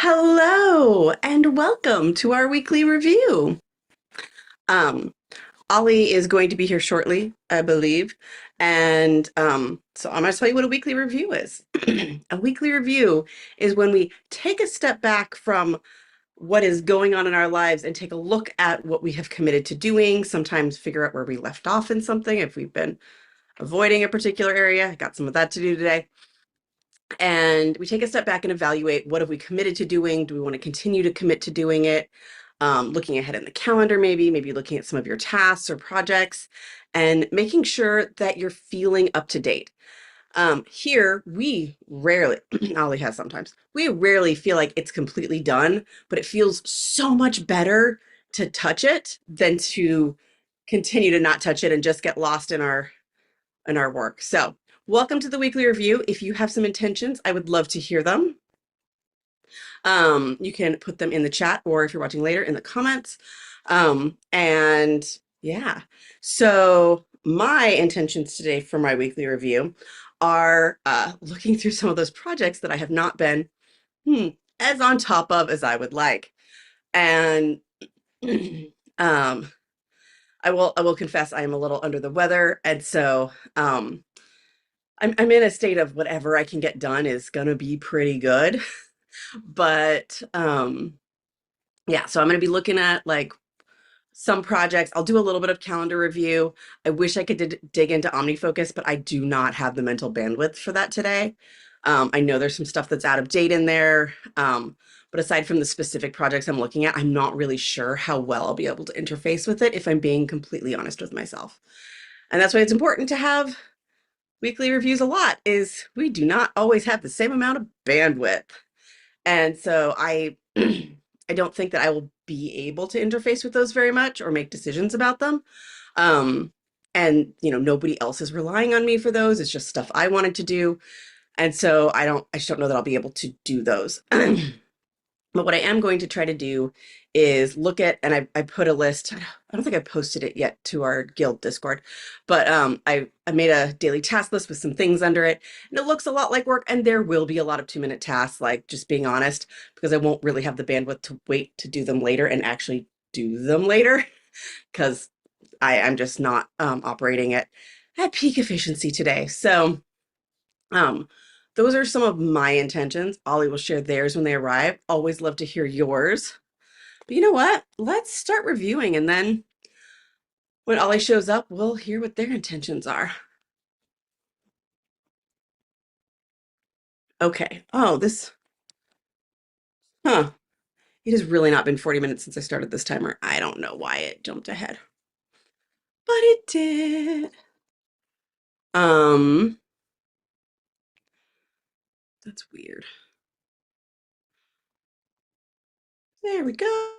Hello and welcome to our weekly review. Um, Ollie is going to be here shortly, I believe. And I'm going to tell you what a weekly review is. A weekly review is when we take a step back from what is going on in our lives and take a look at what we have committed to doing, sometimes figure out where we left off in something if we've been avoiding a particular area. I got some of that to do today. And we take a step back and evaluate what have we committed to doing? Do we want to continue to commit to doing it? Looking ahead in the calendar, maybe looking at some of your tasks or projects and making sure that you're feeling up to date. Here, we rarely, Ollie has sometimes, we rarely feel like it's completely done, but it feels so much better to touch it than to continue to not touch it and just get lost in our work. So welcome to the weekly review. If you have some intentions, I would love to hear them. You can put them in the chat, or if you're watching later, in the comments. And yeah, so my intentions today for my weekly review are looking through some of those projects that I have not been as on top of as I would like. And I will confess I am a little under the weather, and so I'm in a state of whatever I can get done is gonna be pretty good. But yeah, so I'm gonna be looking at like some projects. I'll do a little bit of calendar review. I wish I could dig into OmniFocus, but I do not have the mental bandwidth for that today. I know there's some stuff that's out of date in there, but aside from the specific projects I'm looking at, I'm not really sure how well I'll be able to interface with it if I'm being completely honest with myself. And that's why it's important to have weekly reviews a lot, is we do not always have the same amount of bandwidth. And so I I don't think that I will be able to interface with those very much or make decisions about them. Um, and nobody else is relying on me for those. It's just stuff I wanted to do. And so I just don't know that I'll be able to do those. But what I am going to try to do is look at, and I put a list. I don't think I posted it yet to our guild Discord, but I made a daily task list with some things under it, and it looks a lot like work, and there will be a lot of 2-minute tasks, like just being honest, because I won't really have the bandwidth to wait to do them later and actually do them later, because I'm just not operating at peak efficiency today. So those are some of my intentions. Ollie will share theirs when they arrive. Always love to hear yours. But you know what? Let's start reviewing, and then when Ollie shows up, we'll hear what their intentions are. Okay. Oh, huh. It has really not been 40 minutes since I started this timer. I don't know why it jumped ahead, but it did. Um, that's weird. There we go.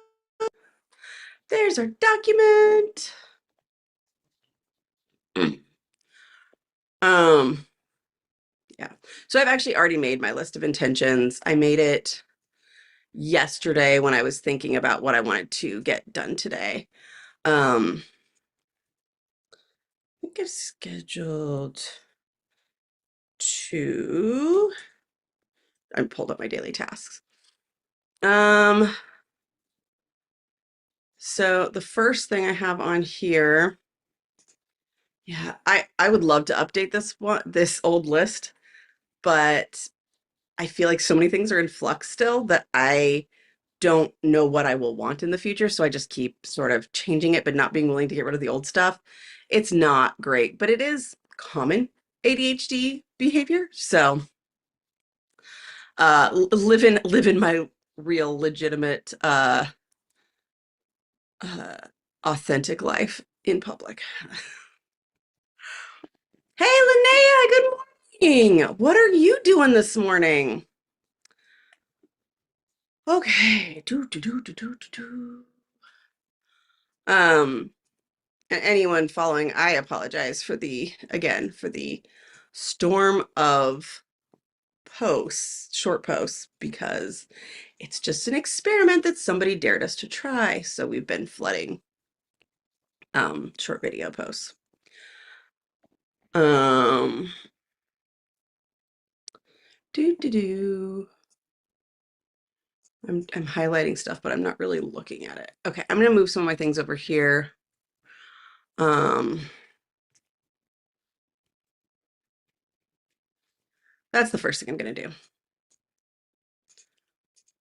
There's our document. Um, yeah. So I've actually already made my list of intentions. I made it yesterday when I was thinking about what I wanted to get done today. I think I've scheduled two. I pulled up my daily tasks. So the first thing I have on here, yeah, I would love to update this old list, but I feel like so many things are in flux still that I don't know what I will want in the future. So I just keep sort of changing it, but not being willing to get rid of the old stuff. It's not great, but it is common ADHD behavior. So live in my real legitimate uh authentic life in public. Hey Linnea, good morning. What are you doing this morning? Okay. Um And anyone following, I apologize for the storm of posts, short posts, because it's just an experiment that somebody dared us to try. So we've been flooding short video posts. Um, do. I'm highlighting stuff, but I'm not really looking at it. Okay, I'm gonna move some of my things over here. That's the first thing I'm gonna do.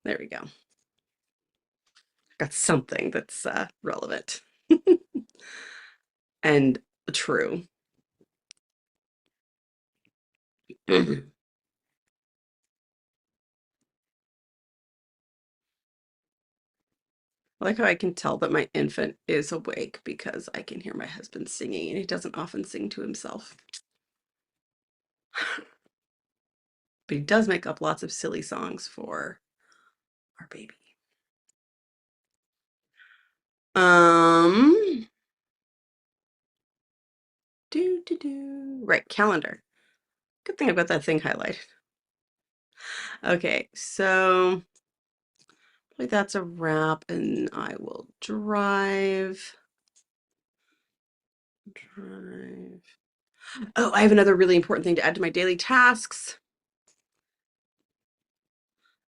There we go. Got something that's relevant and true. I like how I can tell that my infant is awake because I can hear my husband singing, and he doesn't often sing to himself. But he does make up lots of silly songs for our baby. Right, calendar. Good thing I've got that thing highlighted. Okay, so that's a wrap, and I will drive. Oh, I have another really important thing to add to my daily tasks.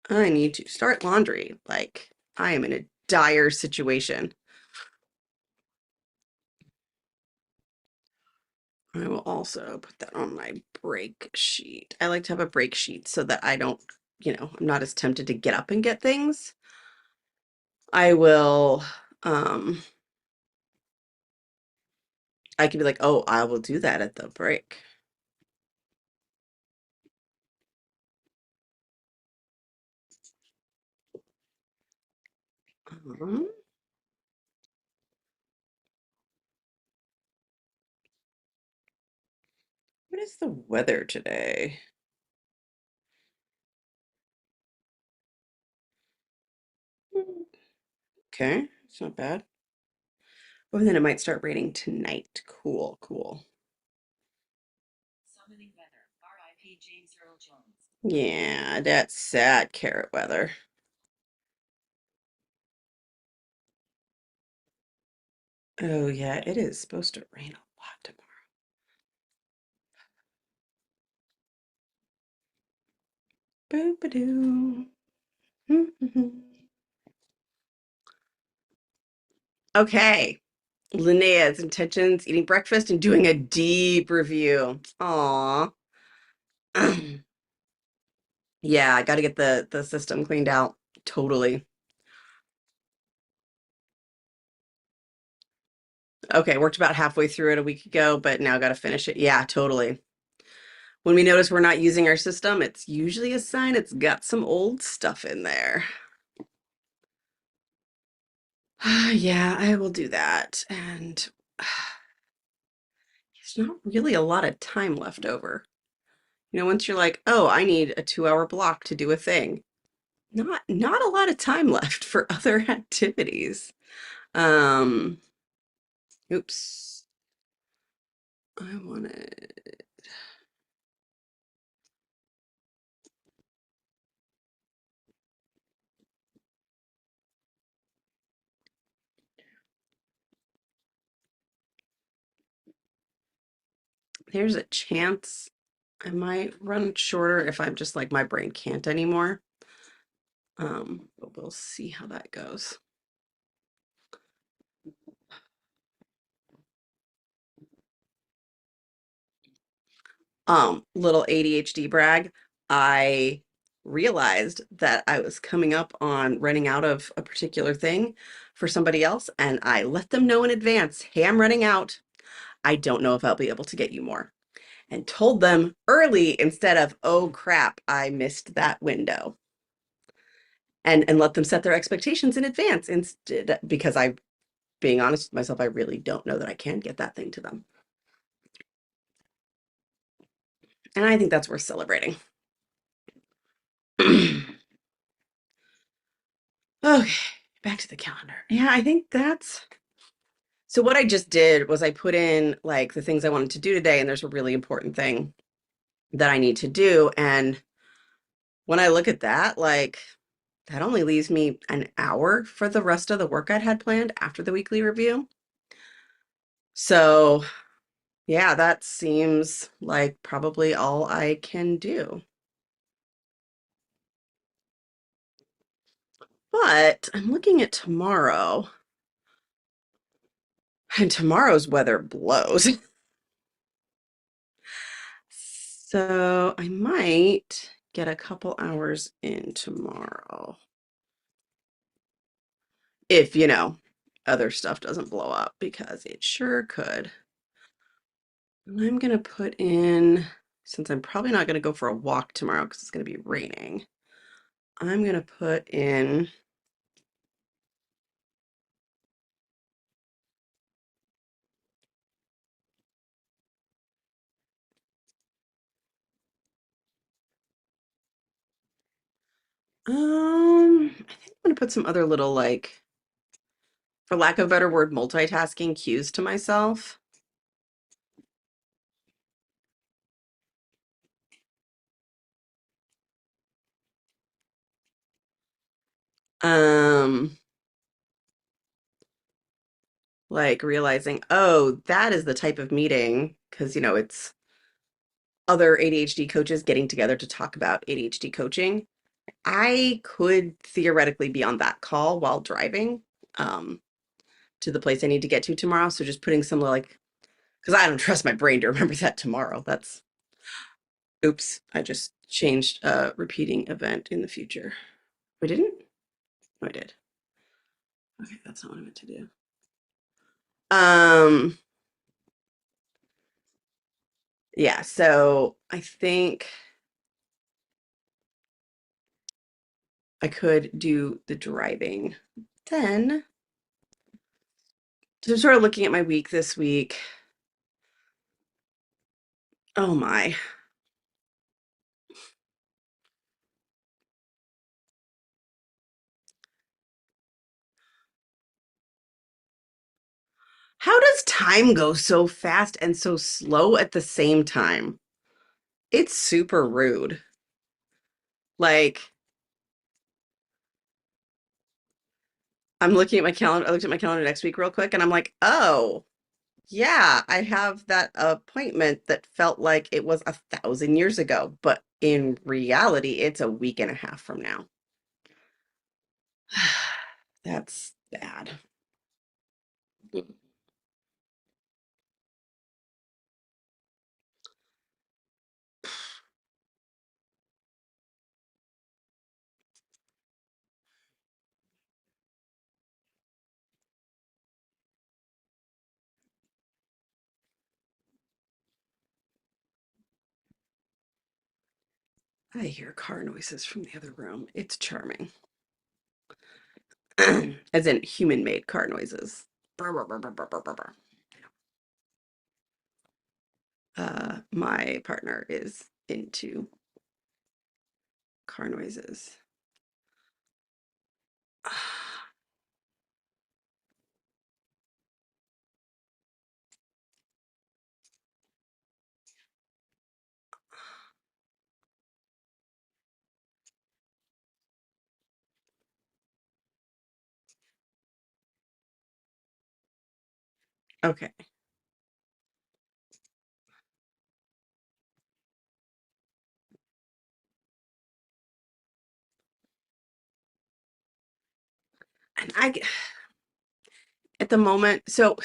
I need to start laundry. Like, I am in a dire situation. I will also put that on my break sheet. I like to have a break sheet so that I don't, I'm not as tempted to get up and get things. I will, I can be like, oh, I will do that at the break. What is the weather today? Okay, it's not bad. Oh, and then it might start raining tonight. Cool, cool. Summoning weather. R.I.P. James Earl Jones. Yeah, that's sad carrot weather. Oh yeah, it is supposed to rain a lot tomorrow. Boop-a-doo. Okay. Linnea's intentions, eating breakfast and doing a deep review. Aw. Yeah, I got to get the system cleaned out. Totally. Okay, worked about halfway through it a week ago, but now got to finish it. Yeah, totally. When we notice we're not using our system, it's usually a sign it's got some old stuff in there. Yeah, I will do that. And there's not really a lot of time left over. Once you're like, oh, I need a 2-hour block to do a thing, not a lot of time left for other activities. Oops. I want to. There's a chance I might run shorter if I'm just like my brain can't anymore. But we'll see how that goes. Little ADHD brag. I realized that I was coming up on running out of a particular thing for somebody else, and I let them know in advance, hey, I'm running out. I don't know if I'll be able to get you more. And told them early instead of, oh crap, I missed that window. And let them set their expectations in advance instead, because being honest with myself, I really don't know that I can get that thing to them. And I think that's worth celebrating. Okay, back to the calendar. Yeah, I think that's so what I just did was I put in like the things I wanted to do today, and there's a really important thing that I need to do. And when I look at that, like that only leaves me an hour for the rest of the work I'd had planned after the weekly review. So yeah, that seems like probably all I can do. But I'm looking at tomorrow, and tomorrow's weather blows. So I might get a couple hours in tomorrow. If, other stuff doesn't blow up, because it sure could. And I'm going to put in, since I'm probably not going to go for a walk tomorrow because it's going to be raining, I'm going to put in I think I'm going to put some other little, like, for lack of a better word, multitasking cues to myself. Um, like realizing, oh, that is the type of meeting, because, it's other ADHD coaches getting together to talk about ADHD coaching. I could theoretically be on that call while driving to the place I need to get to tomorrow. So just putting some, like, because I don't trust my brain to remember that tomorrow. That's, oops, I just changed a repeating event in the future. We didn't? No, I did. Okay, that's not what I meant to do. Um, yeah, so I think I could do the driving then. So I'm sort of looking at my week this week. Oh my. How does time go so fast and so slow at the same time? It's super rude. Like, I'm looking at my calendar. I looked at my calendar next week real quick and I'm like, oh, yeah, I have that appointment that felt like it was 1,000 years ago, but in reality, it's a week and a half from now. That's bad. I hear car noises from the other room. It's charming. As in human-made car noises. My partner is into car noises. Okay. And at the moment, so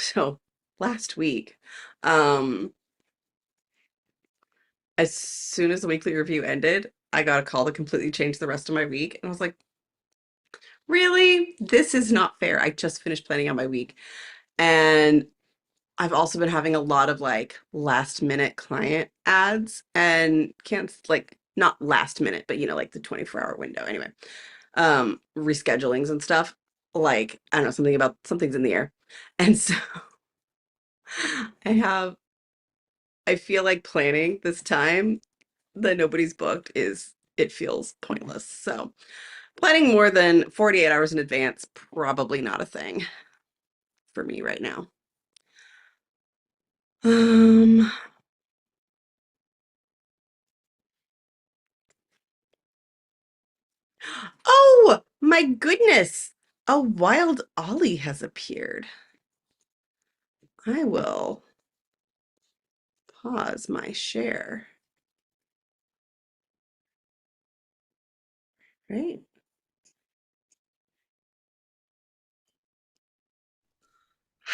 last week, um, as soon as the weekly review ended, I got a call that completely changed the rest of my week. And I was like, really? This is not fair. I just finished planning out my week. And I've also been having a lot of, like, last minute client ads, and can't, like, not last minute, but like the 24-hour window anyway. Reschedulings and stuff. Like, I don't know, something's in the air. And so I have I feel like planning this time that nobody's booked it feels pointless. So planning more than 48 hours in advance, probably not a thing for me right now. Um, oh my goodness. A wild Ollie has appeared. I will pause my share. Right.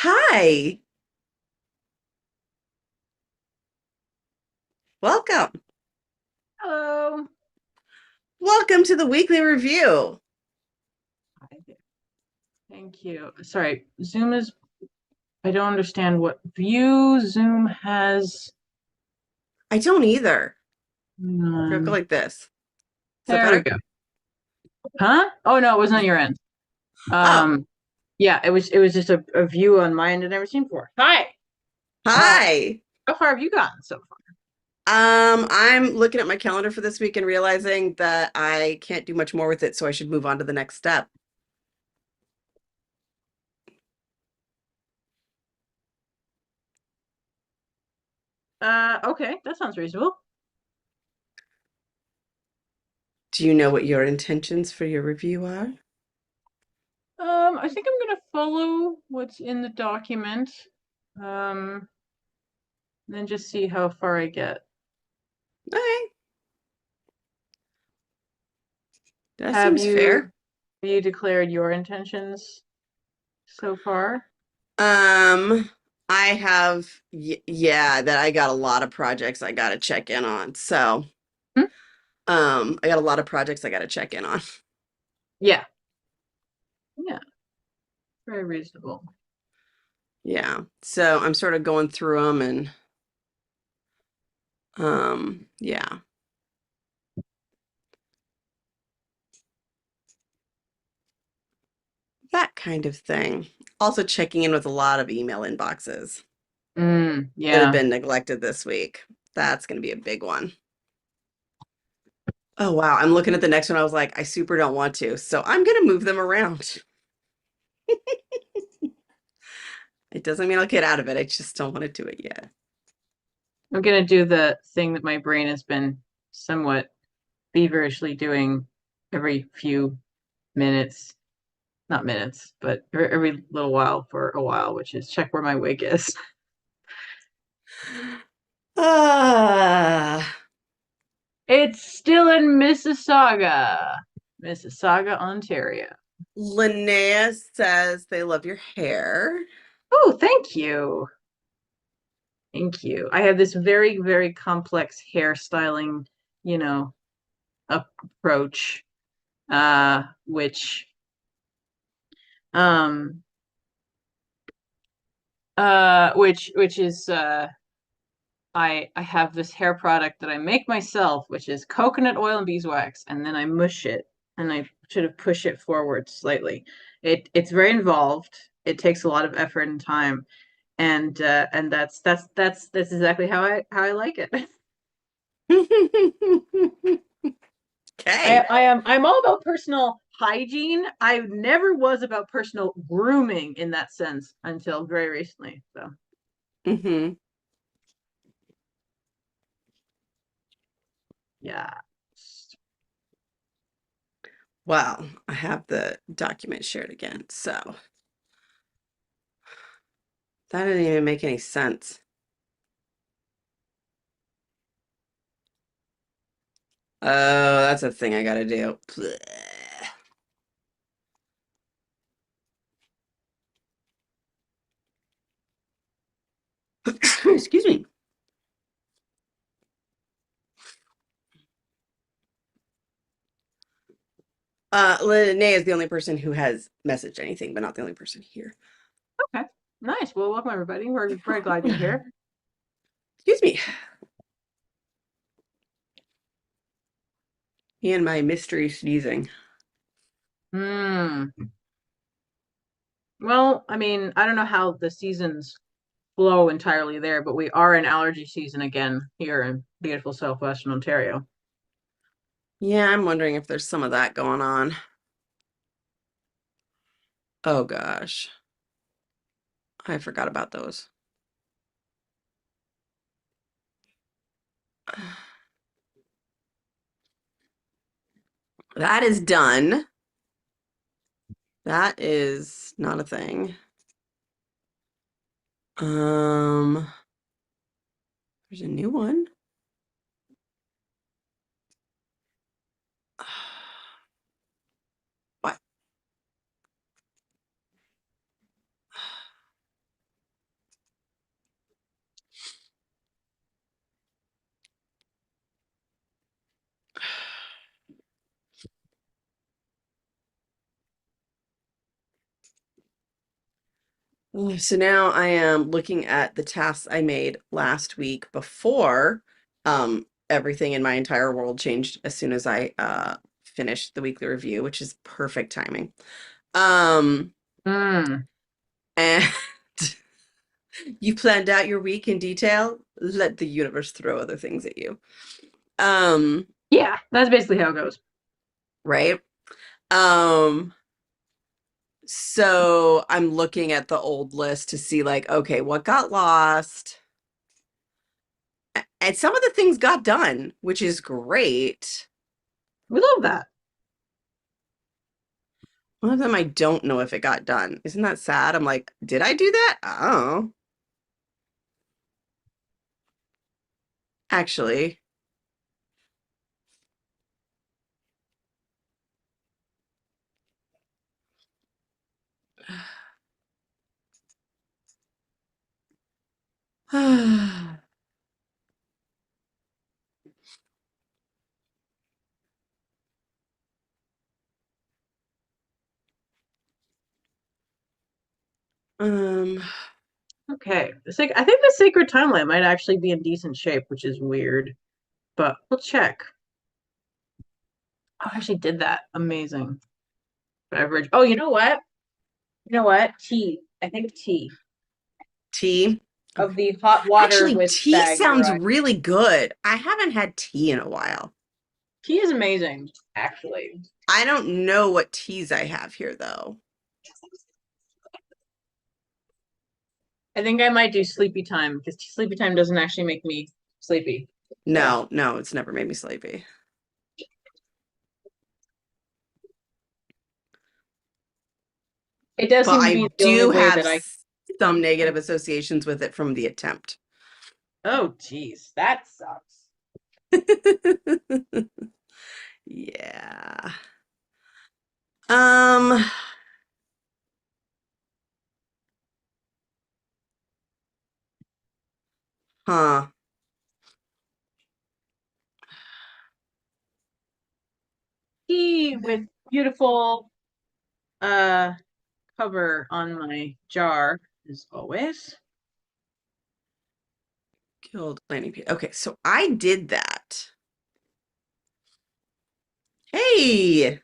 Hi, welcome. Hello. Welcome to the weekly review. Hi there. Thank you. Sorry, Zoom is, I don't understand what view Zoom has. I don't either. Go Um, like this. Is that there we better? go. Huh? Oh no, it wasn't on your end. Oh, Um, yeah, it was just a view on my end I'd never seen before. Hi. Uh, hi. how far have you gotten so I'm looking at my calendar for this week and realizing that I can't do much more with it, so I should move on to the next step. far? Okay, that sounds reasonable. Do you know what your intentions for your review are? I think I'm gonna follow what's in the document. Um, and then just see how far I get. Okay, that Have seems you fair. have you declared your intentions so far? Um, I have, yeah, that I got a lot of projects I got to check in on. So, Hmm? I got a lot of projects I got to check in on. Yeah. Yeah, very reasonable. Yeah. So I'm sort of going through them and yeah, that kind of thing. Also checking in with a lot of email inboxes that have Yeah. been neglected this week. That's going to be a big one. Oh wow, I'm looking at the next one. I was like, I super don't want to. So I'm going to move them around. It doesn't mean I'll get out of it. I just don't want to do it yet. I'm gonna do the thing that my brain has been somewhat feverishly doing every few minutes. Not minutes, but every little while for a while, which is check where my wig is. Ah, It's still in Mississauga, Ontario. Linnea says they love your hair. Oh, thank you. Thank you. I have this very, very complex hairstyling, you know, approach, which um which is I have this hair product that I make myself, which is coconut oil and beeswax, and then I mush it and I sort of push it forward slightly. It's very involved. It takes a lot of effort and time, and that's exactly how I like it. Okay. I'm all about personal hygiene. I never was about personal grooming in that sense until very recently. So hmm yeah. Well, I have the document shared again, so that didn't even make any sense. Oh, that's a thing I gotta do. Excuse me. Linnea is the only person who has messaged anything, but not the only person here. Okay. Nice. Well, welcome everybody. We're very glad you're here. Excuse me. Me and my mystery sneezing. Hmm. Well, I mean, I don't know how the seasons flow entirely there, but we are in allergy season again here in beautiful southwestern Ontario. Yeah, I'm wondering if there's some of that going on. Oh gosh, I forgot about those. That is done. That is not a thing. Um, there's a new one. What? So now I am looking at the tasks I made last week before everything in my entire world changed as soon as I finished the weekly review, which is perfect timing. Um, Mm. and you planned out your week in detail, let the universe throw other things at you. Um, Yeah, that's basically how it goes. right? Um, so I'm looking at the old list to see like, okay, what got lost? And some of the things got done, which is great. We love that. One of them I don't know if it got done. Isn't that sad? I'm like, did I do that? Oh, actually. Um, Okay. I think the sacred timeline might actually be in decent shape, which is weird, but we'll check. Oh, I actually did that. Amazing. Beverage. Oh, you know what? You know what? Tea. I think tea. tea. Of Okay. the hot water Actually, with tea bag sounds variety. really good. I haven't had tea in a while. Tea is amazing, actually. I don't know what teas I have here though. I think I might do sleepy time because sleepy time doesn't actually make me sleepy. So No, no, it's never made me sleepy. it does But seem to I be the only do way have that I. some negative associations with it from the attempt. Oh, geez, that sucks. Yeah. Um, huh. Tea with beautiful uh cover on my jar as always. Killed landing page. Okay, so I did that. Hey.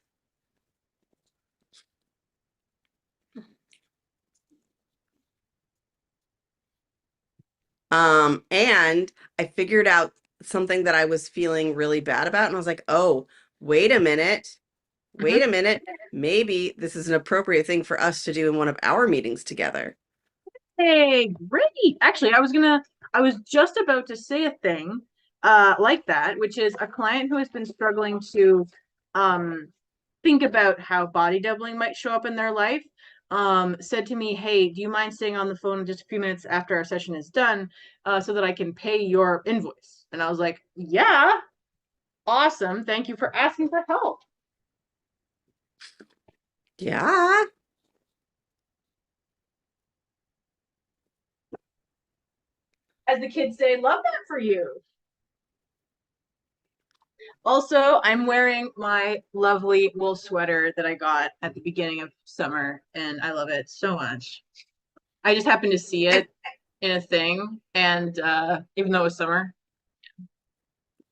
And I figured out something that I was feeling really bad about, and I was like, oh, wait a minute. Wait Mhm. a minute. Maybe this is an appropriate thing for us to do in one of our meetings together. Hey, great. Actually, I was just about to say a thing like that, which is a client who has been struggling to um think about how body doubling might show up in their life, said to me, "Hey, do you mind staying on the phone just a few minutes after our session is done, so that I can pay your invoice?" And I was like, "Yeah, awesome. Thank you for asking for help." Yeah. As the kids say, love that for you. Also, I'm wearing my lovely wool sweater that I got at the beginning of summer, and I love it so much. I just happened to see And it in a thing, and even though it was summer,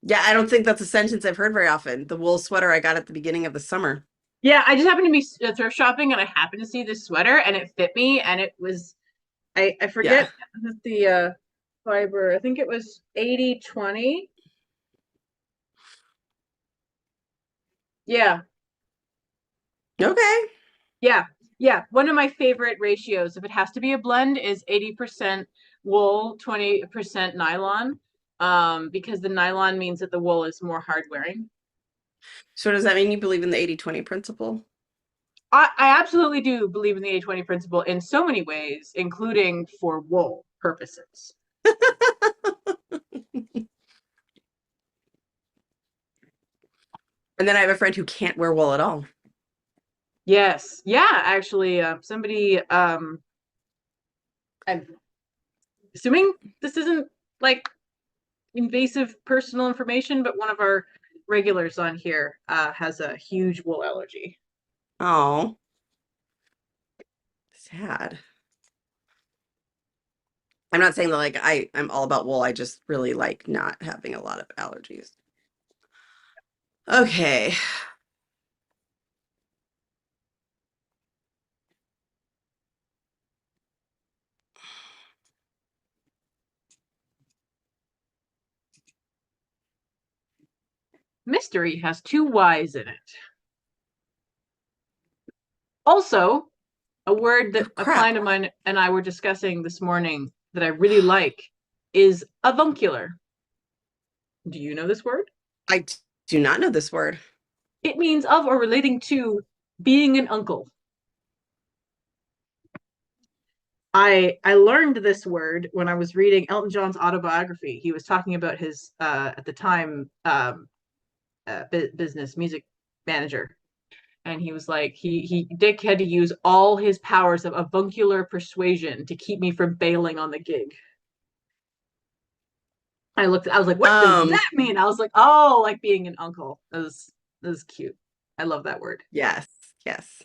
yeah, I don't think that's a sentence I've heard very often. The wool sweater I got at the beginning of the summer. yeah, I just happened to be thrift shopping, and I happened to see this sweater, and it fit me, and it was I Yeah. forget the fiber. I think it was 80/20. Yeah, Okay. yeah, yeah. One of my favorite ratios, if it has to be a blend, is 80% wool, 20% nylon. Because the nylon means that the wool is more hard wearing. So does that mean you believe in the 80/20 principle? I absolutely do believe in the 80/20 principle in so many ways, including for wool purposes. And then I have a friend who can't wear wool at all. Yes. Yeah, actually, somebody I'm assuming this isn't like invasive personal information, but one of our regulars on here has a huge wool allergy. Oh, sad. I'm not saying that like I'm all about wool. I just really like not having a lot of allergies. Okay. Mystery has two Y's in it. Also, a word Oh that a crap. client of mine and I were discussing this morning that I really like is avuncular. Do you know this word? I do not know this word. It means of or relating to being an uncle. I learned this word when I was reading Elton John's autobiography. He was talking about his at the time business music manager, and he was like he Dick had to use all his powers of avuncular persuasion to keep me from bailing on the gig. I was like, what does Um, that mean? I was like, oh, like being an uncle. That was cute. I love that word. yes, yes.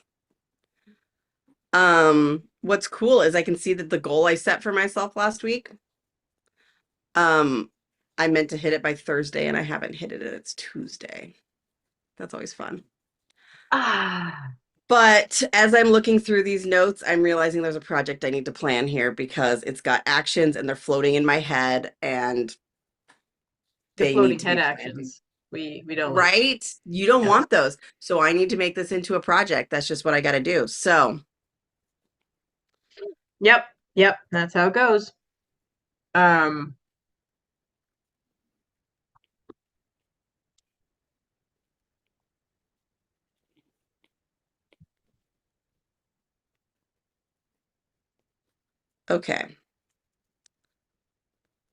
What's cool is I can see that the goal I set for myself last week, um, I meant to hit it by Thursday and I haven't hit it and it's Tuesday. That's always fun. Ah, But as I'm looking through these notes, I'm realizing there's a project I need to plan here because it's got actions and they're floating in my head and the they need floating to be head planned. actions. We don't like. Right? You don't Yeah. want those. So I need to make this into a project. That's just what I got to do. So, Yep. Yep. That's how it goes. Um. okay.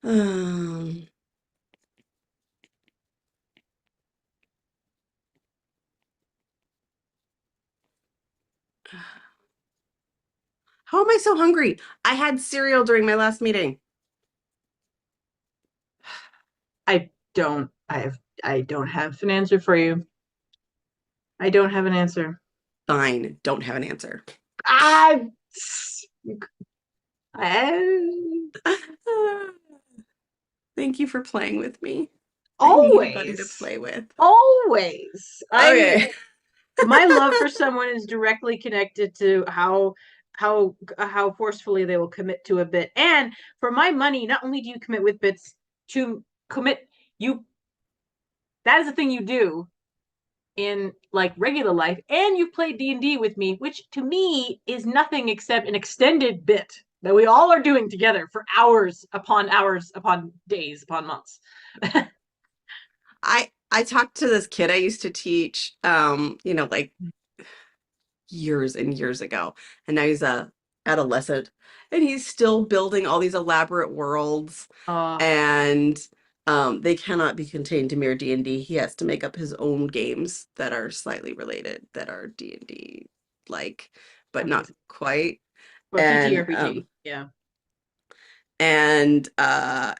Um, how am I so hungry? I had cereal during my last meeting. I don't. I don't have an answer for you. I don't have an answer. Fine, don't have an answer. Ah. I, Thank you for playing with me. I need a buddy to always. play with. Always. I Okay. My love for someone is directly connected to how forcefully they will commit to a bit. And for my money, not only do you commit with bits to commit you that is the thing you do in like regular life, and you play D&D with me, which to me is nothing except an extended bit that we all are doing together for hours upon days upon months. I talked to this kid I used to teach, like years and years ago, and now he's a adolescent, and he's still building all these elaborate worlds, uh and they cannot be contained to mere D&D. He has to make up his own games that are slightly related, that are D&D like, but not Amazing. quite. Or And TTRPG. Yeah.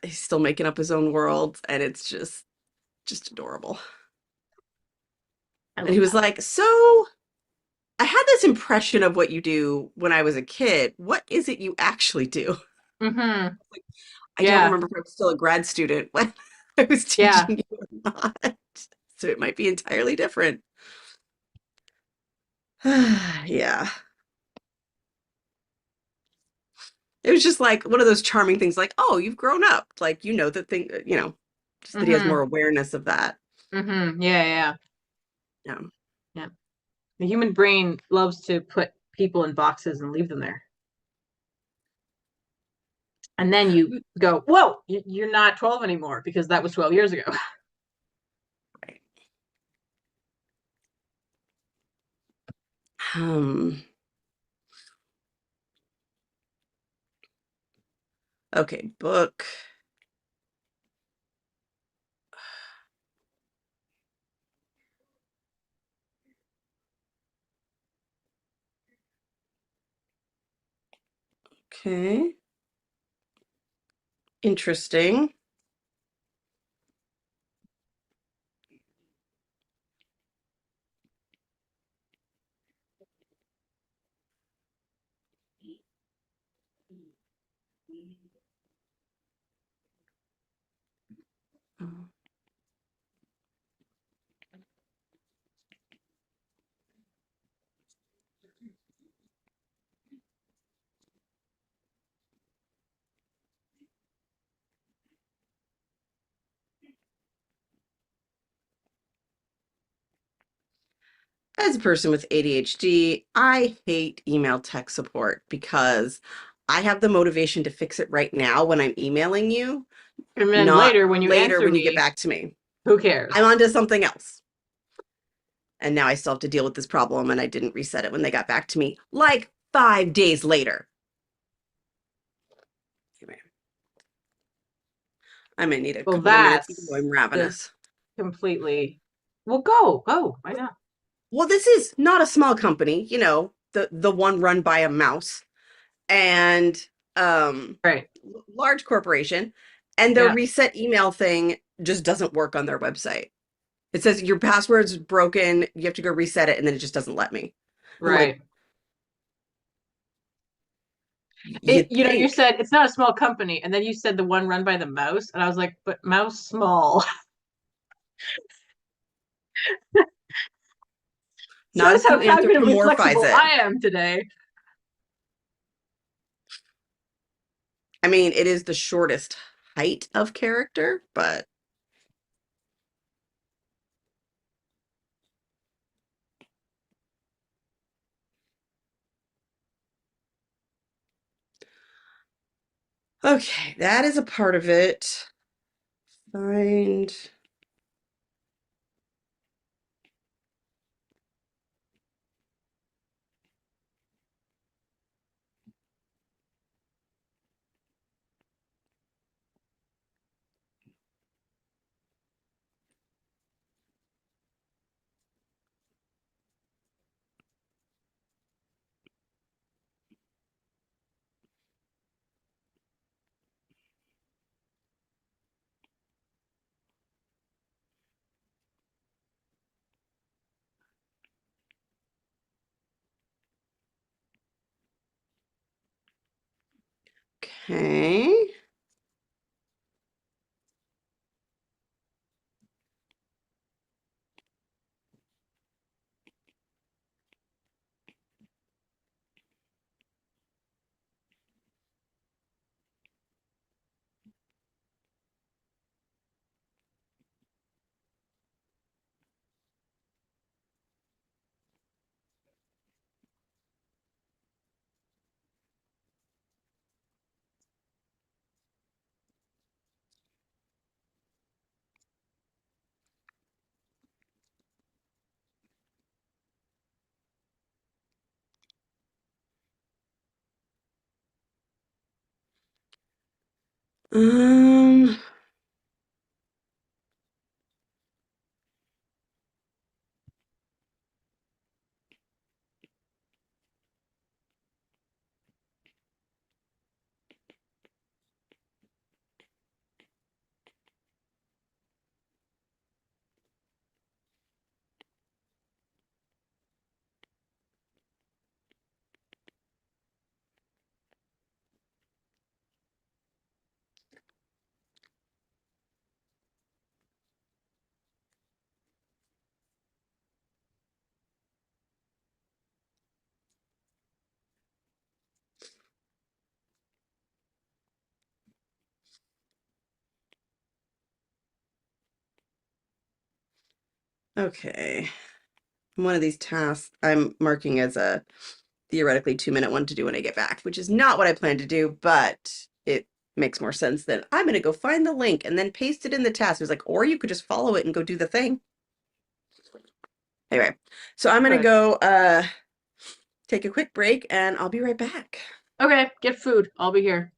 he's still making up his own worlds, and it's just adorable. I And he love was that. like, "So I had this impression of what you do when I was a kid. What is it you actually do?" Mm-hmm. I don't Yeah. remember if I was still a grad student when I was Yeah. teaching you or not. So it might be entirely different. Yeah. It was just like one of those charming things like, "Oh, you've grown up." Like, the thing, just that he has Mm-hmm. more awareness of that. Mm-hmm. Yeah, yeah, Yeah. yeah. The human brain loves to put people in boxes and leave them there. And then you go, whoa, you're not 12 anymore because that was 12 years ago. Right. Um, okay, book. Okay. Interesting. as a person with ADHD, I hate email tech support because I have the motivation to fix it right now when I'm emailing you, And then not later when you later answer when you get me, back to me. who cares? I'm on to something else. And now I still have to deal with this problem, and I didn't reset it when they got back to me, like 5 days later. Anyway, I may need a Well, couple more minutes, even though that's I'm just ravenous. completely. Well, go. Why not? Well, this is not a small company, the one run by a mouse, and Right. large corporation, and their Yeah. reset email thing just doesn't work on their website. It says your password's broken, you have to go reset it, and then it just doesn't let me. I'm like, Right. you'd You think. said it's not a small company, and then you said the one run by the mouse, and I was like, but mouse small. Not Shows if how you cognitively anthropomorphize flexible it. I am today. I mean, it is the shortest height of character, but okay, that is a part of it. Find. Okay. Um, okay. One of these tasks I'm marking as a theoretically 2-minute one to do when I get back, which is not what I plan to do, but it makes more sense than I'm going to go find the link and then paste it in the task. It was like, or you could just follow it and go do the thing. Anyway, so I'm going to Good. go take a quick break and I'll be right back. Okay, get food. I'll be here.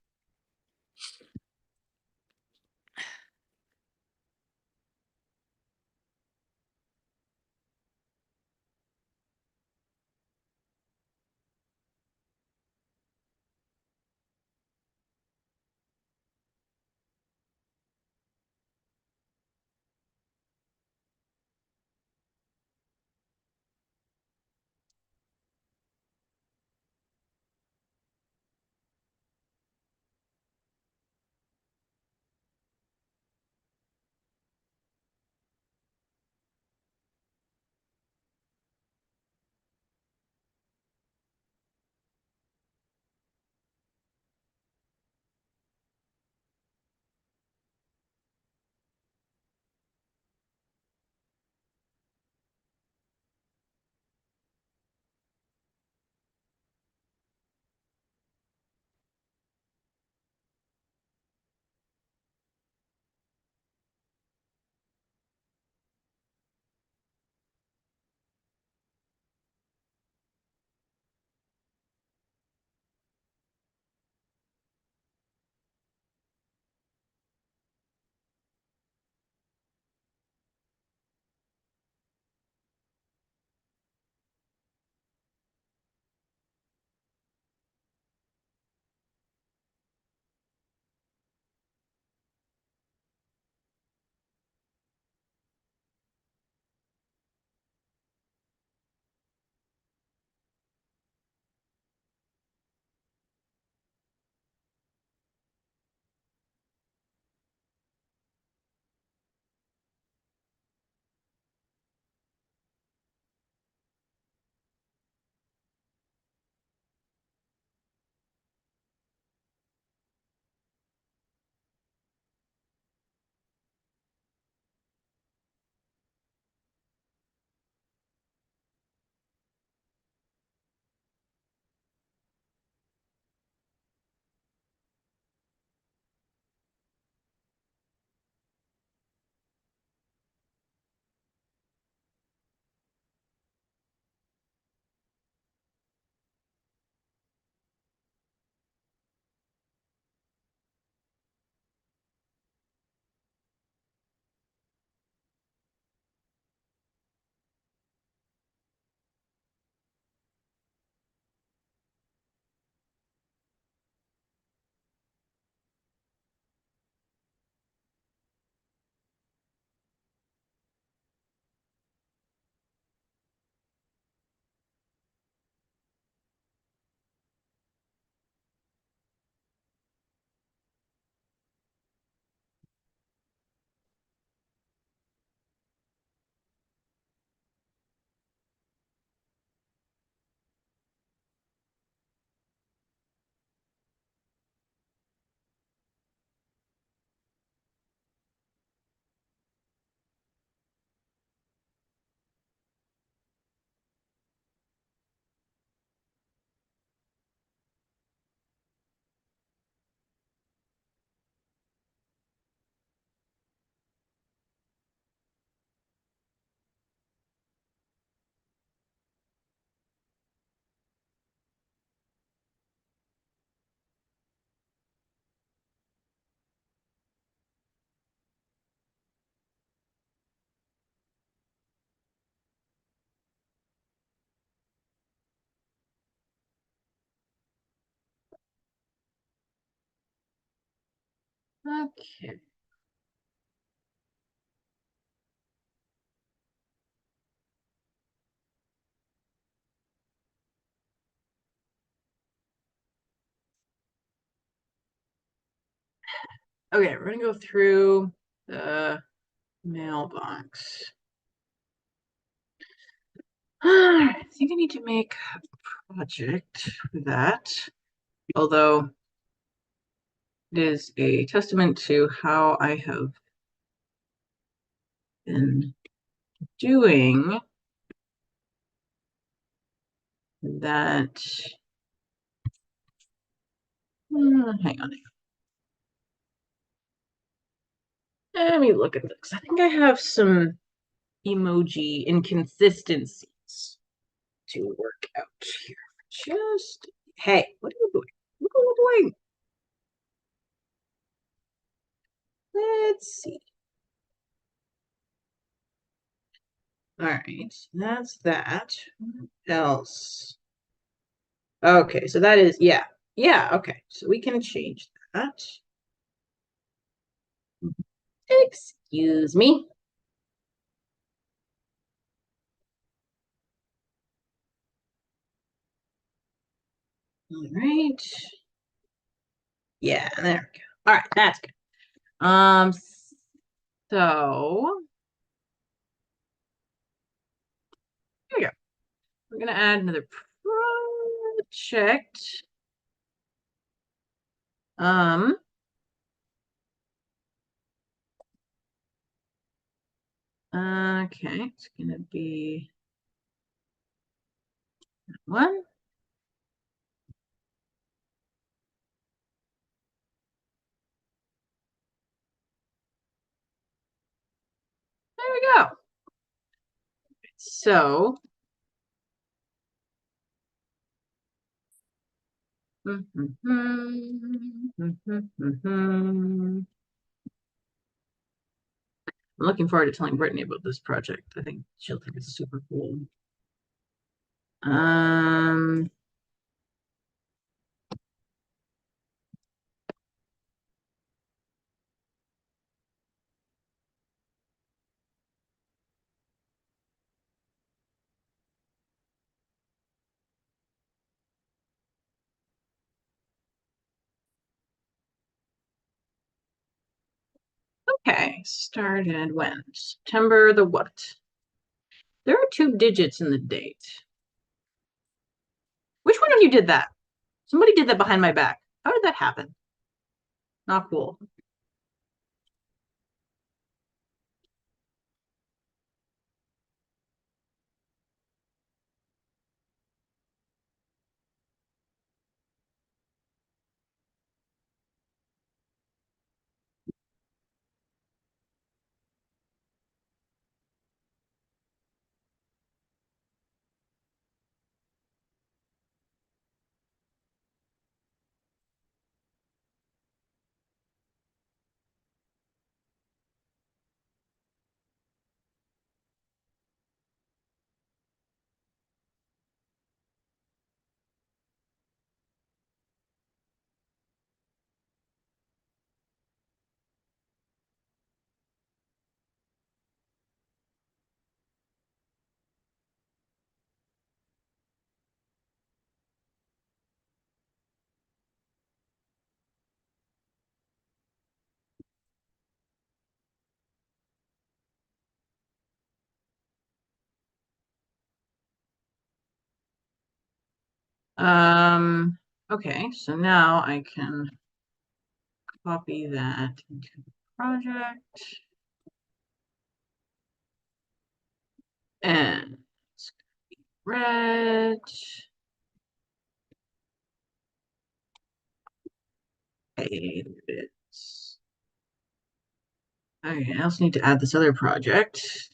Okay. Okay, we're gonna go through the mailbox. I think I need to make a project for that, although it is a testament to how I have been doing that. Hang on. Let me look at this. I think I have some emoji inconsistencies to work out here. Just, hey, what are you doing? What are you doing? Let's see. All right, that's that. What else? Okay, so that is, yeah. Yeah, okay. So we can change that. Excuse me. All right. Yeah, there we go. All right, that's good. So here we go. We're gonna add another project. Um, okay, it's gonna be one. There we go. So, I'm looking forward to telling Brittany about this project. I think she'll think it's super cool. Um, okay, started when? September the what? There are 2 digits in the date. Which one of you did that? Somebody did that behind my back. How did that happen? Not cool. Okay, so now I can copy that into the project. And it's red. Okay, there it is. Okay, I also need to add this other project.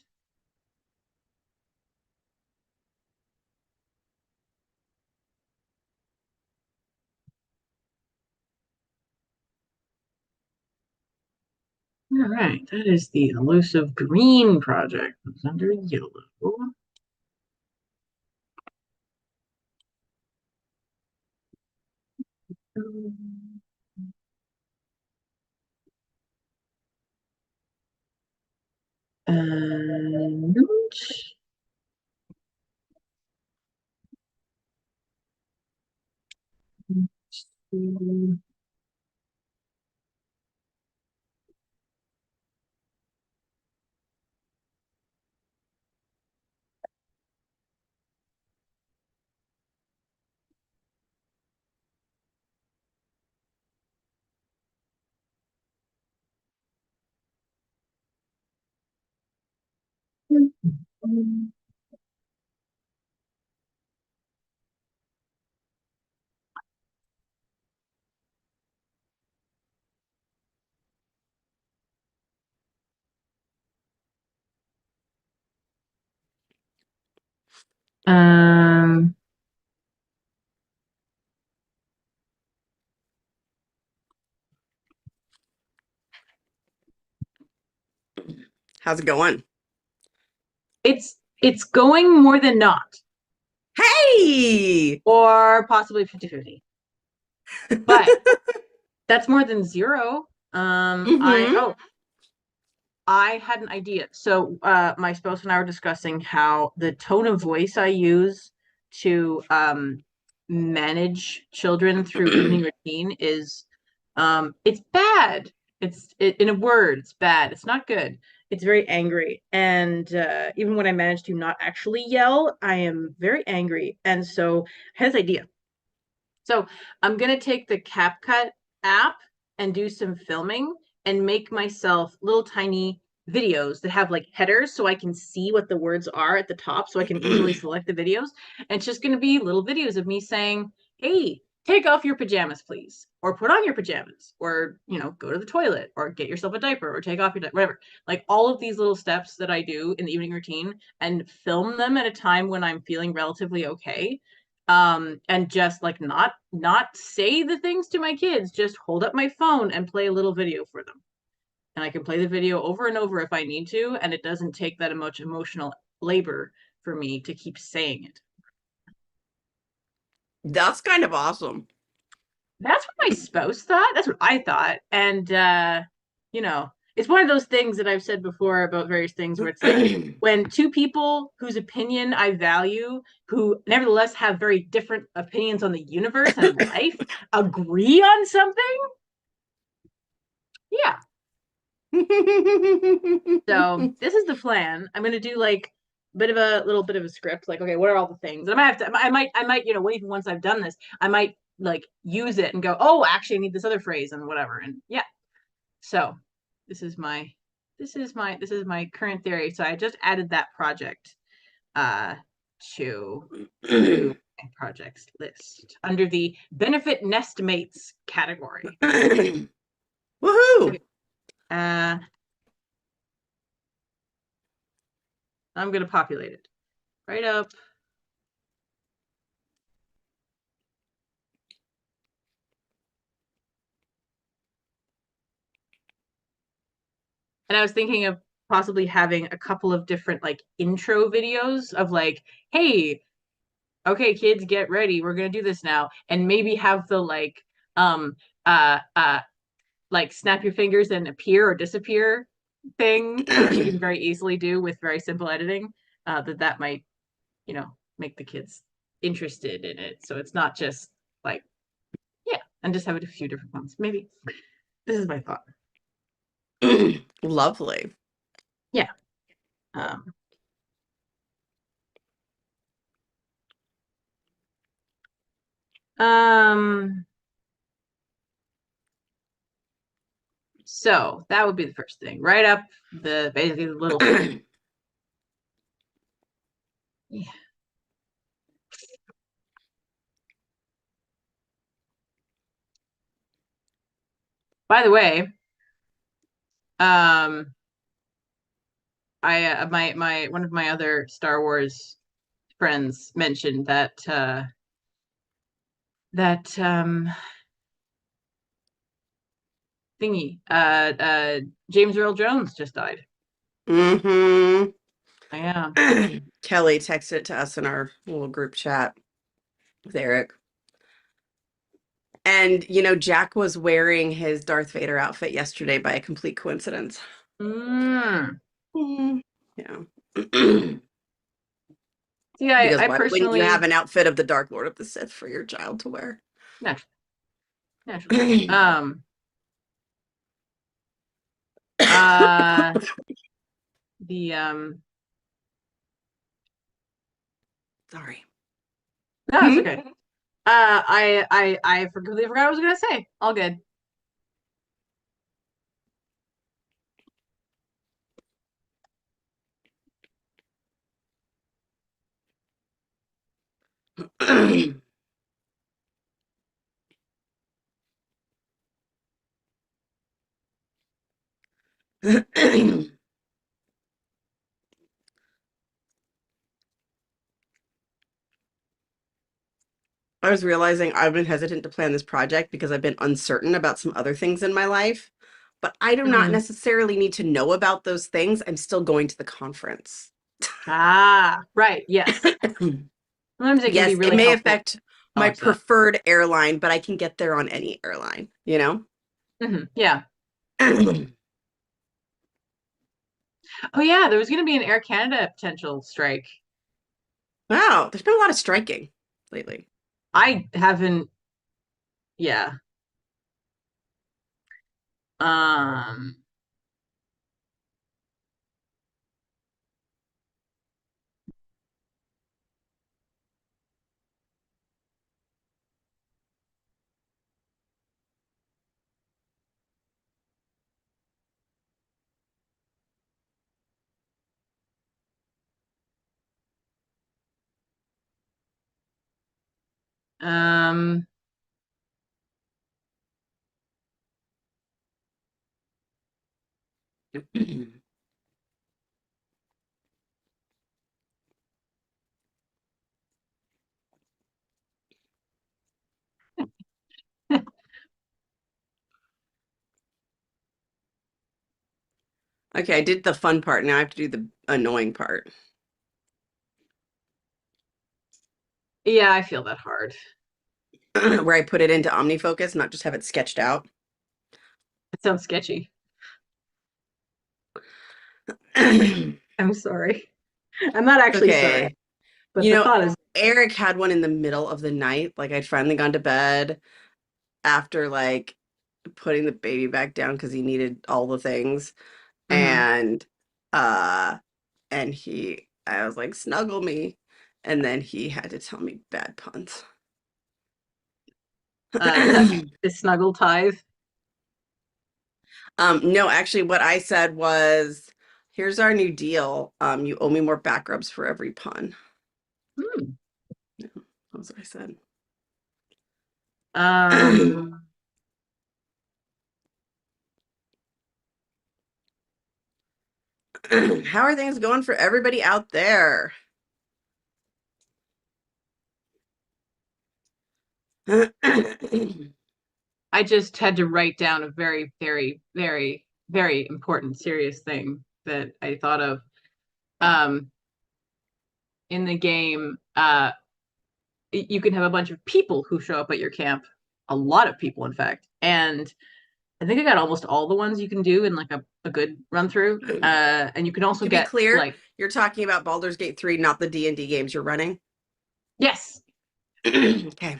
All right, that is the elusive green project. It's under yellow. And um, How's it going? it's going more than not, Hey! or possibly 50-50. But that's more than zero. Mm-hmm. I had an idea. So my spouse and I were discussing how the tone of voice I use to manage children through evening routine is it's bad. In a word, it's bad. It's not good. It's very angry. And even when I manage to not actually yell, I am very angry. And so I had this idea. So I'm gonna take the CapCut app and do some filming and make myself little tiny videos that have like headers so I can see what the words are at the top so I can easily select the videos. And it's just gonna be little videos of me saying, hey, take off your pajamas, please, or put on your pajamas, or go to the toilet, or get yourself a diaper, or take off your diaper, whatever. Like all of these little steps that I do in the evening routine and film them at a time when I'm feeling relatively okay, and just like not say the things to my kids, just hold up my phone and play a little video for them, and I can play the video over and over if I need to, and it doesn't take that much emotional labor for me to keep saying it. That's kind of awesome. That's what my spouse thought. That's what I thought. And you know it's one of those things that I've said before about various things where it's like when two people whose opinion I value, who nevertheless have very different opinions on the universe and life, agree on something. Yeah. So this is the plan. I'm gonna do like little bit of a script, like, okay, what are all the things? And I might have to I might, even once I've done this, I might like use it and go, oh, actually I need this other phrase and whatever. And yeah. So this is my this is my current theory. So I just added that project uh to my projects list under the benefit nestmates category. Woohoo! Okay. Uh I'm gonna populate it right up. And I was thinking of possibly having a couple of different like intro videos of like, hey, okay, kids, get ready. We're gonna do this now. And maybe have the um uh uh like snap your fingers and appear or disappear thing, which you can very easily do with very simple editing. That might, make the kids interested in it. So it's not just like, yeah, and just have it a few different ones. Maybe this is my thought. Lovely. Yeah. Um, um So that would be the first thing. Write up basically the little script. Yeah. By the way, um, I my one of my other Star Wars friends mentioned that thingy. James Earl Jones just died. Mm-hmm. Yeah. Kelly texted it to us in our little group chat with Eric. And, Jack was wearing his Darth Vader outfit yesterday by a complete coincidence. Mm. Yeah. See, Because I why wouldn't you have personally an outfit of the Dark Lord of the Sith for your child to wear? naturally, naturally. Uh the Sorry. no, it's Hmm? okay. I completely forgot what I was gonna say. All good. I was realizing I've been hesitant to plan this project because I've been uncertain about some other things in my life, but I do not Mhm. necessarily need to know about those things. I'm still going to the conference. Ah, right. Yes. Sometimes it can be Yes, it really may helpful affect to my acknowledge that. preferred airline, but I can get there on any airline, you know? Yeah. Oh yeah, there was gonna be an Air Canada potential strike. Wow, there's been a lot of striking lately. I haven't. Yeah. Um. Um. Okay, I did the fun part. Now I have to do the annoying part. Yeah, I feel that hard. Where I put it into OmniFocus, not just have it sketched out. It sounds sketchy. It's I'm sorry. I'm not actually sorry, okay. but the thought is, Eric had one in the middle of the night. Like I'd finally gone to bed after like putting the baby back down because he needed all the things. mhm. And I was like, snuggle me. And then he had to tell me bad puns. Is that is snuggle tithe? No, actually, what I said was, here's our new deal. You owe me more back rubs for every pun. Hmm. Yeah, that's what I said. Um. How are things going for everybody out there? I just had to write down a very, very, very, very important, serious thing that I thought of. Um, in the game, you can have a bunch of people who show up at your camp, a lot of people, in fact. And I think I got almost all the ones you can do in like a good run through. And you can also To be get clear, like, you're talking about Baldur's Gate 3, not the D&D games you're running. yes, Okay.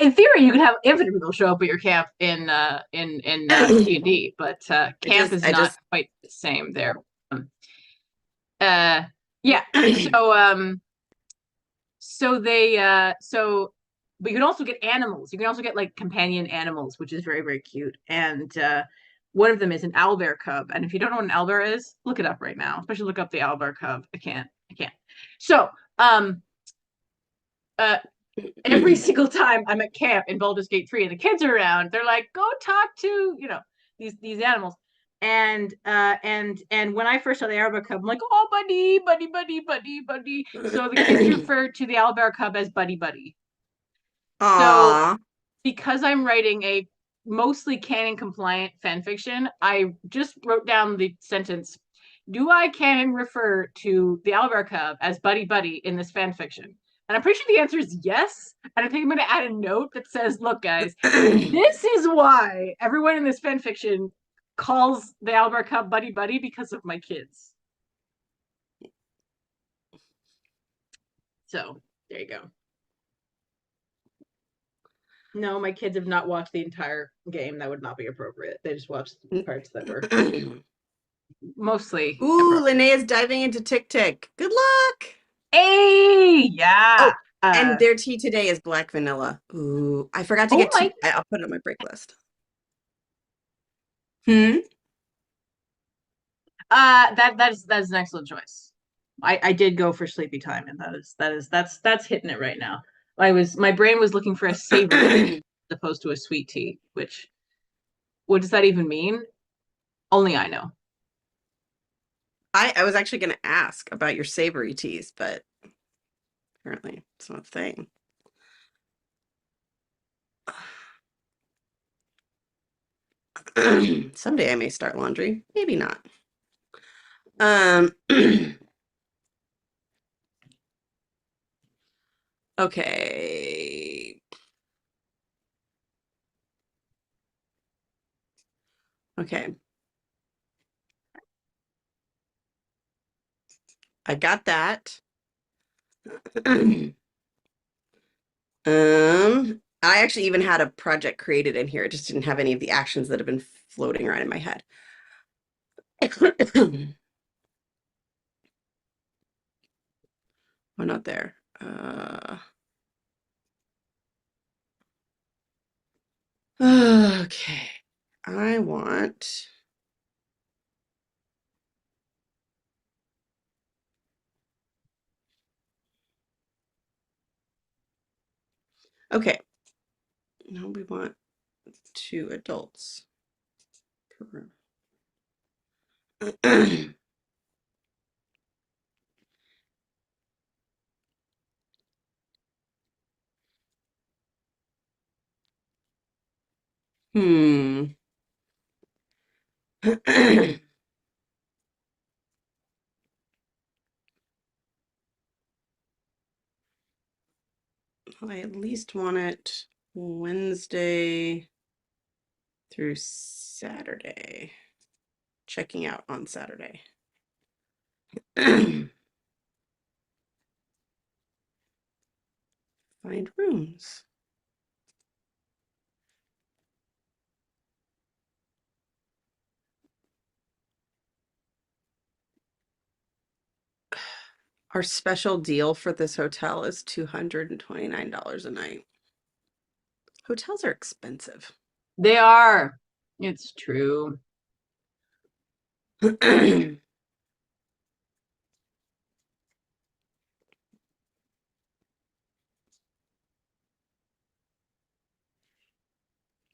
in theory, you could have infinite people show up at your camp in D&D, but camp is I not just quite the same there. Um, uh, yeah. So so but you can also get animals. You can also get like companion animals, which is very, very cute. And one of them is an owlbear cub. And if you don't know what an owlbear is, look it up right now. Especially look up the owlbear cub. I can't. So um uh every single time I'm at camp in Baldur's Gate 3 and the kids are around, they're like, go talk to, these animals. And when I first saw the owlbear cub, I'm like, oh buddy, buddy, buddy, buddy, buddy. So the kids refer to the owlbear cub as buddy buddy. So Aw. because I'm writing a mostly canon compliant fan fiction, I just wrote down the sentence: do I canon refer to the owlbear cub as buddy buddy in this fan fiction? And I'm pretty sure the answer is yes. And I think I'm going to add a note that says, look, guys, this is why everyone in this fan fiction calls the owlbear cub buddy buddy, because of my kids. So there you go. No, my kids have not watched the entire game. That would not be appropriate. They just watched parts that were mostly Ooh, appropriate. Linnea's diving into Tick Tick. Good luck. Hey, yeah. Oh, and their tea today is black vanilla. Ooh, I forgot to Oh get my. tea. I'll put it on my break list. Hmm. That is an excellent choice. I did go for sleepy time, and that's hitting it right now. My brain was looking for a savory tea as opposed to a sweet tea, which what does that even mean? Only I know. I was actually going to ask about your savory teas, but apparently it's not a thing. Someday I may start laundry. Maybe not. Okay. Okay. I got that. I actually even had a project created in here. It just didn't have any of the actions that have been floating around in my head. Oh, not there. Okay. I want. Okay. Now we want 2 adults per room. Hmm. I at least want it Wednesday through Saturday. Checking out on Saturday. Find rooms. Our special deal for this hotel is $229 a night. Hotels are expensive. They are. It's true.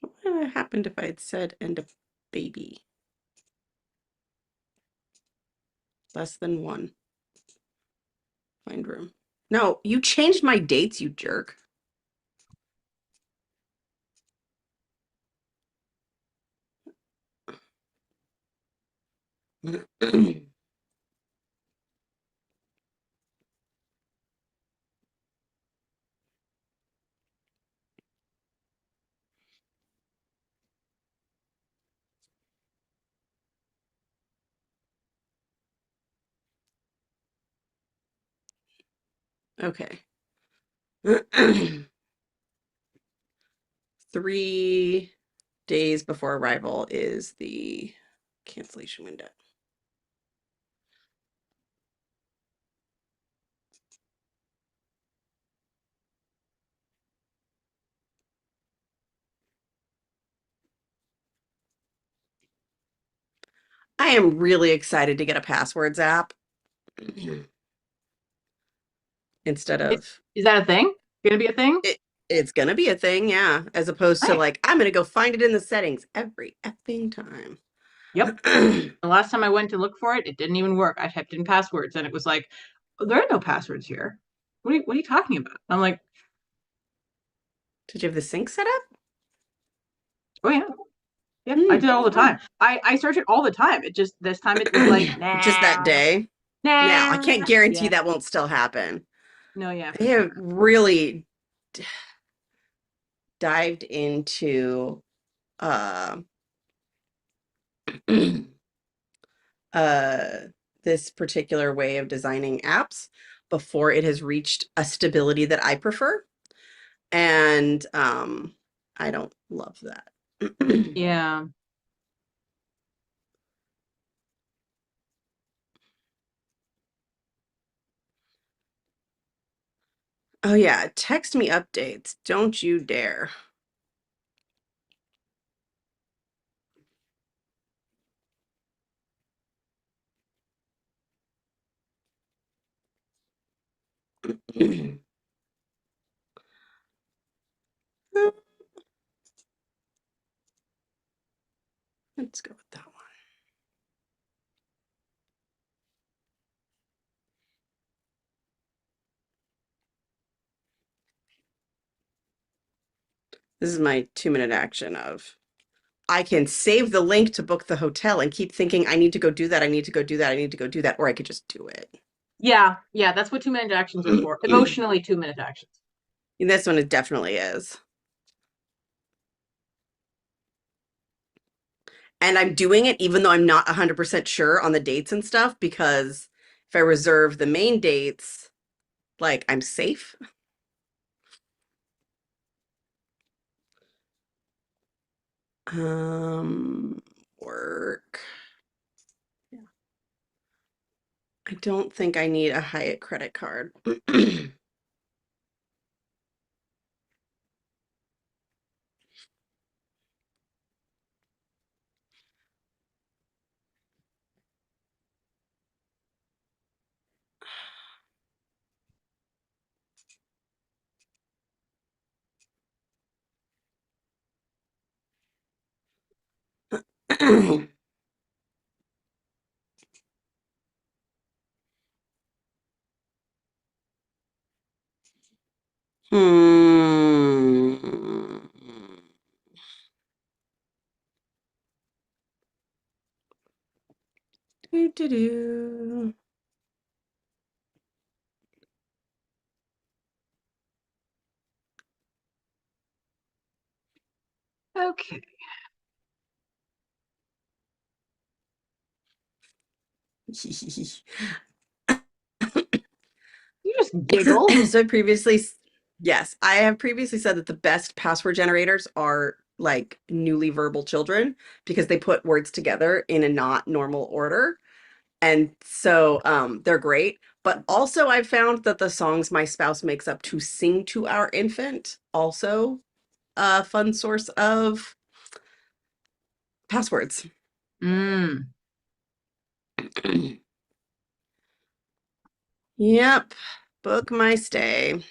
What would have happened if I had said and a baby? Less than one. Find room. No, you changed my dates, you jerk. Okay. 3 days before arrival is the cancellation window. I am really excited to get a passwords app instead Is, of is that a thing? Gonna be a thing? it's gonna be a thing, yeah, as opposed to Nice. like I'm gonna go find it in the settings every effing time. Yep. The last time I went to look for it, it didn't even work. I typed in passwords and it was like, oh, there are no passwords here. What are you talking about? I'm like, Did you have the sync set up? oh yeah. Yeah, I do that all the Oh. time. I search it all the time. It just this time it was like, Just that nah, day? Now, I nah. can't guarantee Yeah. that won't still happen. No, yeah, for They have sure. really dived into uh uh this particular way of designing apps before it has reached a stability that I prefer. And I don't love that. Yeah. Oh yeah, text me updates. Don't you dare. Let's go with that one. This is my 2-minute action of I can save the link to book the hotel and keep thinking I need to go do that, I need to go do that, I need to go do that, or I could just do it. Yeah. Yeah. That's what 2-minute actions are for. Emotionally 2-minute actions. This one it definitely is. And I'm doing it even though I'm not 100% sure on the dates and stuff, because if I reserve the main dates, like I'm safe. Work. Yeah. I don't think I need a Hyatt credit card. Hmm. Do, do, do. Okay. You just giggle. So yes, I have previously said that the best password generators are like newly verbal children because they put words together in a not normal order. And so they're great. But also I've found that the songs my spouse makes up to sing to our infant also a fun source of passwords. Mm. Yep. Book my stay.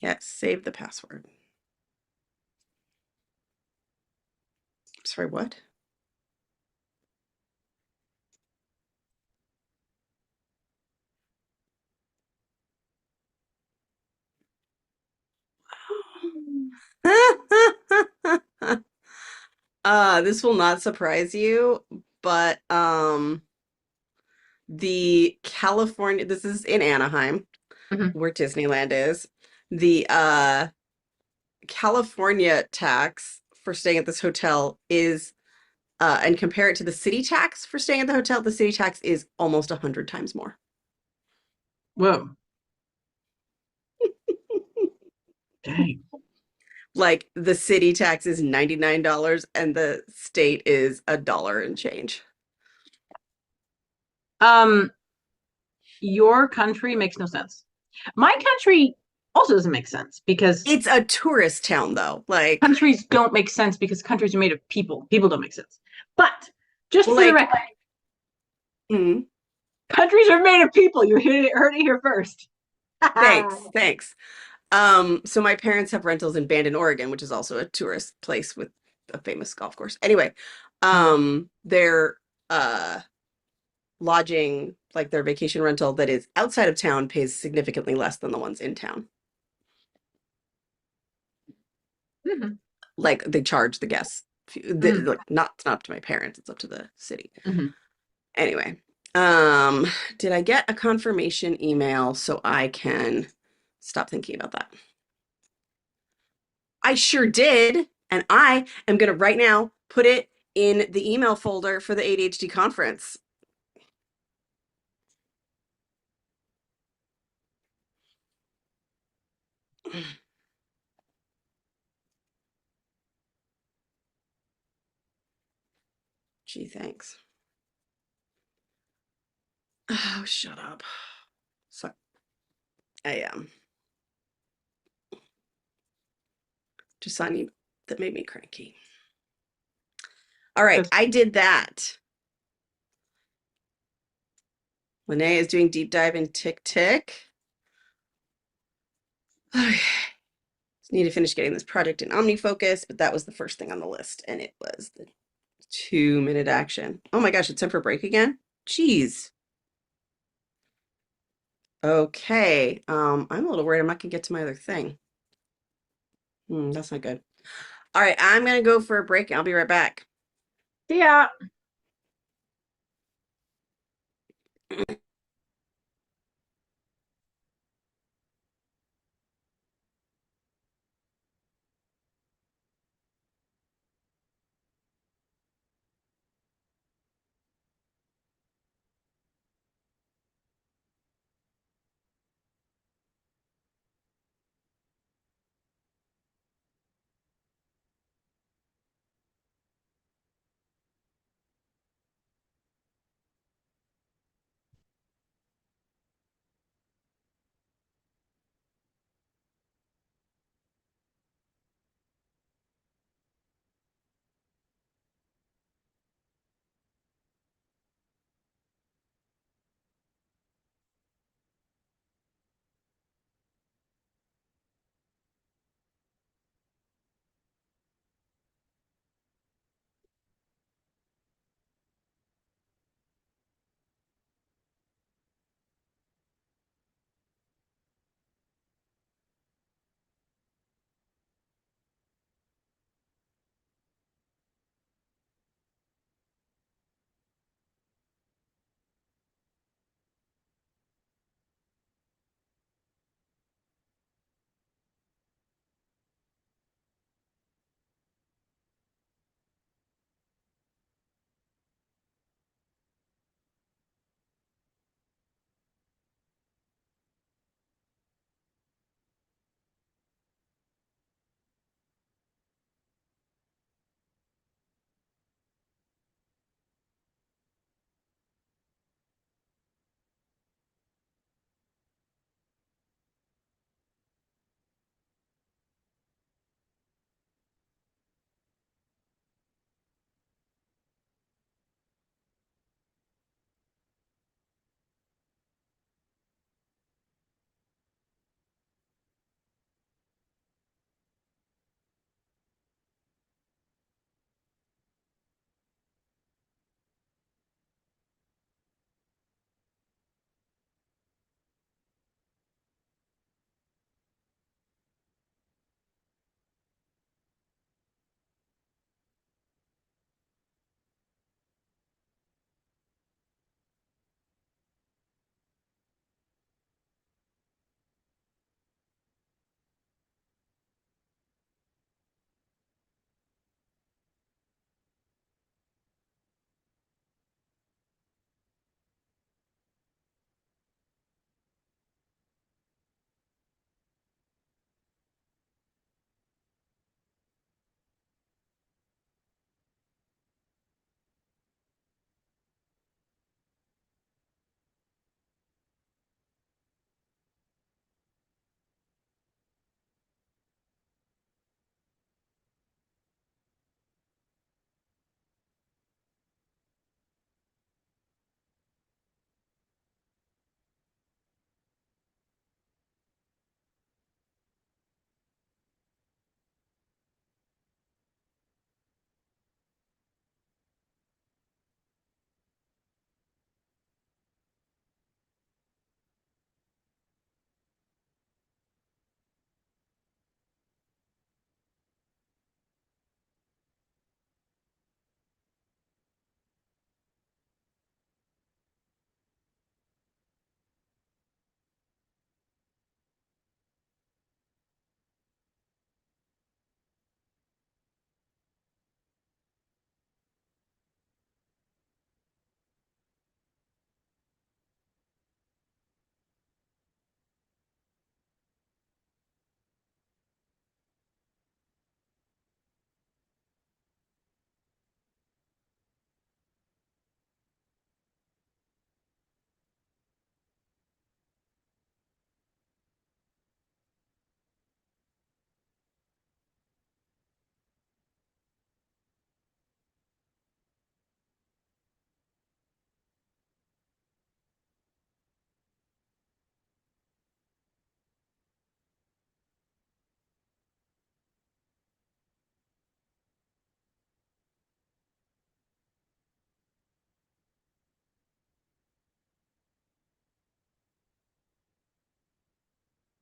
Yes, save the password. Sorry, what? This will not surprise you, but the California, this is in Anaheim, Mhm. where Disneyland is. The California tax for staying at this hotel is and compare it to the city tax for staying at the hotel, the city tax is almost 100 times more. Whoa. Dang. Like the city tax is $99 and the state is a dollar and change. Um, your country makes no sense. My country also doesn't make sense because It's a tourist town though. Like, countries don't make sense because countries are made of people. People don't make sense. But just well, for the like, record, mm, countries are made of people. You heard it here first. thanks. So my parents have rentals in Bandon, Oregon, which is also a tourist place with a famous golf course. Anyway, their lodging, like their vacation rental that is outside of town pays significantly less than the ones in town. Mhm. Like they charge the guests. Mhm. Like not, it's not up to my parents, it's up to the city. Mhm. Anyway, Um, did I get a confirmation email so I can stop thinking about that? I sure did. And I am going to right now put it in the email folder for the ADHD conference. Gee, thanks. Oh, shut up. So I just saw you that made me cranky. All right, That's I did that. Lene is doing deep dive in Tick Tick. Okay. Need to finish getting this project in OmniFocus, but that was the first thing on the list, and it was the 2-minute action. Oh my gosh, it's time for break again? Jeez. Okay. I'm a little worried I'm not gonna get to my other thing. That's not good. All right, I'm gonna go for a break. I'll be right back. yeah.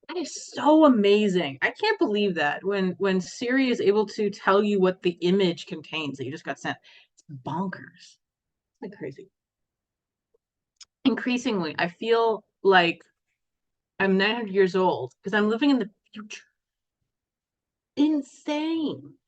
That is so amazing. I can't believe that when Siri is able to tell you what the image contains that you just got sent. It's bonkers. It's like crazy. Increasingly, I feel like I'm 900 years old because I'm living in the future. Insane.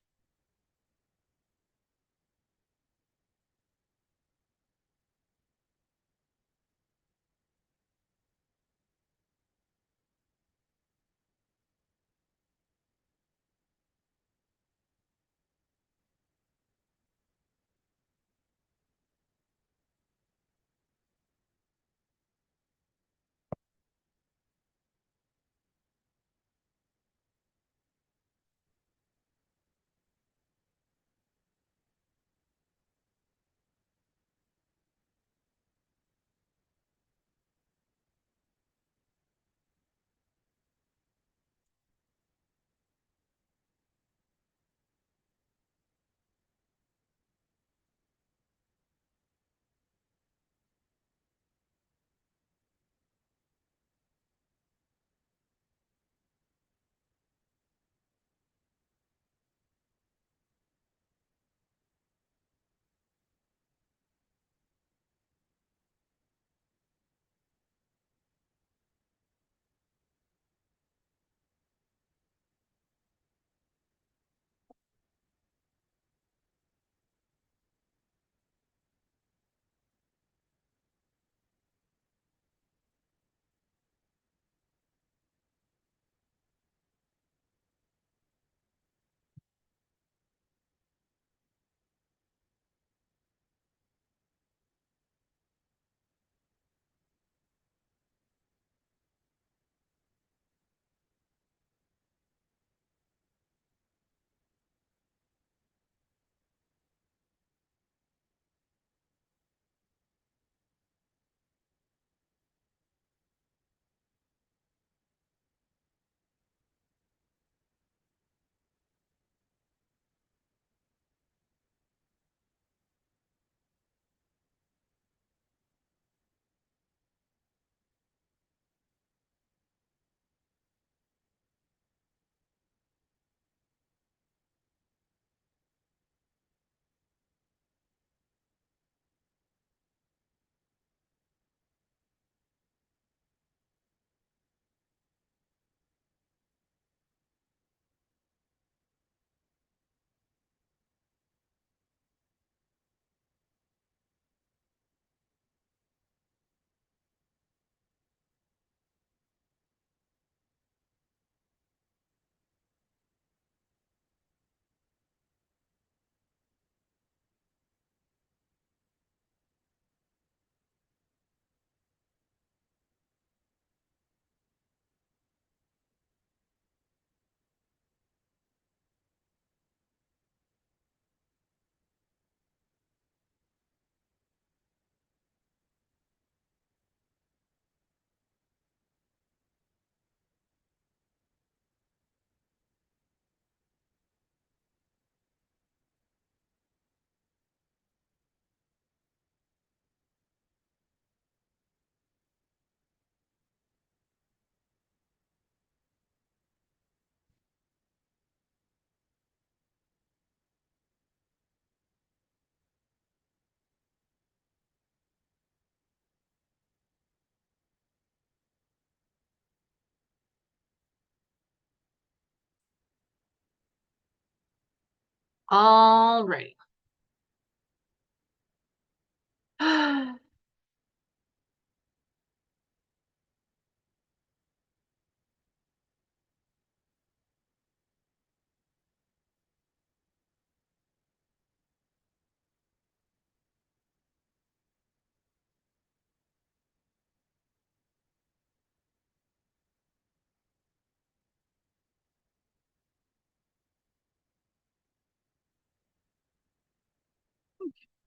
All right.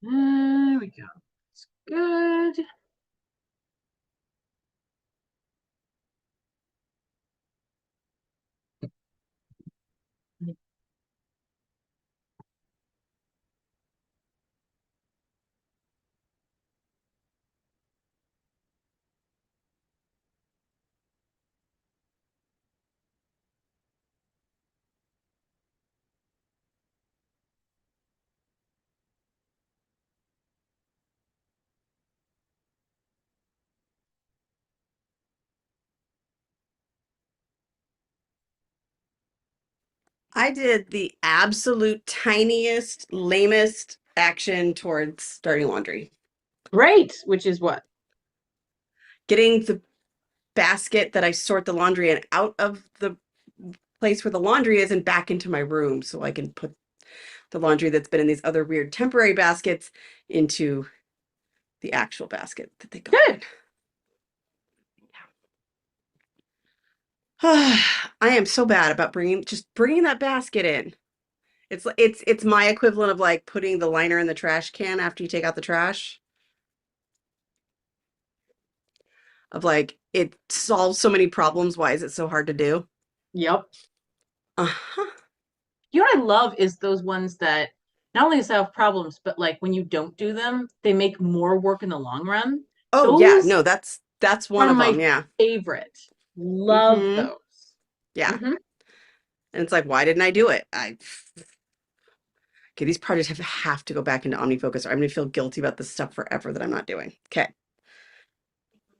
There we go. It's good. I did the absolute tiniest, lamest action towards starting laundry. Great, which is what? Getting the basket that I sort the laundry in out of the place where the laundry is and back into my room so I can put the laundry that's been in these other weird temporary baskets into the actual basket that they go in. Good. I am so bad about bringing that basket in. It's my equivalent of like putting the liner in the trash can after you take out the trash. Of like it solves so many problems. Why is it so hard to do? Yep. Uh-huh. You know what I love is those ones that not only solve problems, but like when you don't do them, they make more work in the long run. Oh yeah, Those no, that's one are of my them. Yeah. favorite. Love Mm-hmm. those. Yeah. Hmm. And it's like, why didn't I do it? Okay, these projects have to go back into OmniFocus or I'm gonna feel guilty about this stuff forever that I'm not doing. Okay.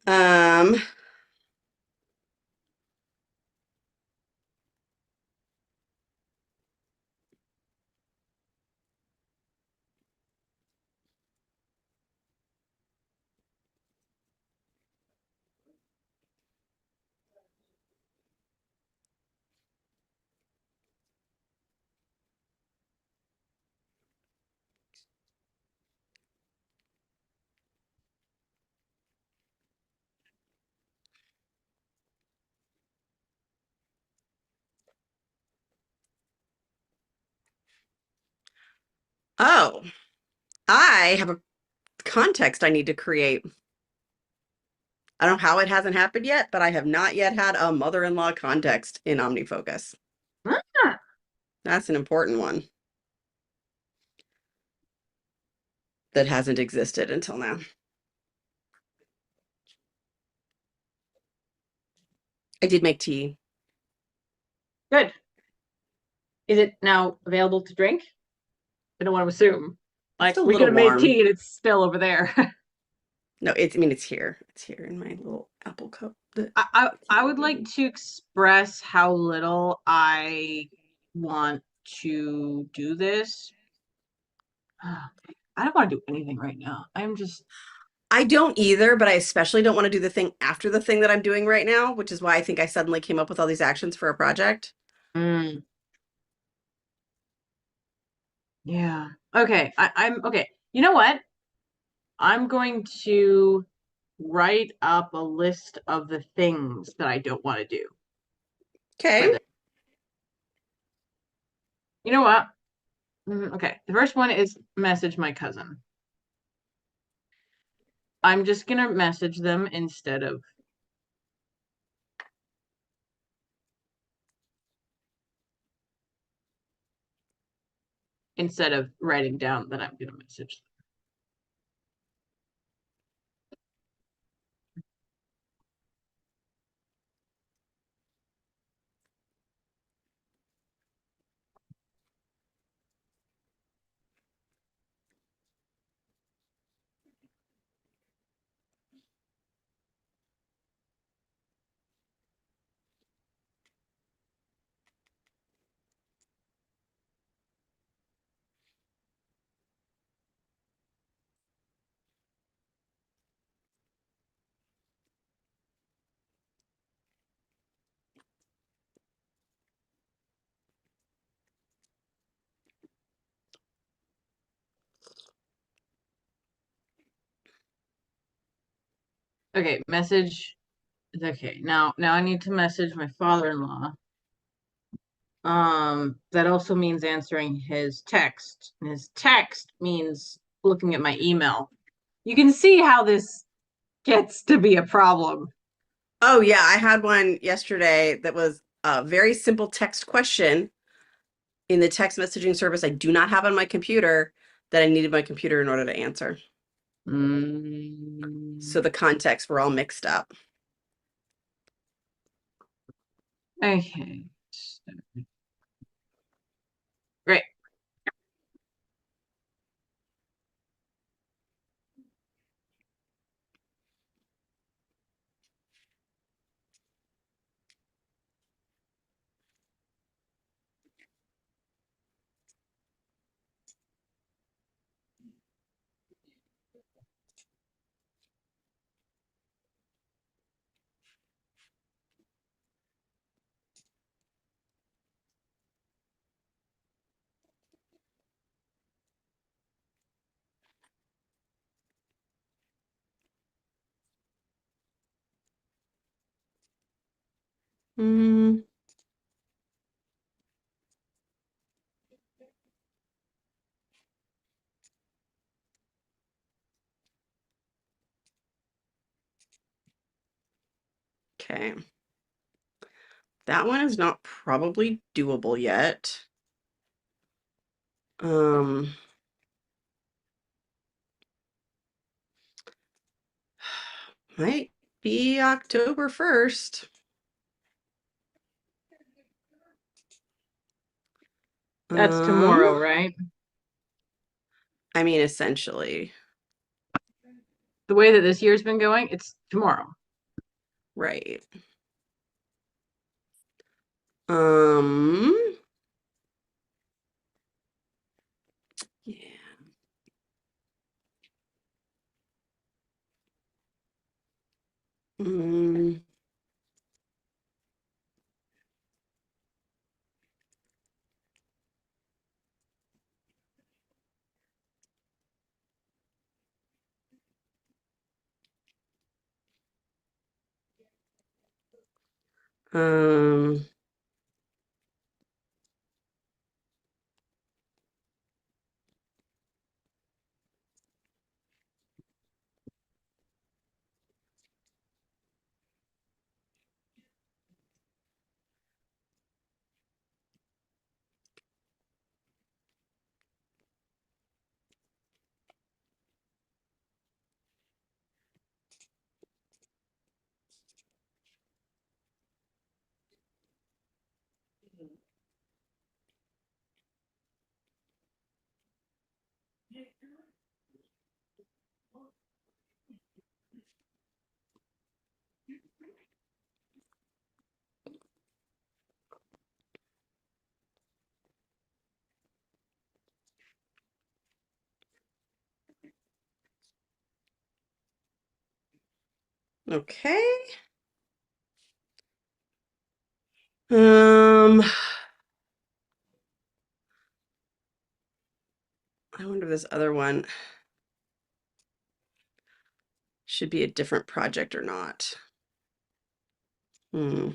Um, oh, I have a context I need to create. I don't know how it hasn't happened yet, but I have not yet had a mother-in-law context in OmniFocus. Ah, That's an important one that hasn't existed until now. I did make tea. good. Is it now available to drink? I don't want to assume. It's Like still a we could little have made warm. tea and it's still over there. No, I mean, it's here. It's here in my little apple cup that I I can't would like open. to express how little I want to do this. I don't want to do anything right now. I'm just I don't either, but I especially don't want to do the thing after the thing that I'm doing right now, which is why I think I suddenly came up with all these actions for a project. mm, yeah. Okay. I'm okay. You know what? I'm going to write up a list of the things that I don't want to do for Okay. this. You know what? Okay. The first one is message my cousin. I'm just gonna message them instead of writing down that I'm gonna message them. Okay, message. Okay, now I need to message my father-in-law. That also means answering his text. And his text means looking at my email. You can see how this gets to be a problem. Oh, yeah. I had one yesterday that was a very simple text question in the text messaging service I do not have on my computer that I needed my computer in order to answer. So Mm, the contexts were all mixed up. okay. Great. Mm, okay. That one is not probably doable yet. Um, might be October 1st. That's Um, tomorrow, right? I mean, essentially, The way that this year's been going, it's tomorrow. right. Um, yeah. Mm, um, okay. I wonder if this other one should be a different project or not. Hmm.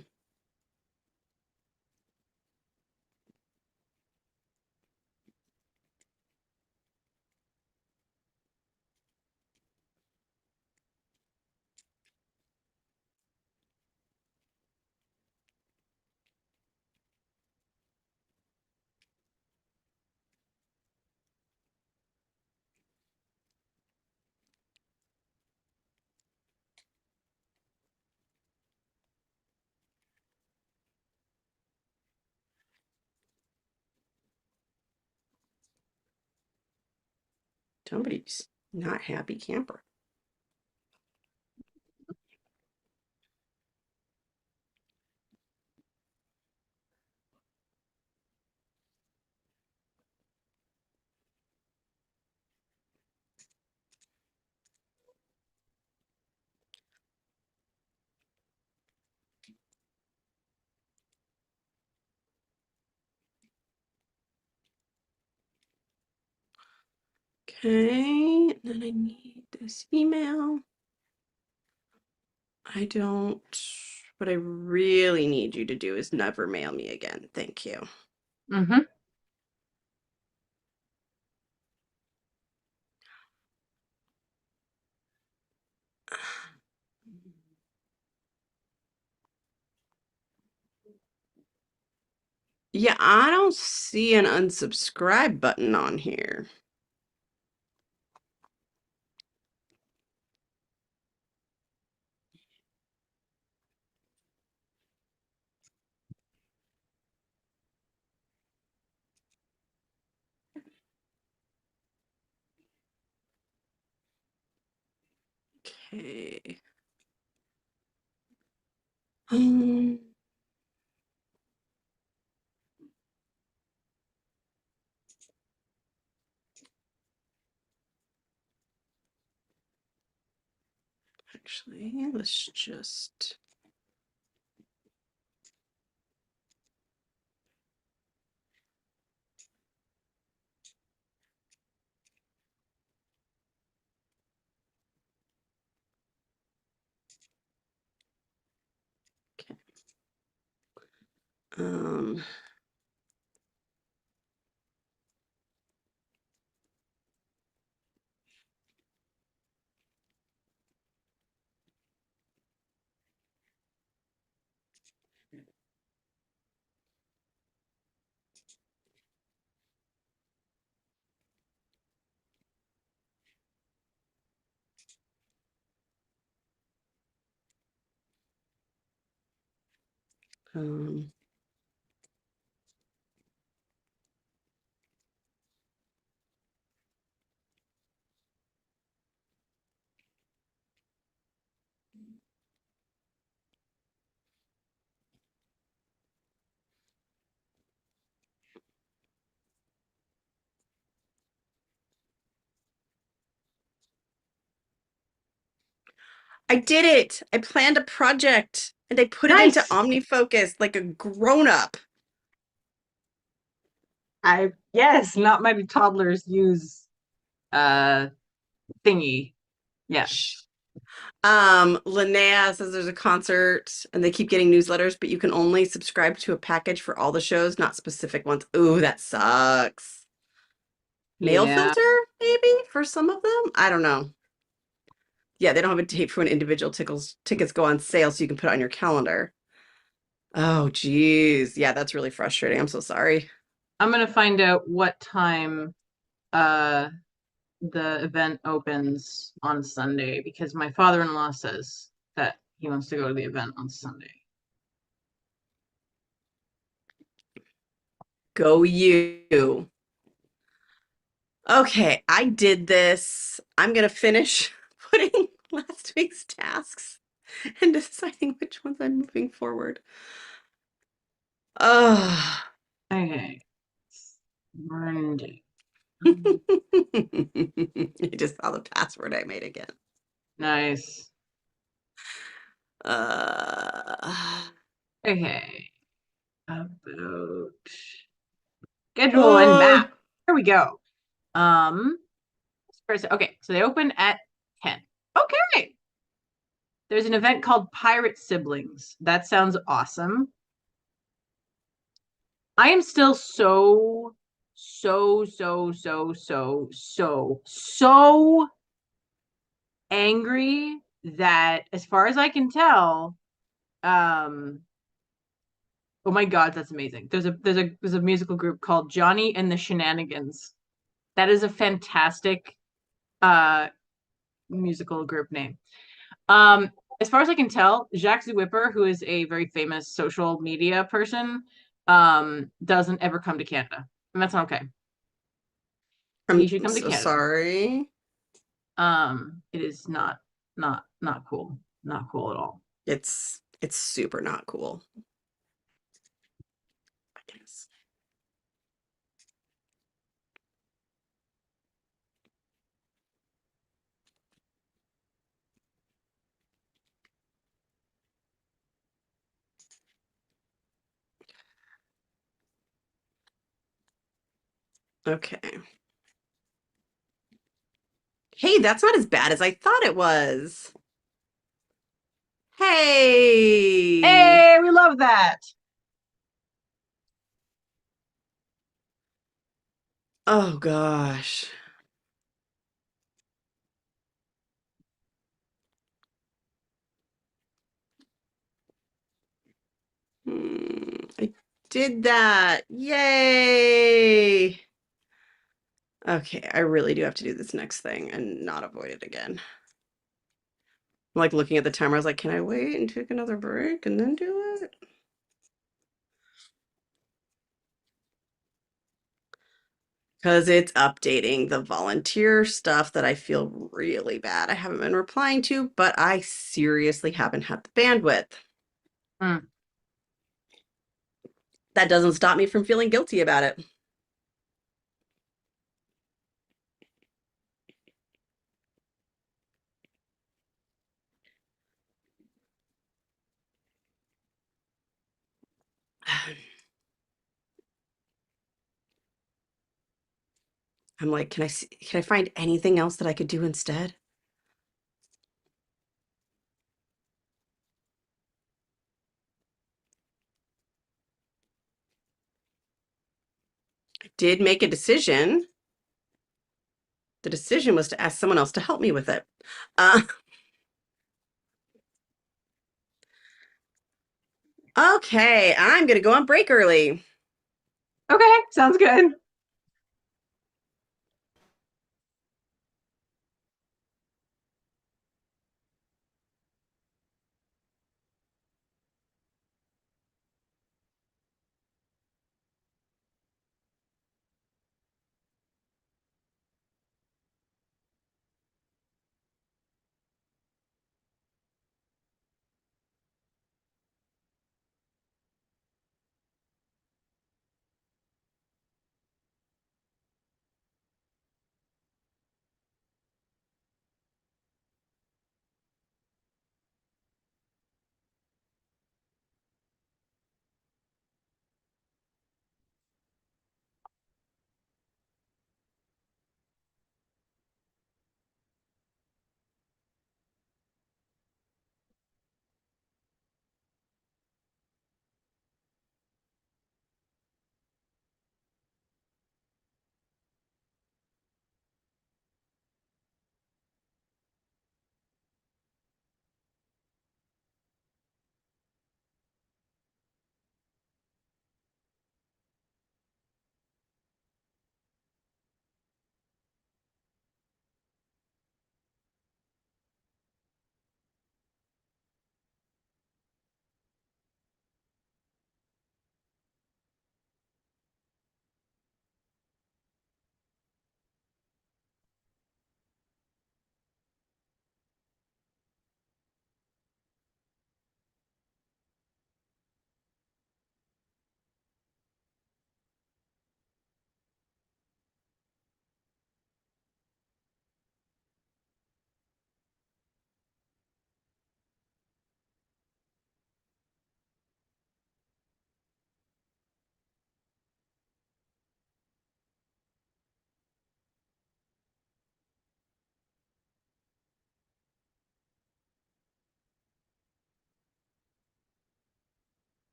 Somebody's not happy camper. Okay, and then I need this email. I don't, what I really need you to do is never mail me again. Thank you. Mm-hmm. Yeah, I don't see an unsubscribe button on here. Okay. Um, actually, let's just. Okay. Um, um, I did it. I planned a project and I put it into Nice. OmniFocus like a grown-up. Yes, not many toddlers use uh thingy. Yeah. Linnea says there's a concert and they keep getting newsletters, but you can only subscribe to a package for all the shows, not specific ones. Ooh, that sucks. Mail Yeah. filter, maybe for some of them? I don't know. Yeah, they don't have a date for when individual tickets go on sale, so you can put it on your calendar. Oh, geez. Yeah, that's really frustrating. I'm so sorry. I'm gonna find out what time uh the event opens on Sunday because my father-in-law says that he wants to go to the event on Sunday. Go you. Okay, I did this. I'm gonna finish putting last week's tasks and deciding which ones I'm moving forward. Oh. Okay. Monday. I just saw the password I made again. Nice. Uh, Okay. About schedule and uh, map. Here we go. Um, okay, so they open at 10. Okay. There's an event called Pirate Siblings. That sounds awesome. I am still so angry that, as far as I can tell, um, oh my God, that's amazing. There's a musical group called Johnny and the Shenanigans. That is a fantastic uh musical group name. Um, as far as I can tell, Jacques Whipper, who is a very famous social media person, doesn't ever come to Canada. And that's not okay. He I'm should come to so Canada. sorry. It is not cool. Not cool at all. It's super not cool. I guess. Okay. Hey, that's not as bad as I thought it was. Hey. Hey, we love that. Oh gosh. I did that. Yay. Okay, I really do have to do this next thing and not avoid it again. I'm like looking at the timer. I was like, can I wait and take another break and then do it? Because it's updating the volunteer stuff that I feel really bad I haven't been replying to, but I seriously haven't had the bandwidth. Mm. That doesn't stop me from feeling guilty about it. I'm like, can I find anything else that I could do instead? did make a decision. The decision was to ask someone else to help me with it. Uh, okay, I'm gonna go on break early. Okay, sounds good.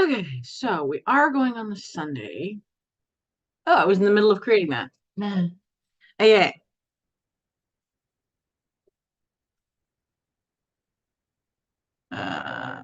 Okay, so we are going on the Sunday. Oh, I was in the middle of creating that. Nah. Yeah. Uh,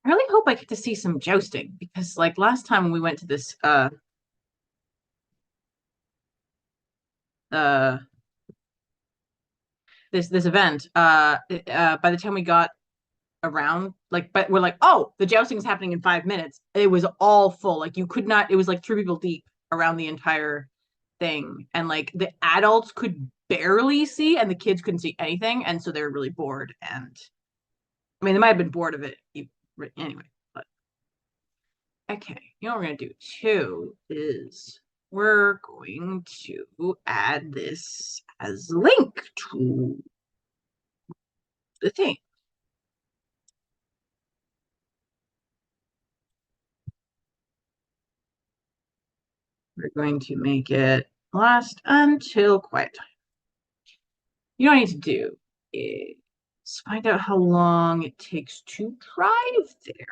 I really hope I get to see some jousting because, like last time when we went to this uh this event, by the time we got around, like, but we're like, oh, the jousting is happening in 5 minutes. It was all full. Like you could not. It was like 3 people deep around the entire thing, and like the adults could barely see, and the kids couldn't see anything, and so they were really bored. And I mean, they might have been bored of it anyway. But okay, you know what we're gonna do too is we're going to add this as a link to the thing. We're going to make it last until quiet time. You know what I need to do is find out how long it takes to drive there.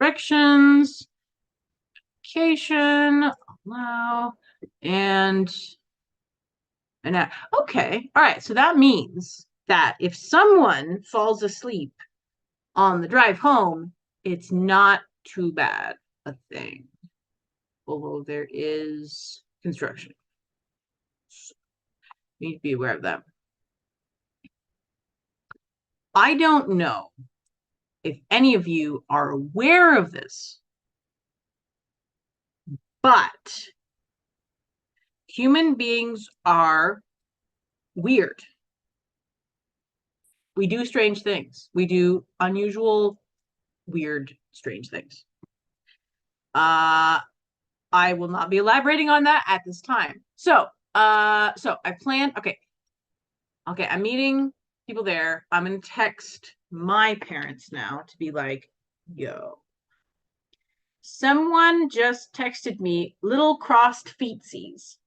directions, application, allow, and okay. All right. So that means that if someone falls asleep on the drive home, it's not too bad a thing. Although there is construction. So you need to be aware of that. I don't know if any of you are aware of this, but human beings are weird. We do strange things. We do unusual, weird, strange things. I will not be elaborating on that at this time. So I plan. Okay, I'm meeting people there. I'm gonna text my parents now to be like, yo, someone just texted me little crossed feetsies.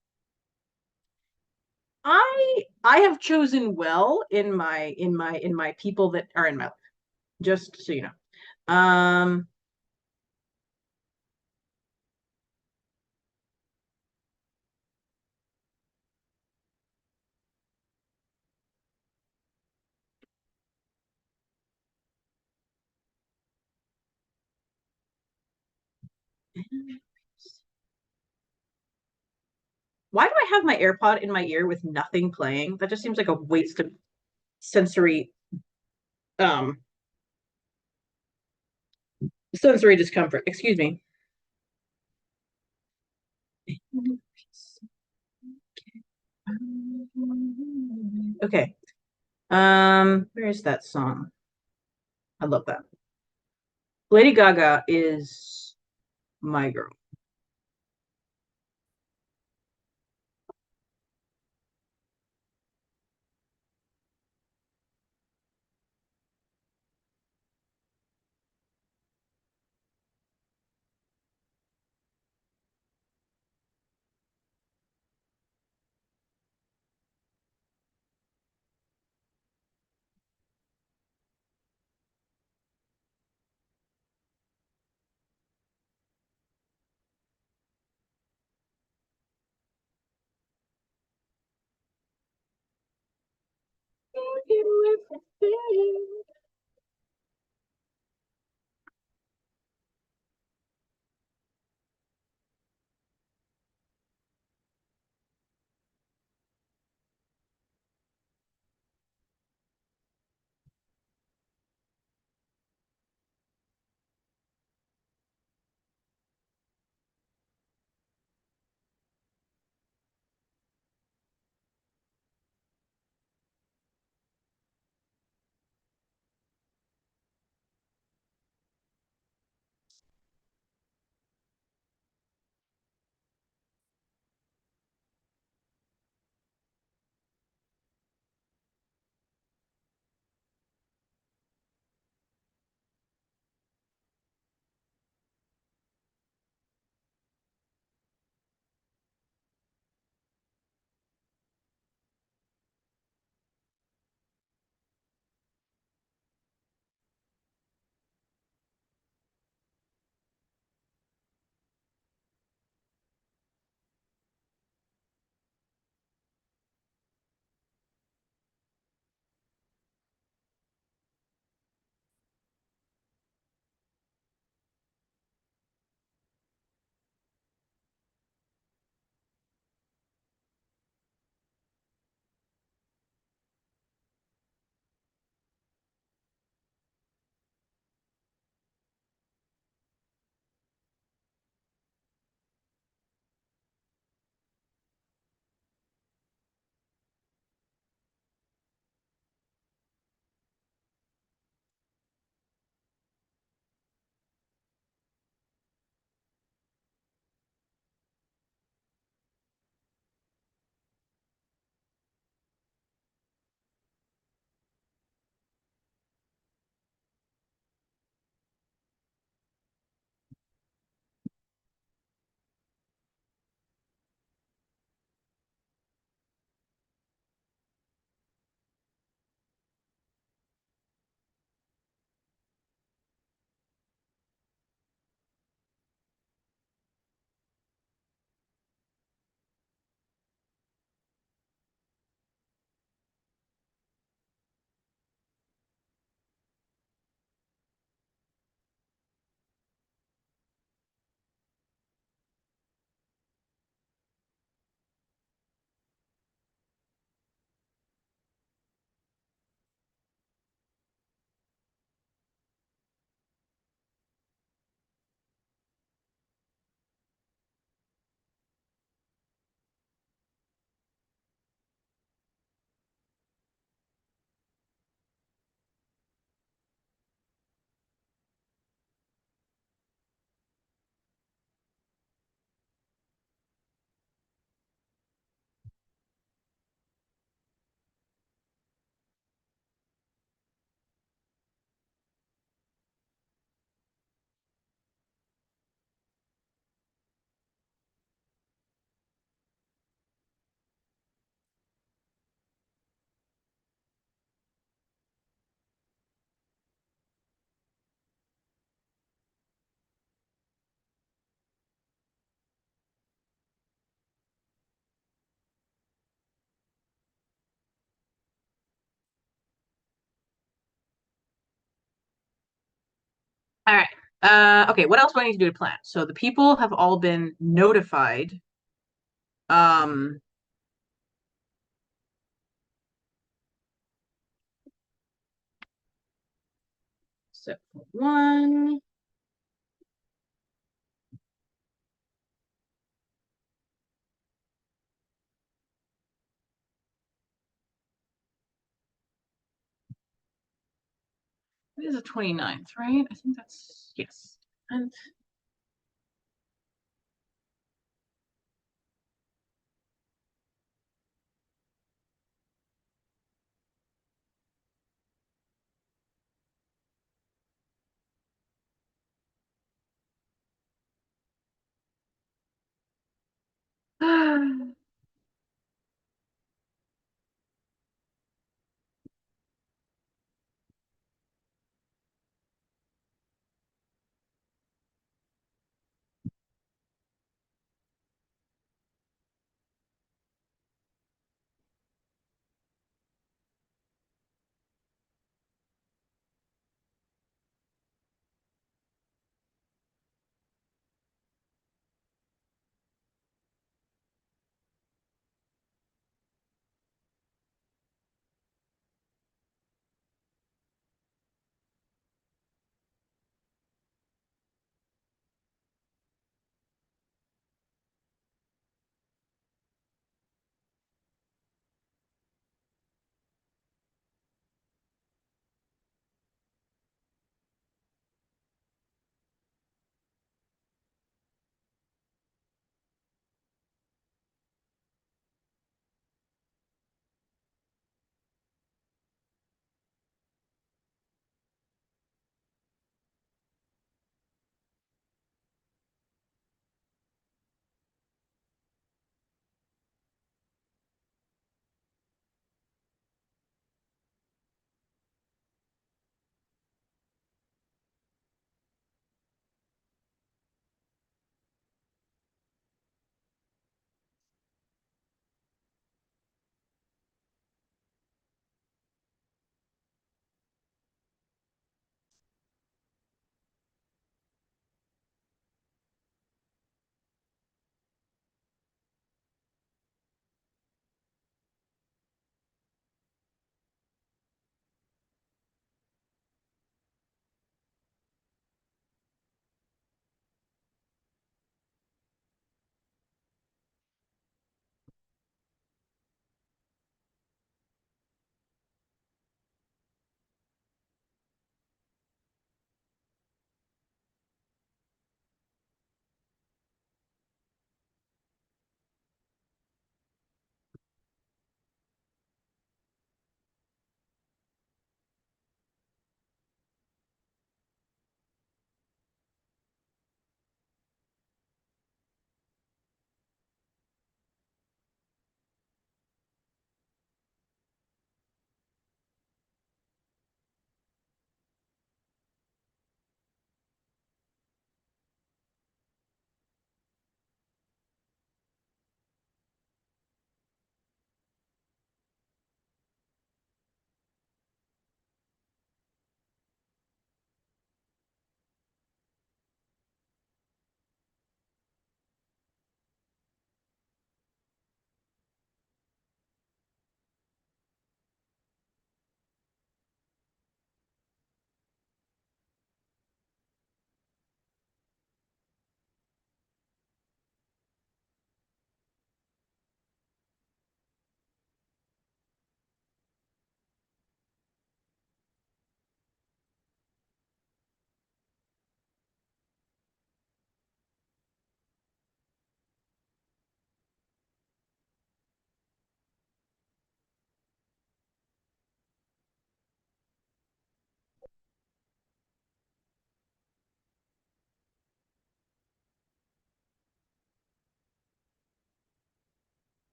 I have chosen well in my people that are in my life. Just so you know. Why do I have my AirPod in my ear with nothing playing? That just seems like a waste of sensory um sensory discomfort. Excuse me. Okay. Where is that song? I love that. Lady Gaga is my girl. All right. Okay, what else do I need to do to plan? So the people have all been notified. Um, except for one. It is the 29th, right? I think that's yes. And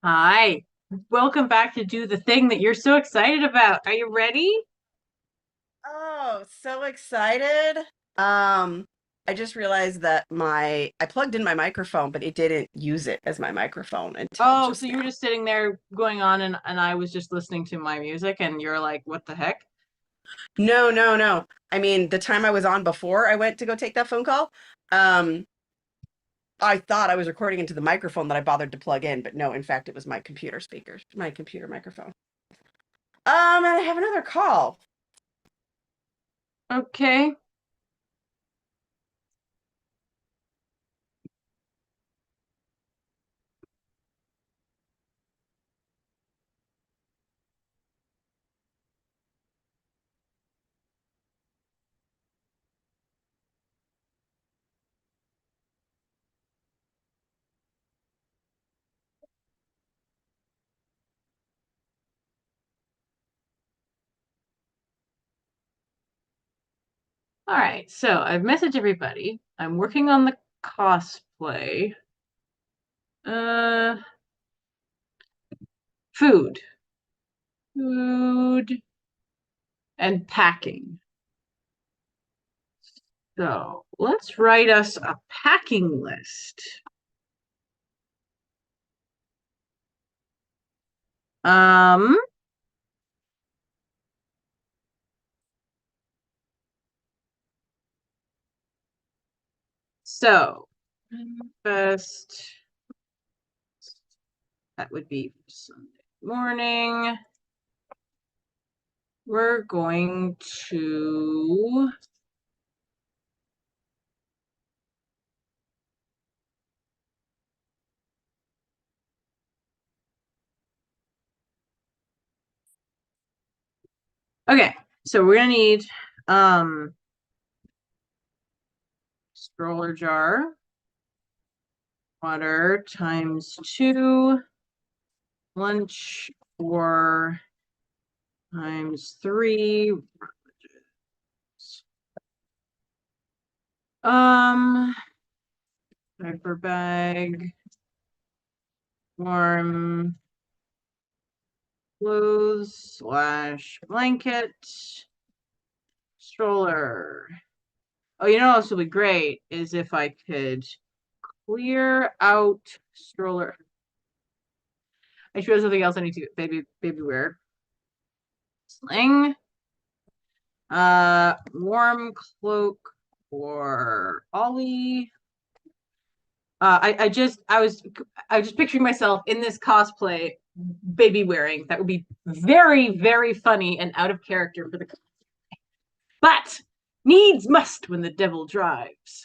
Hi. Welcome back to do the thing that you're so excited about. Are you ready? Oh, so excited. Um, I just realized that I plugged in my microphone, but it didn't use it as my microphone until Oh, so just you were now. just sitting there going on and I was just listening to my music and you're like, what the heck? No, no, no. I mean, the time I was on before I went to go take that phone call, um, I thought I was recording into the microphone that I bothered to plug in, but no, in fact, it was my computer speakers, my computer microphone. And I have another call. Okay. All right. So I've messaged everybody. I'm working on the cosplay. Uh, food. Food and packing. So let's write us a packing list. Um, so first, that would be Sunday morning. We're going to okay, so we're gonna need um stroller jar, water times 2, lunch 4 times 3. Um, diaper bag, warm clothes slash blanket, stroller. Oh, you know what else would be great is if I could clear out stroller. I should have something else I need to baby wear. Sling. Warm cloak for Ollie. I was just picturing myself in this cosplay, baby wearing. That would be very, very funny and out of character for the. But needs must when the devil drives.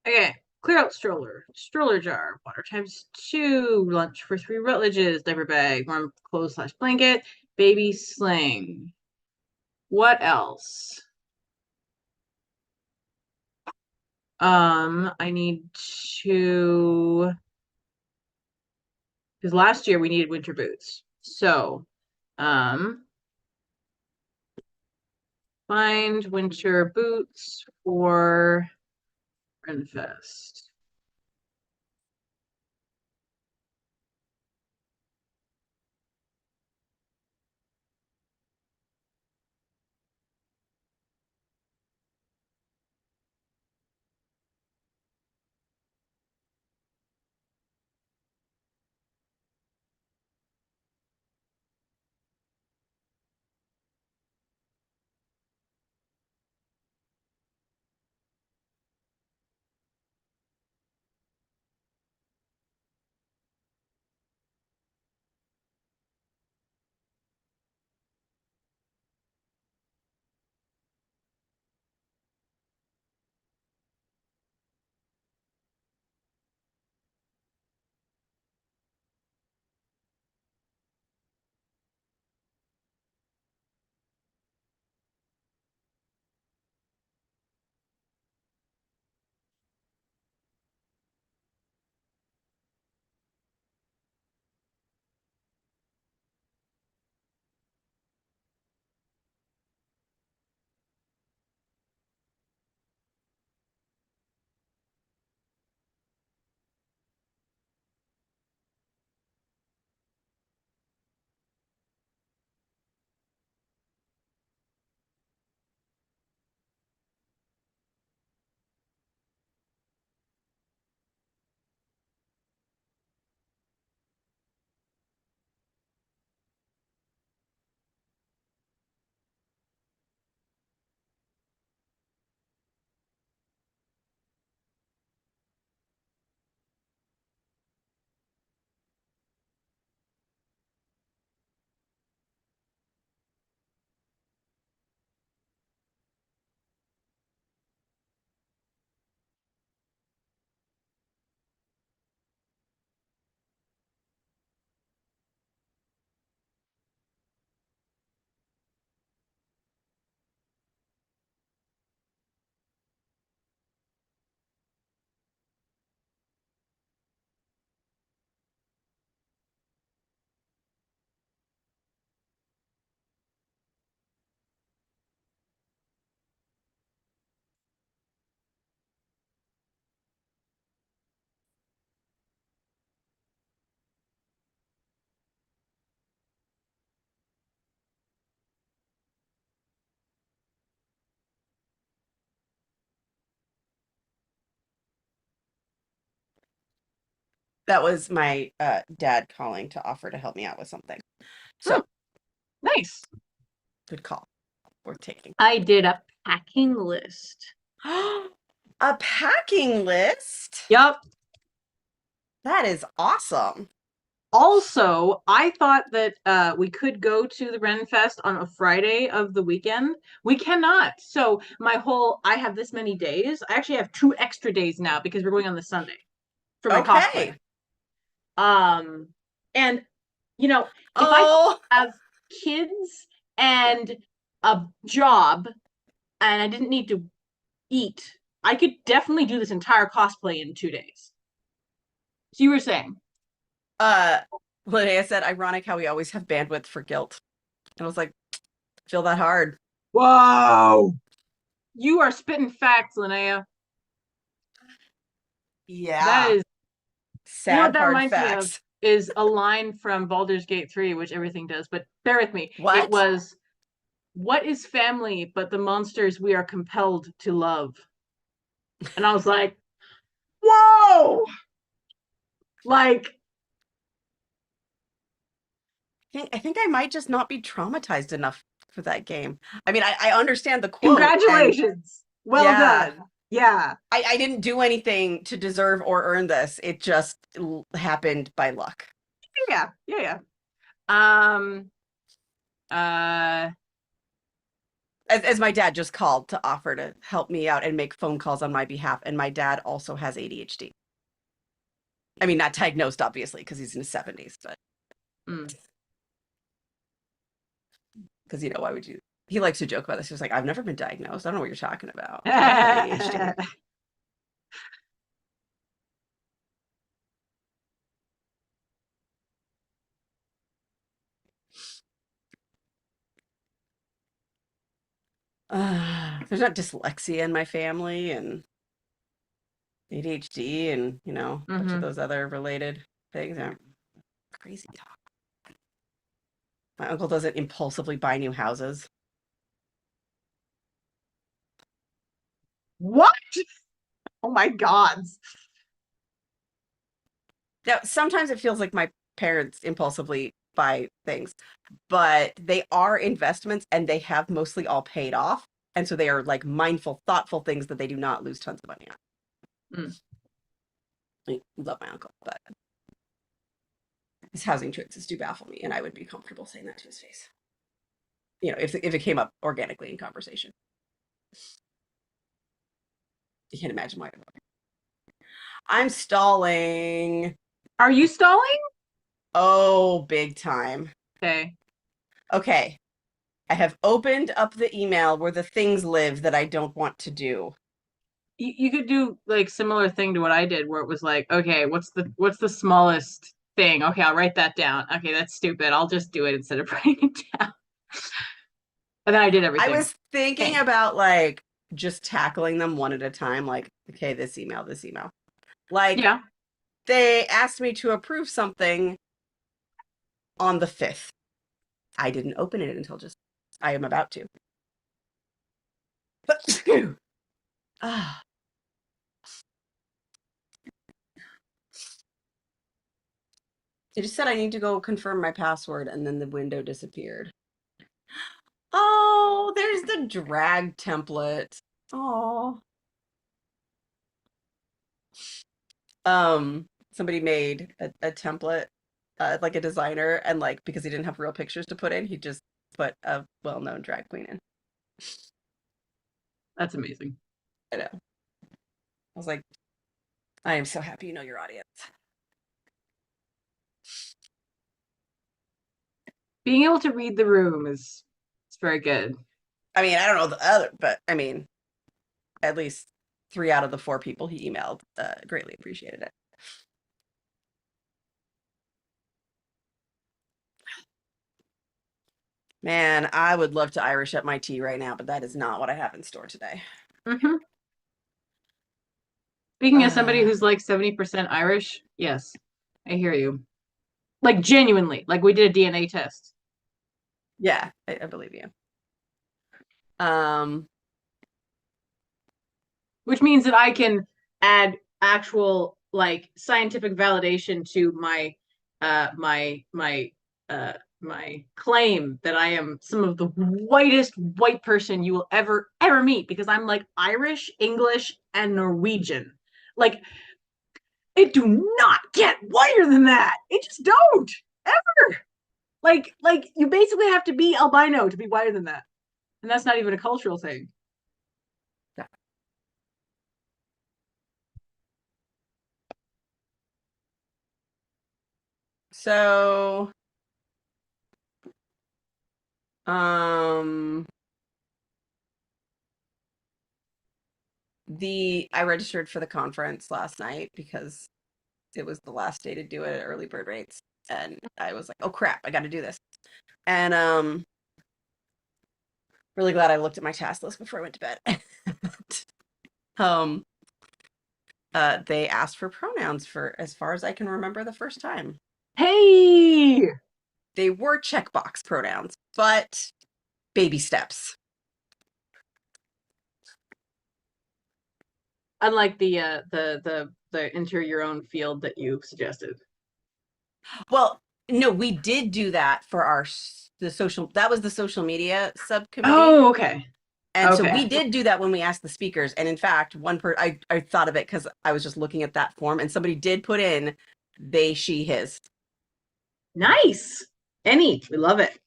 Okay, clear out stroller. Stroller jar. Water times 2. Lunch for 3 Rutledges. Diaper bag. Warm clothes slash blanket. Baby sling. What else? I need to, because last year we needed winter boots. So, um, find winter boots for Renfest. That was my dad calling to offer to help me out with something. Hmm, So, nice. good call. Worth taking. I did a packing list. A packing list? Yep. That is awesome. Also, I thought that we could go to the Ren Fest on a Friday of the weekend. We cannot. So I have this many days. I actually have 2 extra days now because we're going on the Sunday for my cosplay. Okay. Um, and if I Oh, have kids yeah. and a job and I didn't need to eat, I could definitely do this entire cosplay in 2 days. So you were saying, Uh, Linnea said, ironic how we always have bandwidth for guilt. And I was like, feel that hard. whoa, you are spitting facts, Linnea. That Yeah. is, what Sad, that hard reminds me of facts. is a line from Baldur's Gate 3, which everything does, but bear with me. It What? was, what is family but the monsters we are compelled to love? And I was like, whoa! Like, I think I might just not be traumatized enough for that game. I mean, I understand the quote, and congratulations. Well yeah, done. Yeah. I didn't do anything to deserve or earn this. It just happened by luck. Yeah. Yeah. Yeah. Uh, As my dad just called to offer to help me out and make phone calls on my behalf, and my dad also has ADHD. I mean, not diagnosed, obviously, because he's in his 70s, but mm. because, why would you? He likes to joke about this. He was like, I've never been diagnosed. I don't know what you're talking about, but I have ADHD. There's not dyslexia in my family and ADHD and, a bunch of Mm-hmm. those other related things. Crazy talk. My uncle doesn't impulsively buy new houses. What? Oh my God. Now, sometimes it feels like my parents impulsively buy things, but they are investments and they have mostly all paid off. And so they are like mindful, thoughtful things that they do not lose tons of money on. Mm. I love my uncle, but his housing choices do baffle me, and I would be comfortable saying that to his face. If it came up organically in conversation. You can't imagine why. I'm stalling. Are you stalling? Oh, big time. Okay. Okay. I have opened up the email where the things live that I don't want to do. You could do like similar thing to what I did, where it was like, okay, what's the smallest thing? Okay, I'll write that down. Okay, that's stupid. I'll just do it instead of writing it down. And then I did I everything. was thinking Okay. about like just tackling them one at a time, like, okay, this email, this email. Like, Yeah. they asked me to approve something on the 5th. I didn't open it until just I am about to. Ah, it just said I need to go confirm my password, and then the window disappeared. Oh, there's the drag template. Oh. Somebody made a template, like a designer, and like because he didn't have real pictures to put in, he just put a well-known drag queen in. That's amazing. I know. I was like, I am so happy you know your audience. Being able to read the room is it's very good. I mean, I don't know the other, but I mean, at least 3 out of the 4 people he emailed greatly appreciated it. Man, I would love to Irish up my tea right now, but that is not what I have in store today. Hmm. Speaking as somebody Uh, who's like 70% Irish, yes, I hear you. Like genuinely, like we did a DNA test. yeah, I believe you. Um, Which means that I can add actual like scientific validation to my claim that I am some of the whitest white person you will ever meet, because I'm like Irish, English, and Norwegian. Like, it do not get whiter than that. It just don't ever. Like you basically have to be albino to be whiter than that, and that's not even a cultural thing. So, um, I registered for the conference last night because it was the last day to do it at early bird rates. And I was like, oh crap, I got to do this. And really glad I looked at my task list before I went to bed. um, they asked for pronouns for as far as I can remember the first time. Hey, They were checkbox pronouns, but baby steps. unlike the enter your own field that you suggested. Well, no, we did do that for that was the social media subcommittee. Oh, okay. And so we Okay. did do that when we asked the speakers. And in fact, I thought of it because I was just looking at that form and somebody did put in they, she, his. Nice. Any, we love it.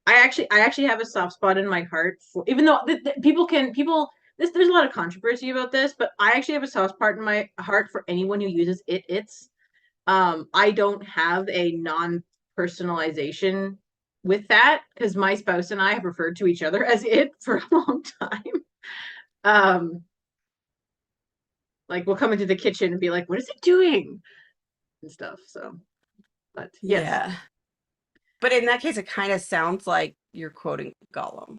I actually have a soft spot in my heart for, even though there's a lot of controversy about this, but I actually have a soft spot in my heart for anyone who uses it's. I don't have a non-personalization with that because my spouse and I have referred to each other as it for a long time. Um, like we'll come into the kitchen and be like, "What is it doing?" and stuff. So, but yes, Yeah. But in that case, it kind of sounds like you're quoting Gollum.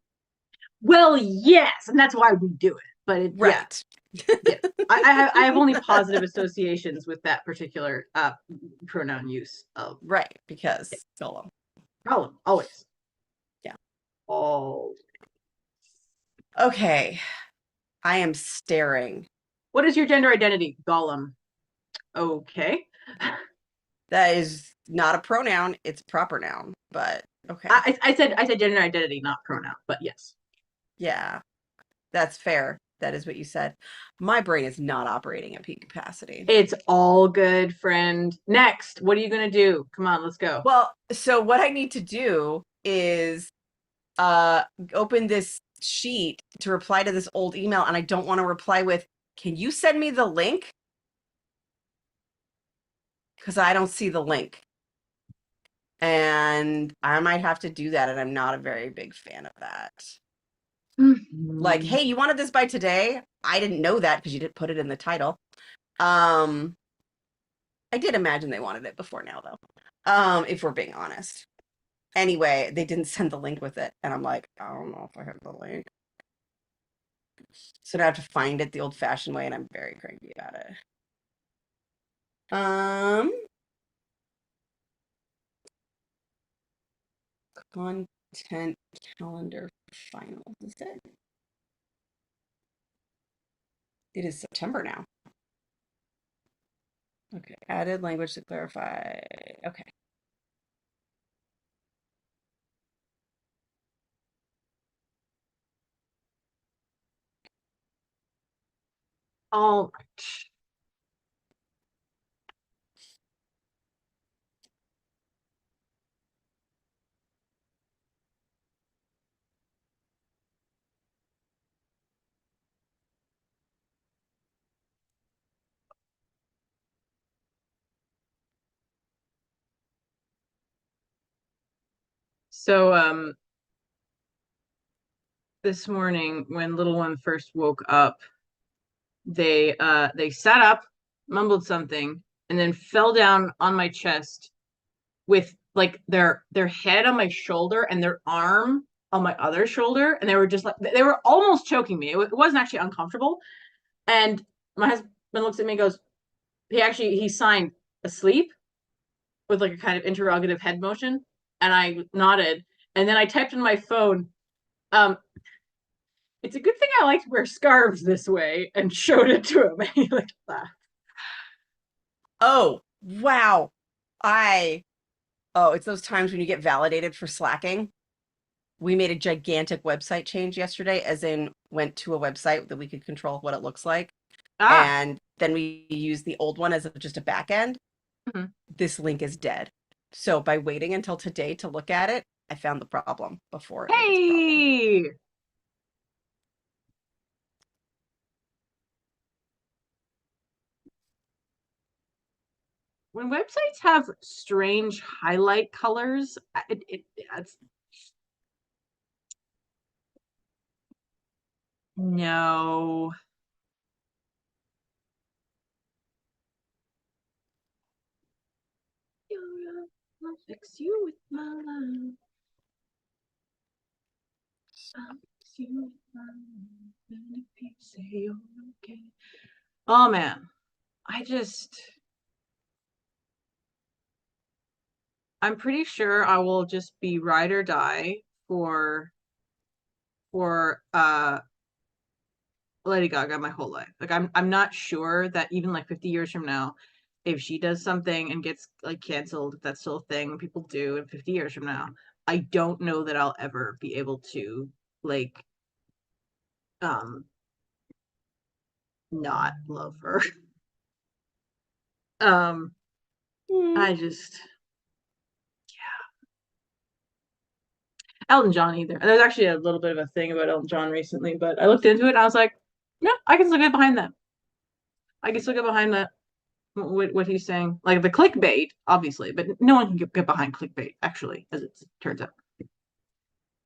well, yes, and that's why we do it. But yeah, Right. yeah. I have only positive associations with that particular pronoun use of Right. Because Gollum. Colin, always. Yeah. Oh. Okay. I am staring. What is your gender identity? Gollum. Okay. That is not a pronoun, it's a proper noun, but okay. I said gender identity, not pronoun, but yes. Yeah. That's fair. That is what you said. My brain is not operating at peak capacity. It's all good, friend. Next, what are you gonna do? Come on, let's go. Well, so what I need to do is open this sheet to reply to this old email, and I don't want to reply with, can you send me the link? Because I don't see the link. And I might have to do that, and I'm not a very big fan of that. Like, hey, you wanted this by today? I didn't know that because you didn't put it in the title. I did imagine they wanted it before now, though, if we're being honest. Anyway, they didn't send the link with it, and I'm like, I don't know if I have the link. So now I have to find it the old-fashioned way, and I'm very cranky about it. Content calendar final. Is it? It is September now. Okay, added language to clarify. Okay. All right. So this morning when little one first woke up, they sat up, mumbled something, and then fell down on my chest with like their head on my shoulder and their arm on my other shoulder, and they were just like they were almost choking me. It wasn't actually uncomfortable. And my husband looks at me and goes, he signed asleep with like a kind of interrogative head motion, and I nodded, and then I typed in my phone, um, it's a good thing I like to wear scarves this way, and showed it to him. And he like laughed. Oh, wow. I, oh, it's those times when you get validated for slacking. We made a gigantic website change yesterday, as in went to a website that we could control what it looks like. Ah, And then we use the old one as just a back end. mhm. This link is dead. So by waiting until today to look at it, I found the problem before it was a problem. Hey, when websites have strange highlight colors, it's no. I'll fix you with my love. I'll fix you with my love. And if you say you're okay. Oh man, I just, I'm pretty sure I will just be ride or die for for Lady Gaga my whole life. Like I'm not sure that even like 50 years from now, if she does something and gets like canceled, if that's still a thing people do in 50 years from now, I don't know that I'll ever be able to like um not love her. Um Hmm. I just Elton John either. And there's actually a little bit of a thing about Elton John recently, but I looked into it and I was like, no, I can still get behind that. I can still get behind that. What he's saying, like the clickbait, obviously, but no one can get behind clickbait, actually, as it turns out.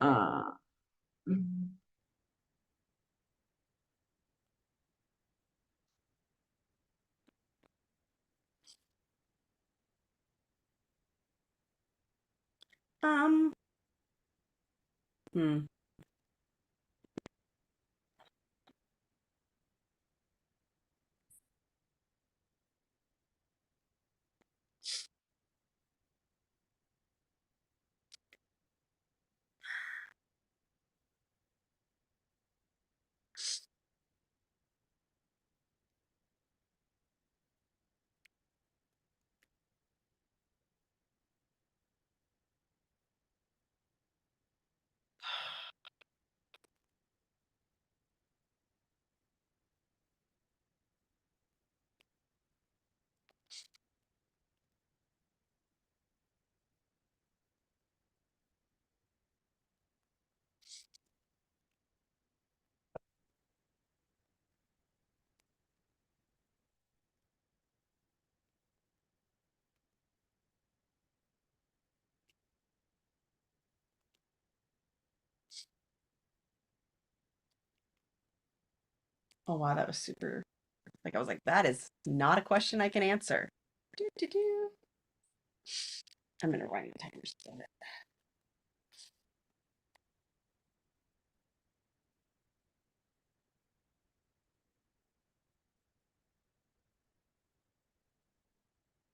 Uh, Um, hmm. Oh wow, that was super. Like I was like, that is not a question I can answer. Do, do, do. I'm gonna run the timers on it.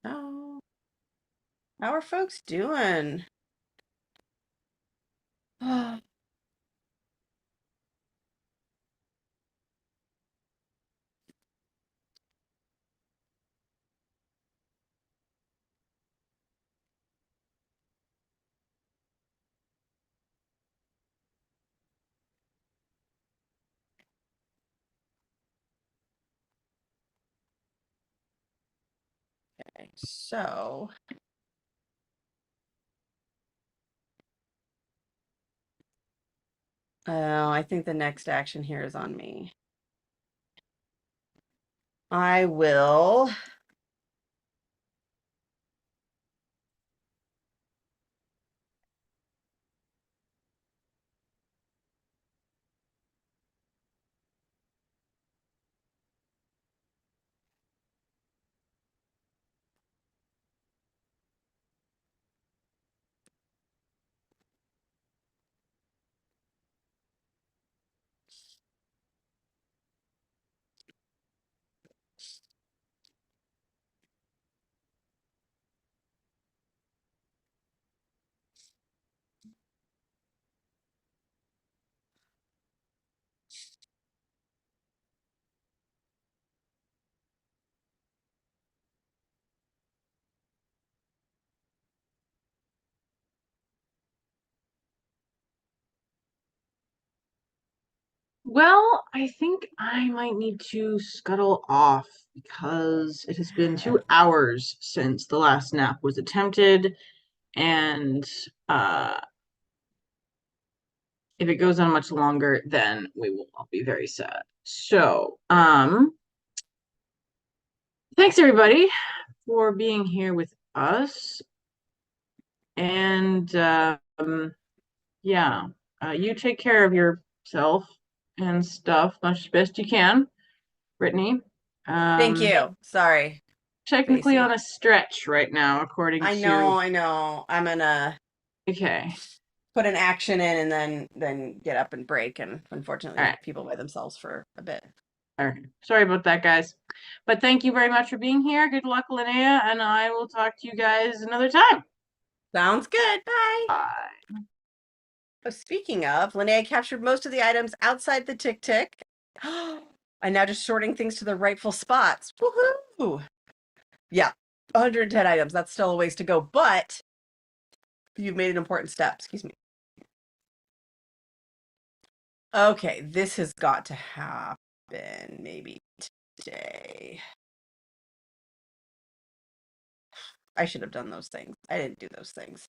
Oh, how are folks doing? Okay, so I think the next action here is on me. I will. Well, I think I might need to scuttle off because it has been 2 hours since the last nap was attempted, and uh, if it goes on much longer, then we will all be very sad. So, thanks everybody for being here with us, and yeah, you take care of yourself and stuff much best you can, Brittany. Thank Um, you. Sorry, technically on Stacy. a stretch right now, according I to. know, I know. I'm gonna Okay. put an action in and then get up and break and All unfortunately right. leave people by themselves for a bit. All right. Sorry about that, guys. But thank you very much for being here. Good luck, Linnea, and I will talk to you guys another time. Sounds good. Bye. Bye. Oh, speaking of, Linnea captured most of the items outside the tick tick. I'm now just sorting things to the rightful spots. Woohoo! Yeah, 110 items. That's still a ways to go, but you've made an important step. Excuse me. Okay, this has got to happen maybe today. I should have done those things. I didn't do those things.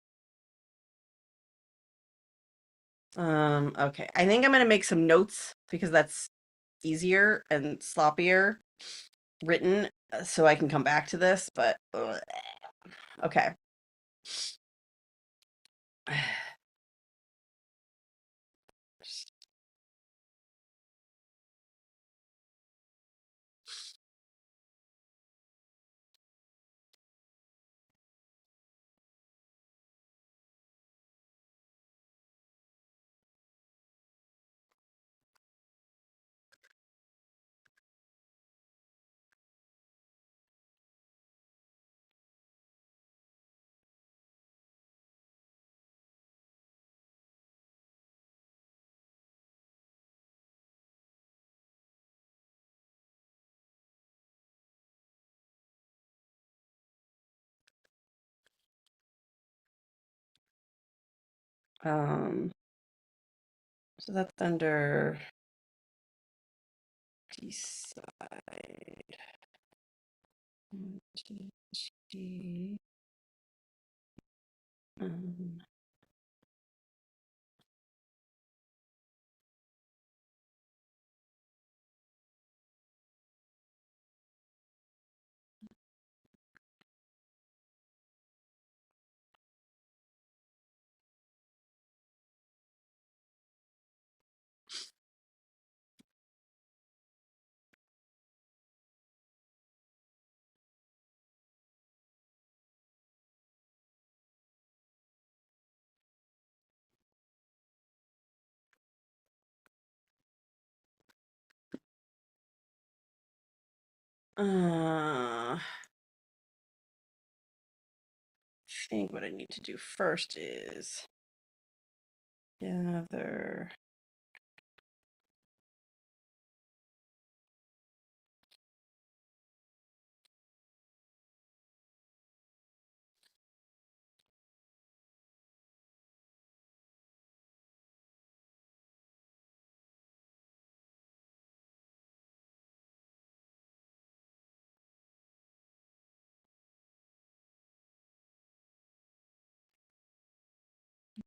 Okay. I think I'm gonna make some notes because that's easier and sloppier written so I can come back to this, but okay. Um, so that's under decide. ADHD, um, I think what I need to do first is gather.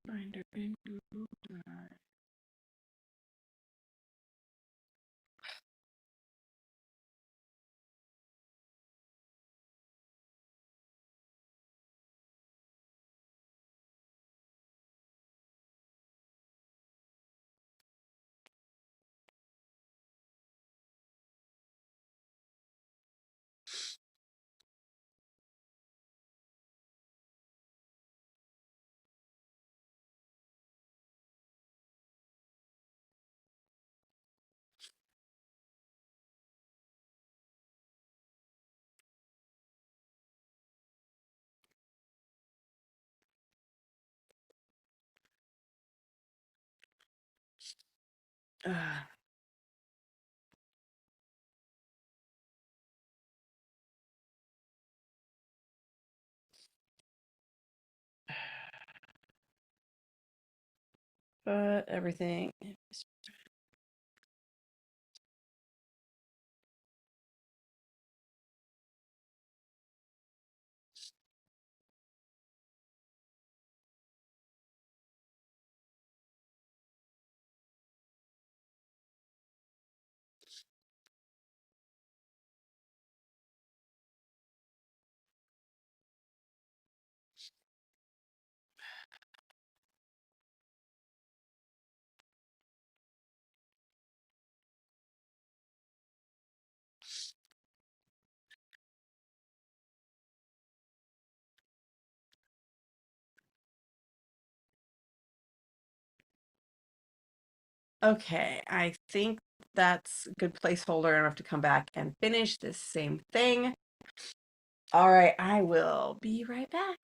Binder in Google Drive. But everything is Okay, I think that's a good placeholder. I don't have to come back and finish this same thing. All right, I will be right back.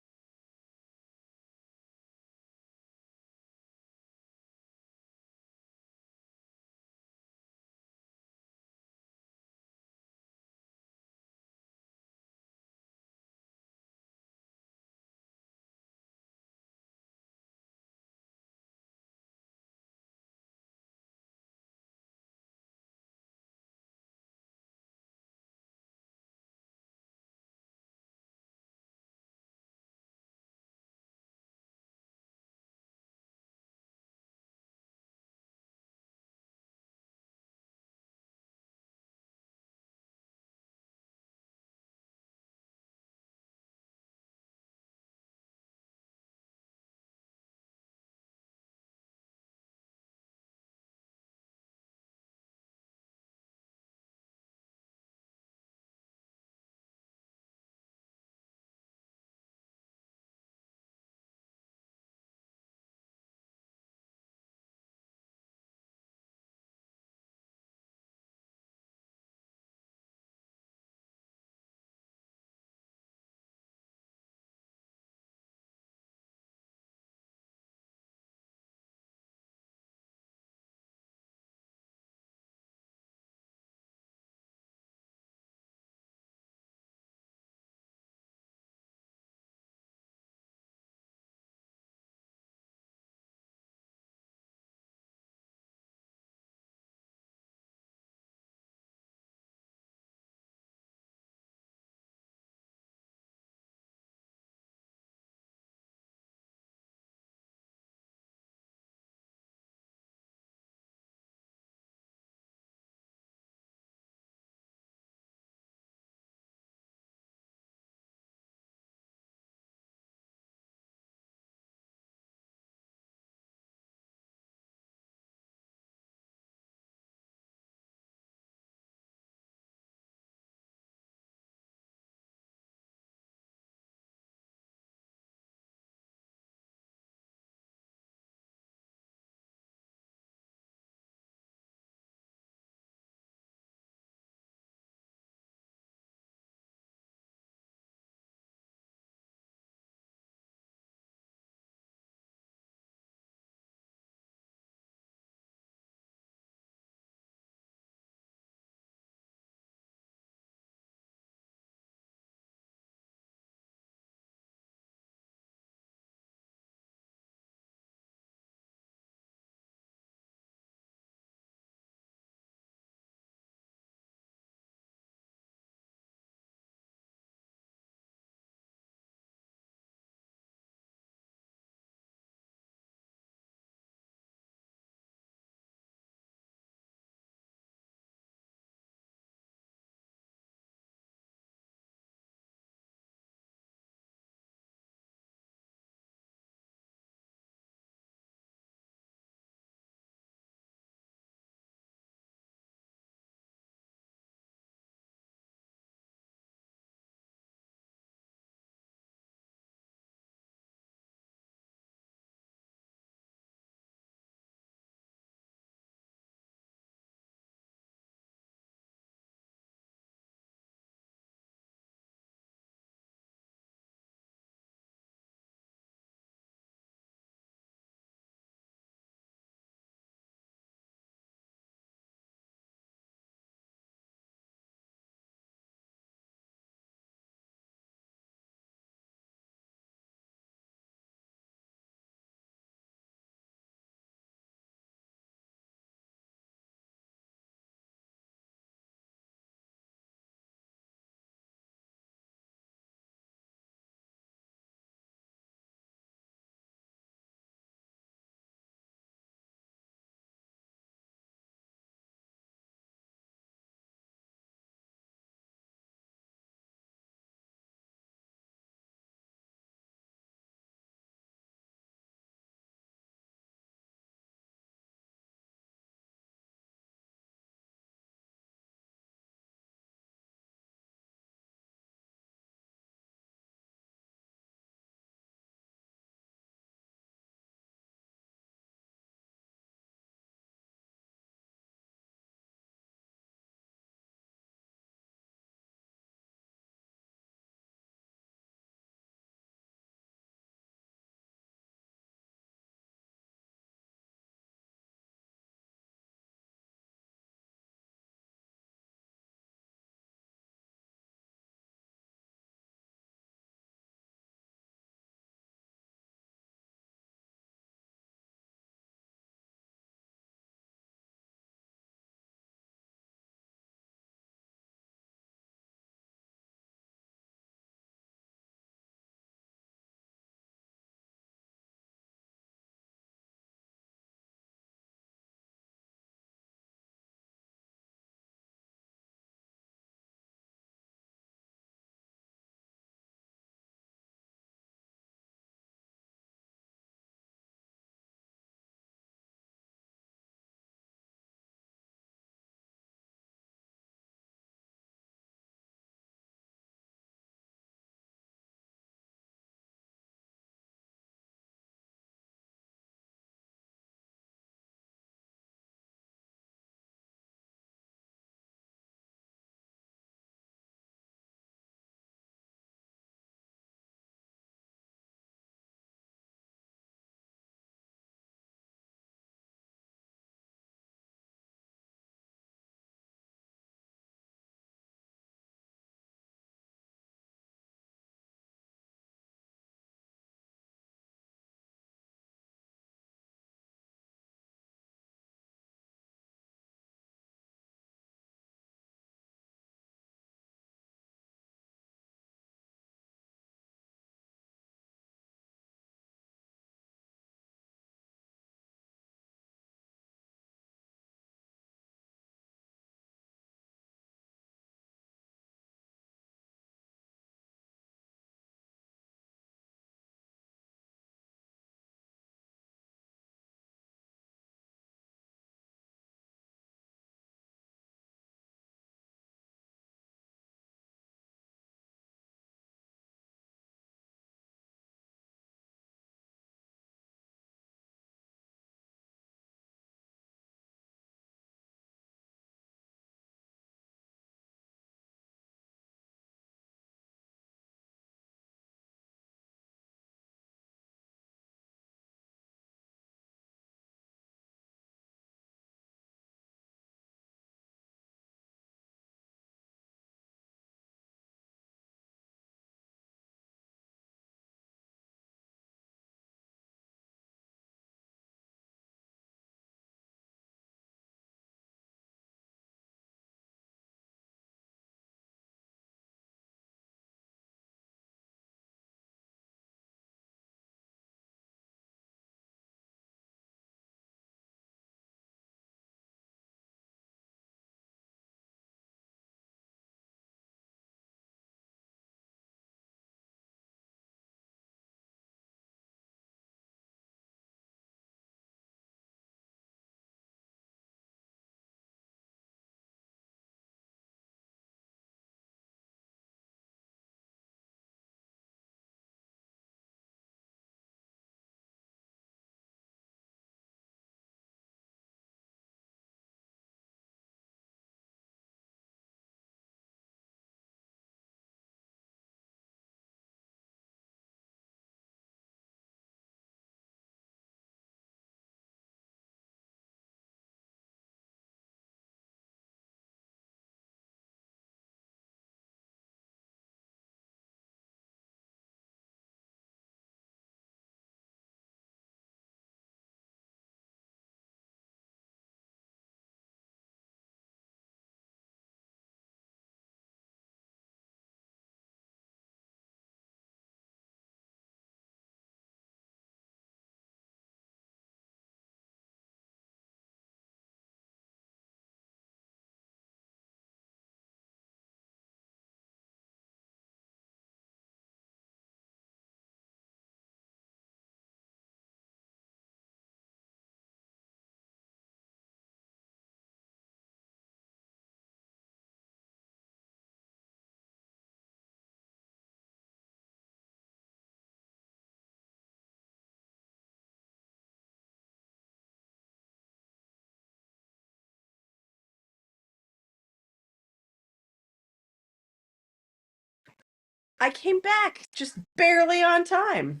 I came back just barely on time.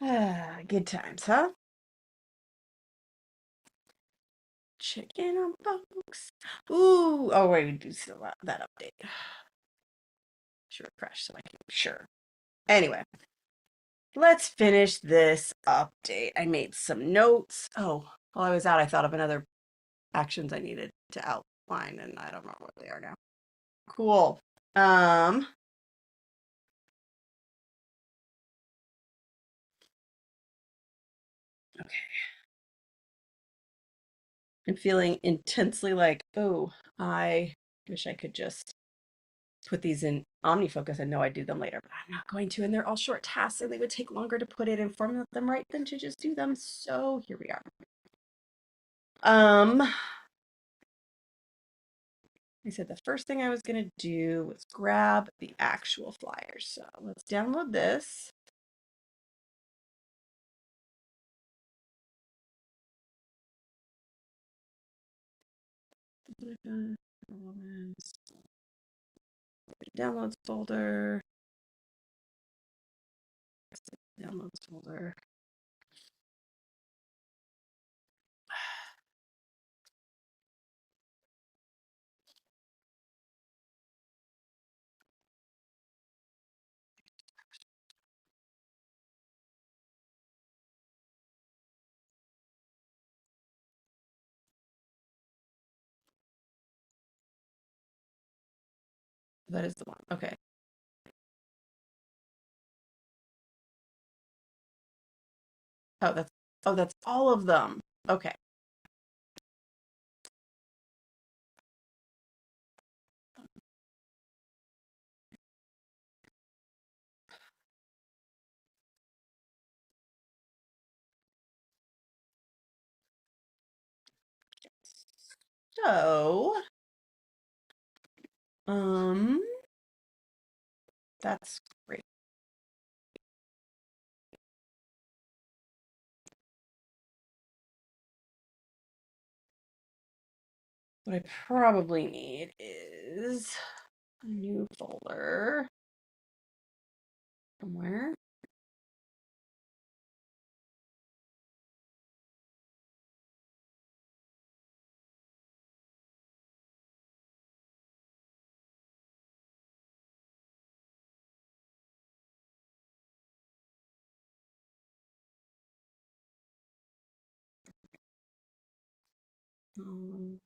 Good times, huh? Chicken on folks. Ooh, oh wait, we do still that update. Should refresh so I can be sure. Anyway, let's finish this update. I made some notes. Oh, while I was out, I thought of another actions I needed to outline, and I don't remember what they are now. Cool. Okay. I'm feeling intensely like, oh, I wish I could just put these in OmniFocus and know I'd do them later, but I'm not going to, and they're all short tasks, and they would take longer to put it and format them right than to just do them. So here we are. I said the first thing I was going to do was grab the actual flyer. So let's download this. Downloads folder. Downloads folder. That is the one. Okay. That's all of them. Okay. So, that's great. What I probably need is a new folder somewhere. Um,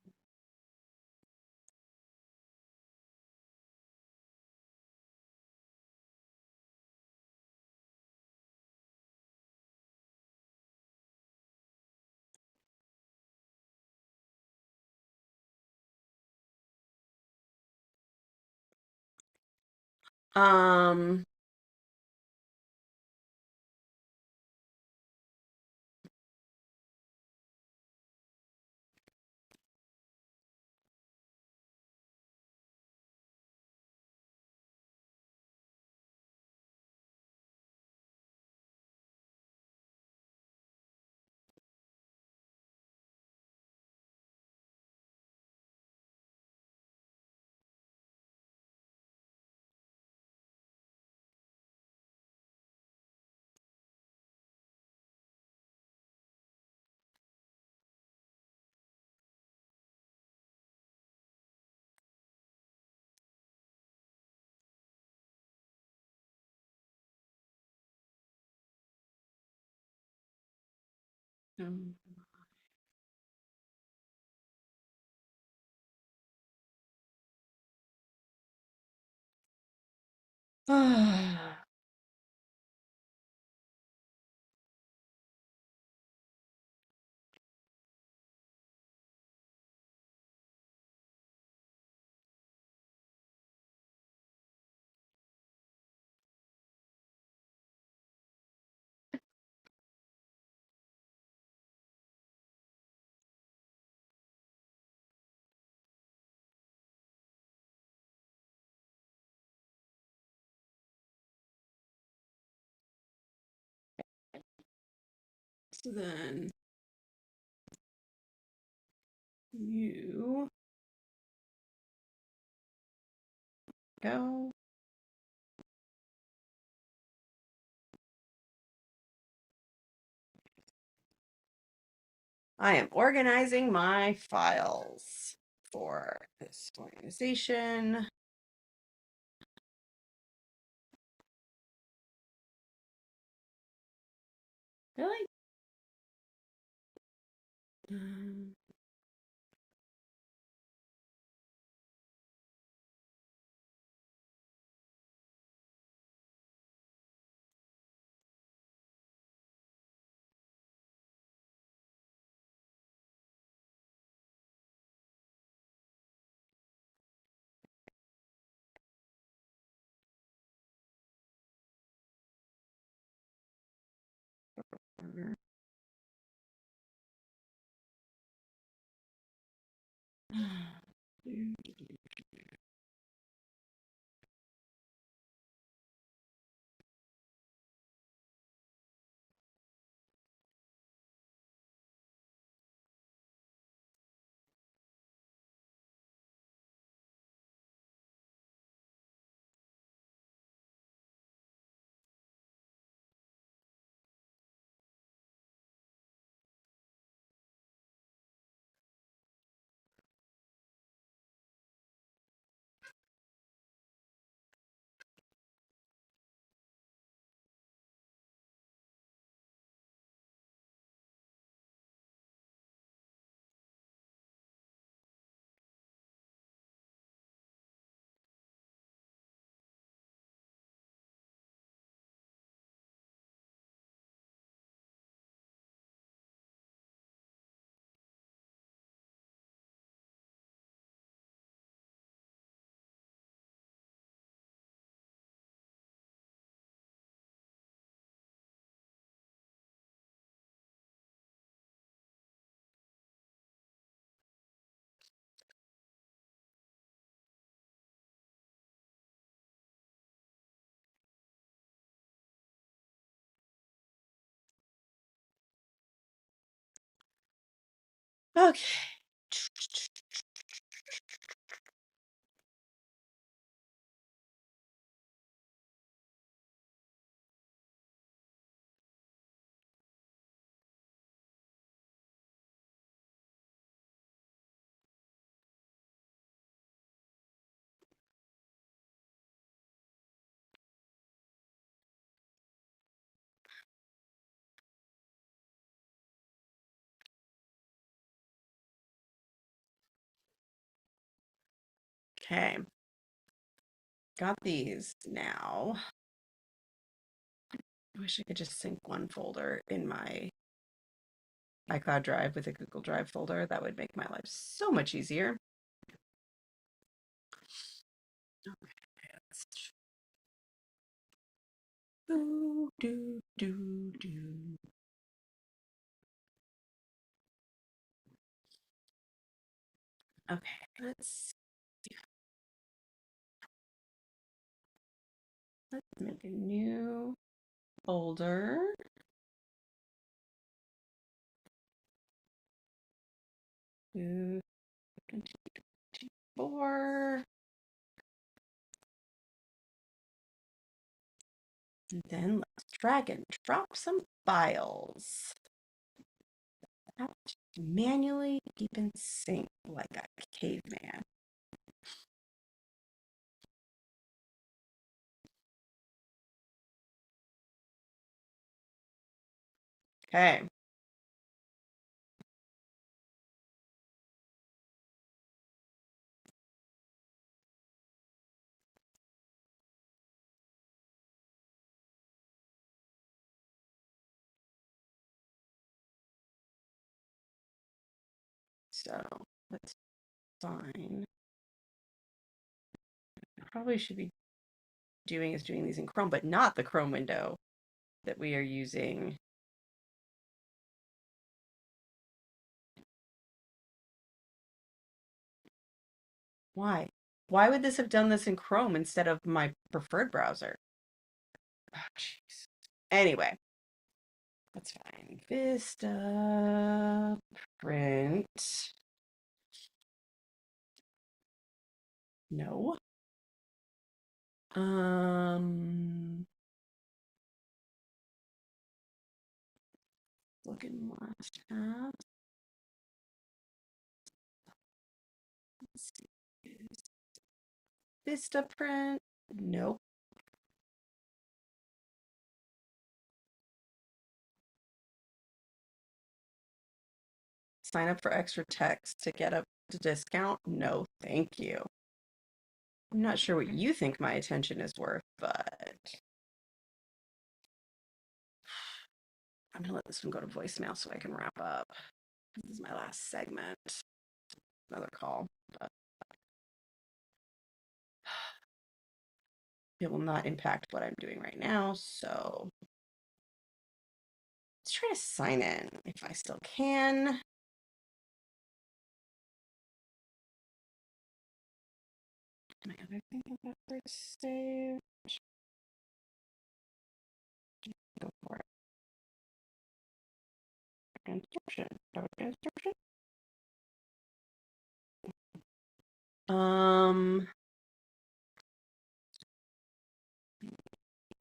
um, um, so then you go. I am organizing my files for this organization. Really? Um, Okay. Okay. Got these now. I wish I could just sync one folder in my iCloud Drive with a Google Drive folder. That would make my life so much easier. Okay, let's do. Okay, let's make a new folder. Do 2024. And then let's drag and drop some files. I have to manually keep in sync like a caveman. Okay. So let's find. Probably should be doing these in Chrome, but not the Chrome window that we are using. Why? Why would this have done this in Chrome instead of my preferred browser? Oh, jeez. Anyway, that's fine. Vista, print. No. Look in last tab. Vistaprint. Nope. Sign up for extra text to get a discount? No, thank you. I'm not sure what you think my attention is worth, but I'm gonna let this one go to voicemail so I can wrap up. This is my last segment. Another call, but it will not impact what I'm doing right now. So let's try to sign in if I still can. My other thing about first save. Go for it. Transcription. Transcription.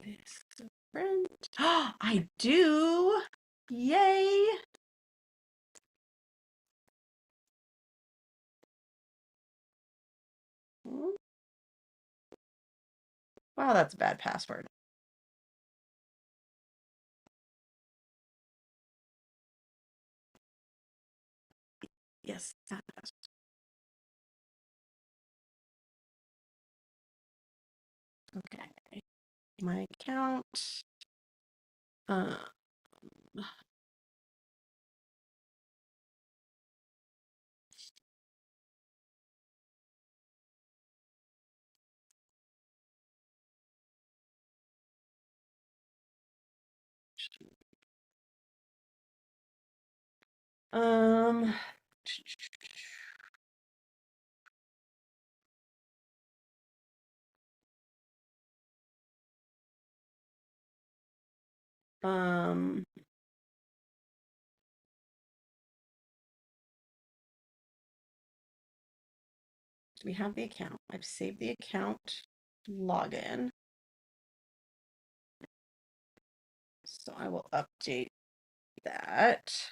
This friend. I do. Yay. Wow, that's a bad password. Yes. Okay. My account. Um, um, um, we have the account. I've saved the account login. So I will update that.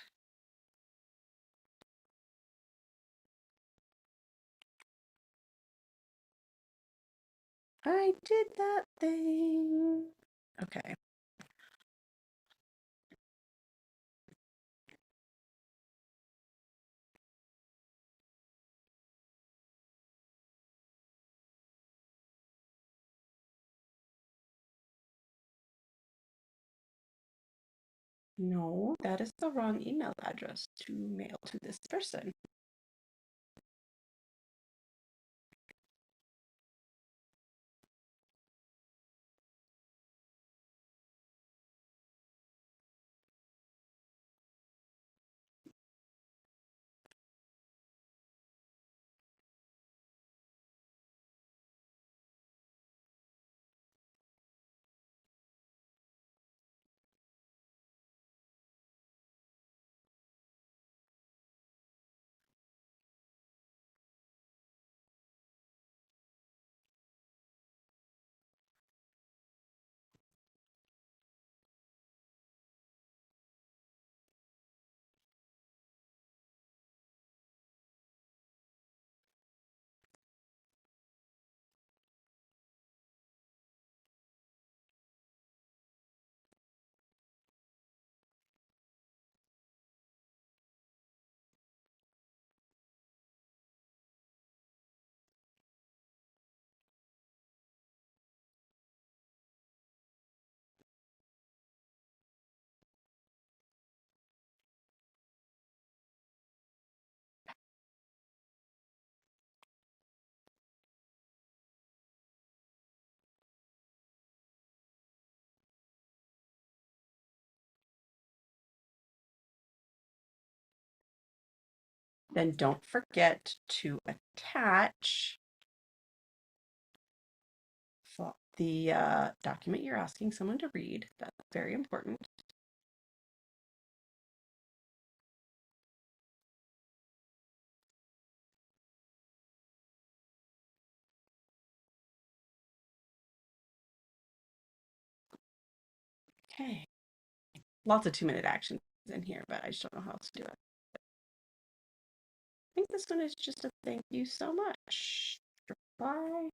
I did that thing. Okay. No, that is the wrong email address to mail to this person. Then don't forget to attach the document you're asking someone to read. That's very important. Okay. Lots of 2-minute actions in here, but I just don't know how else to do it. I think this one is just a thank you so much. Bye.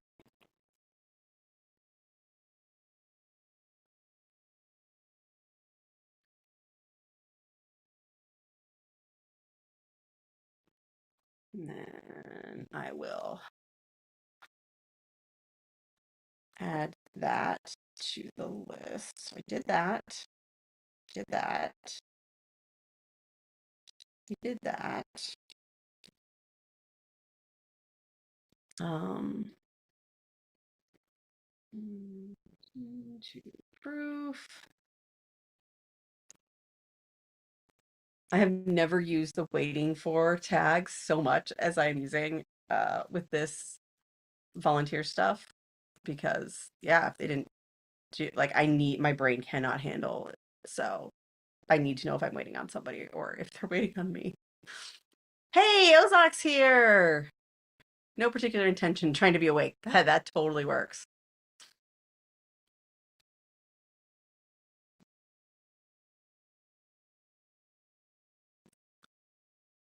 And then I will add that to the list. So I did that, did that, we did that. To proof. I have never used the waiting for tags so much as I'm using with this volunteer stuff because yeah, if they didn't do like my brain cannot handle it. So I need to know if I'm waiting on somebody or if they're waiting on me. Hey, Ozok's here. No particular intention, trying to be awake. That totally works.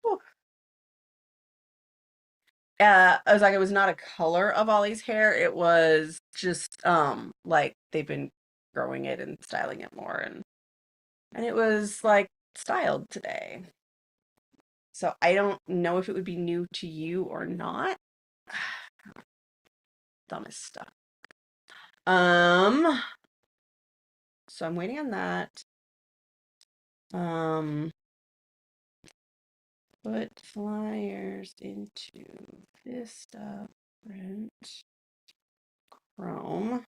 Whew. Ozok, it was not a color of Ollie's hair. It was just like they've been growing it and styling it more and it was like styled today. So I don't know if it would be new to you or not. Dumbest stuff. So I'm waiting on that. Put flyers into Vista Print Chrome.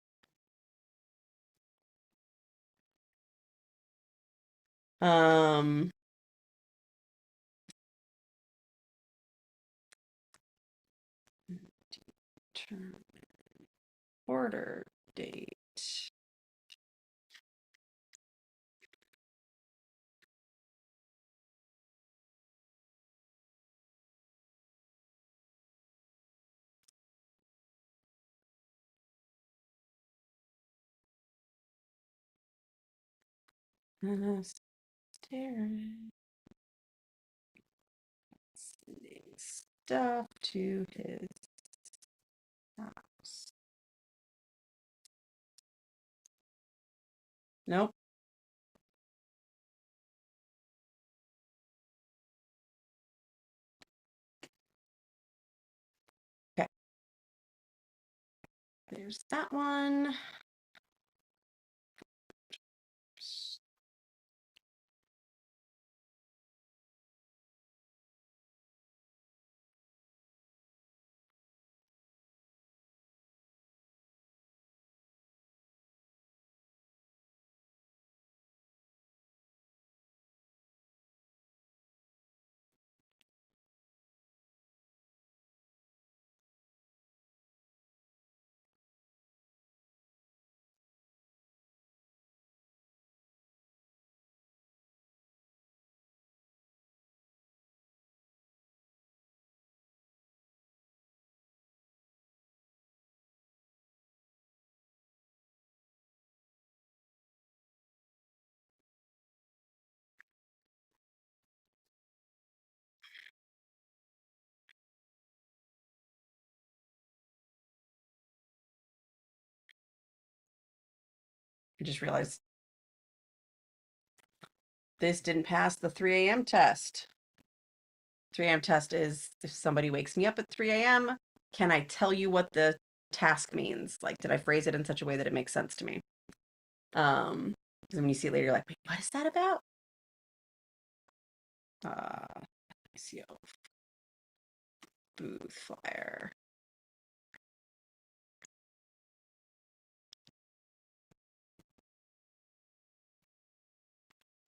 Um, Order date. Sending stuff to his house. Nope. Okay. There's that one. I just realized this didn't pass the 3 a.m. test. 3 a.m. test is if somebody wakes me up at 3 a.m., can I tell you what the task means? Like, did I phrase it in such a way that it makes sense to me? Because when you see it later, you're like, wait, what is that about? ICO booth flyer.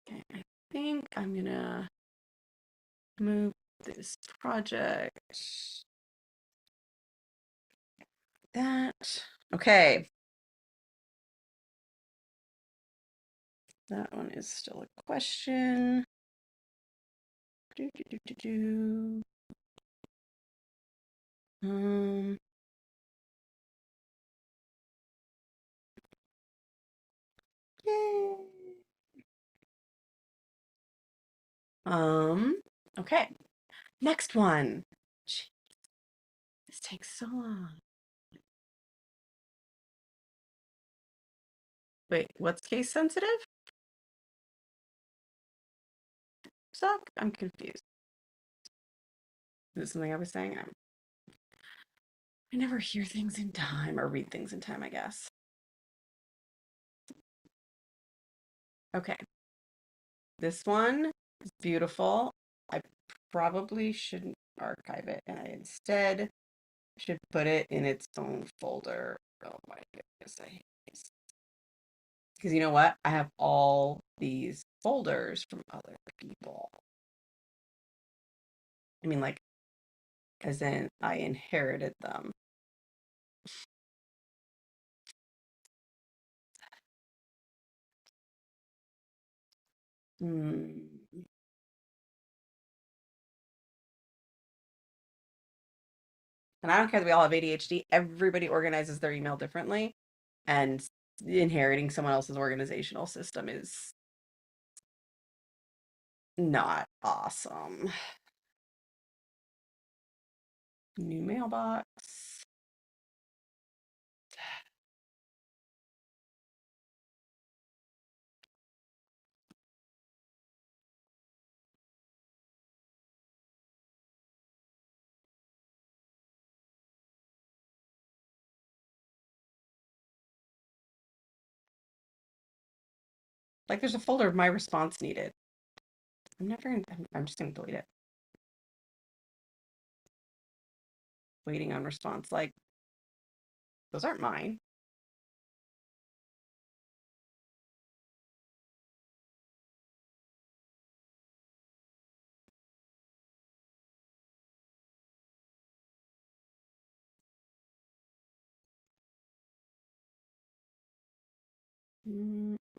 Okay, I think I'm gonna move this project. That. Okay. That one is still a question. Do, do, do, do, do. Yay. Okay. Next one. Jeez, this takes so long. Wait, what's case sensitive? Suck? I'm confused. Is this something I was saying? I never hear things in time or read things in time, I guess. Okay. This one is beautiful. I probably shouldn't archive it, and I instead should put it in its own folder. Oh my goodness, I hate this. Because you know what? I have all these folders from other people. I mean, like, as in I inherited them. Hmm. And I don't care that we all have ADHD. Everybody organizes their email differently, and inheriting someone else's organizational system is not awesome. New mailbox. Like there's a folder of my response needed. I'm just gonna delete it. Waiting on response. Like, those aren't mine.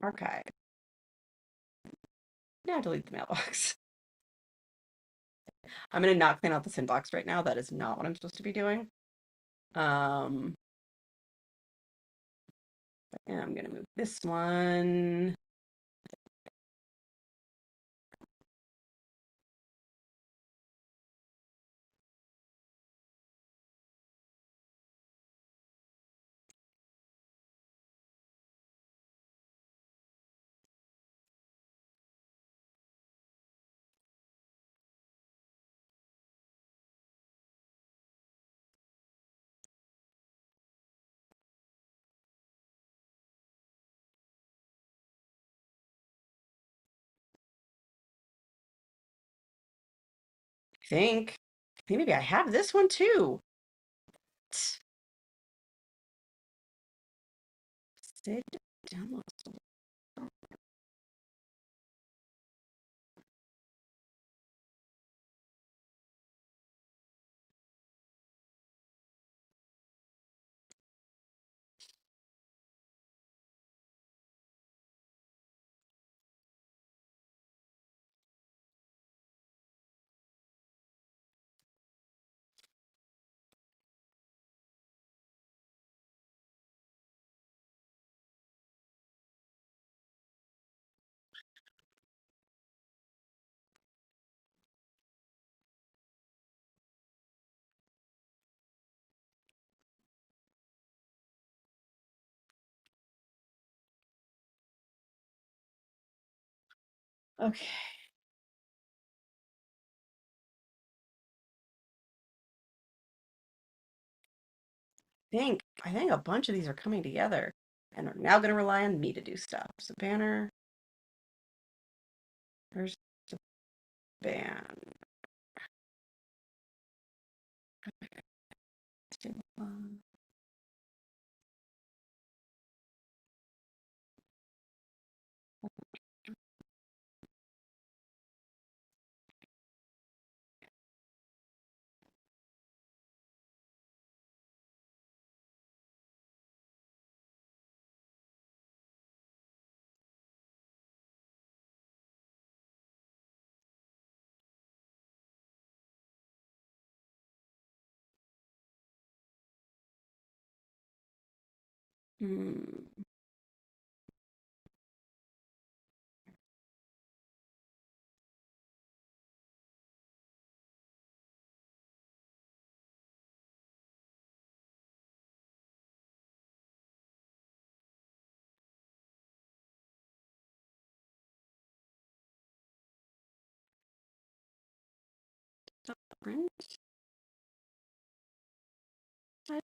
Archive. Now delete the mailbox. I'm gonna not clean out this inbox right now. That is not what I'm supposed to be doing. Um, and I'm gonna move this one. I think maybe I have this one too. Sid download. Okay. I think a bunch of these are coming together and are now gonna rely on me to do stuff. So banner. Where's the ban? Hmm. Print. What?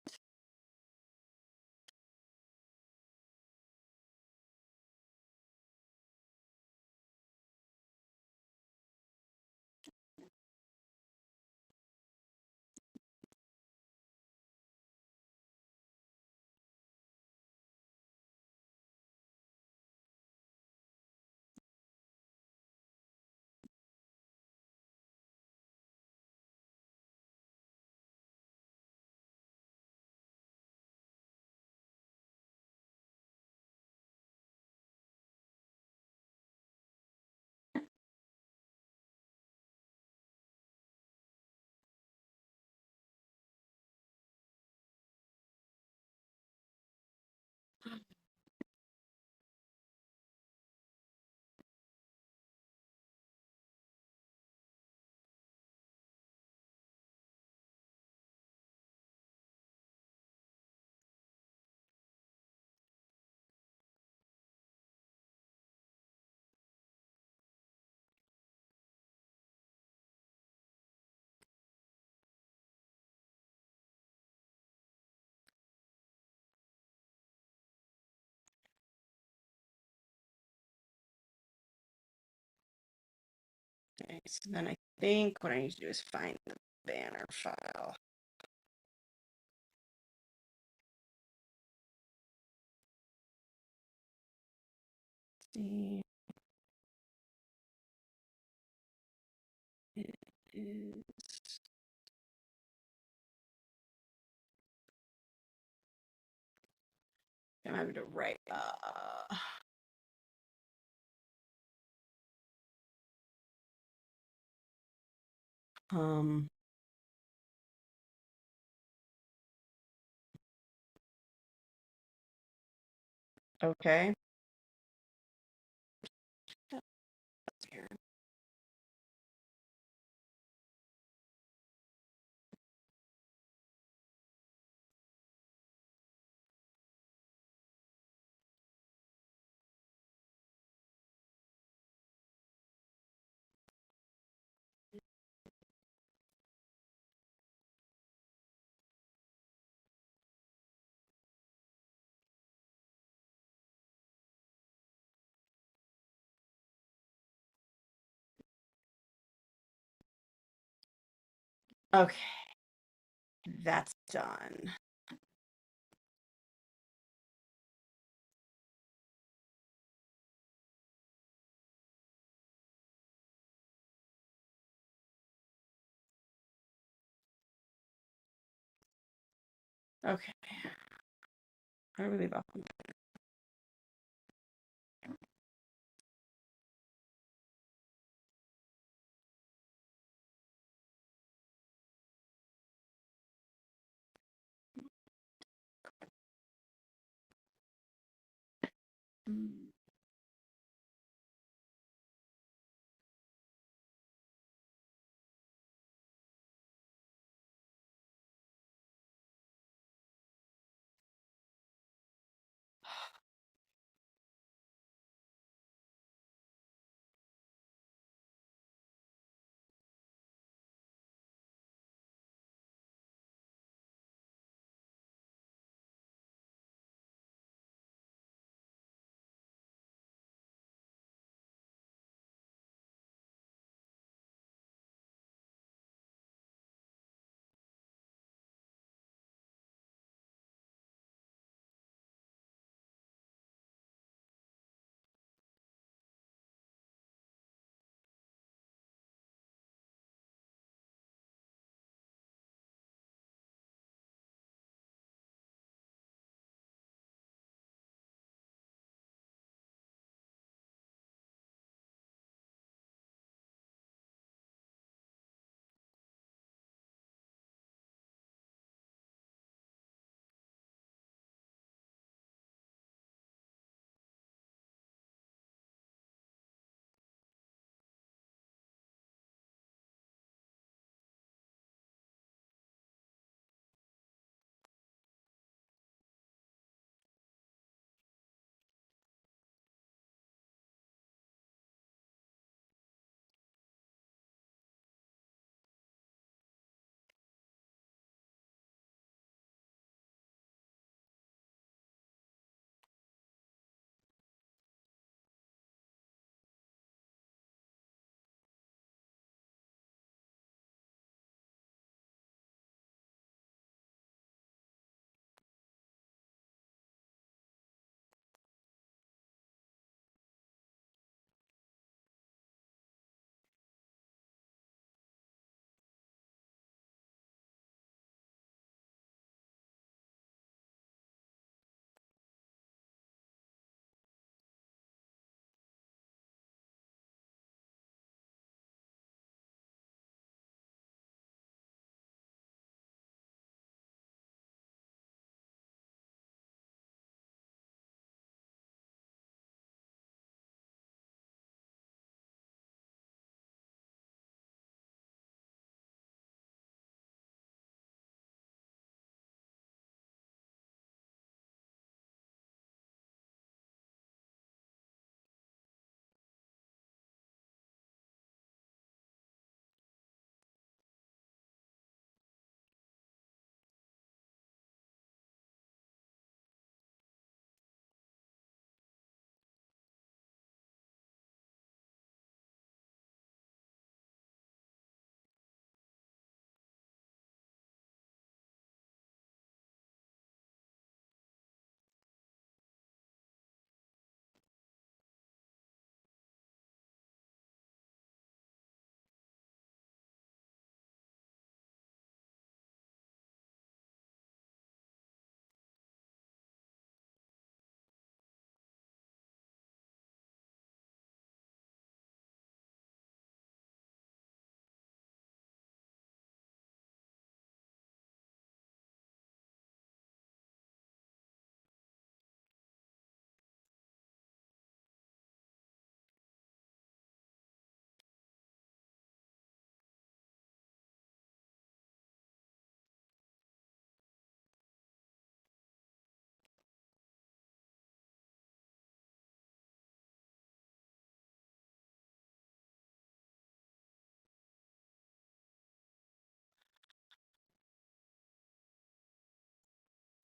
Okay, so then I think what I need to do is find the banner file. See. It is. I'm having to write. Um. Okay. Here. Okay, that's done. Okay. How do we leave off?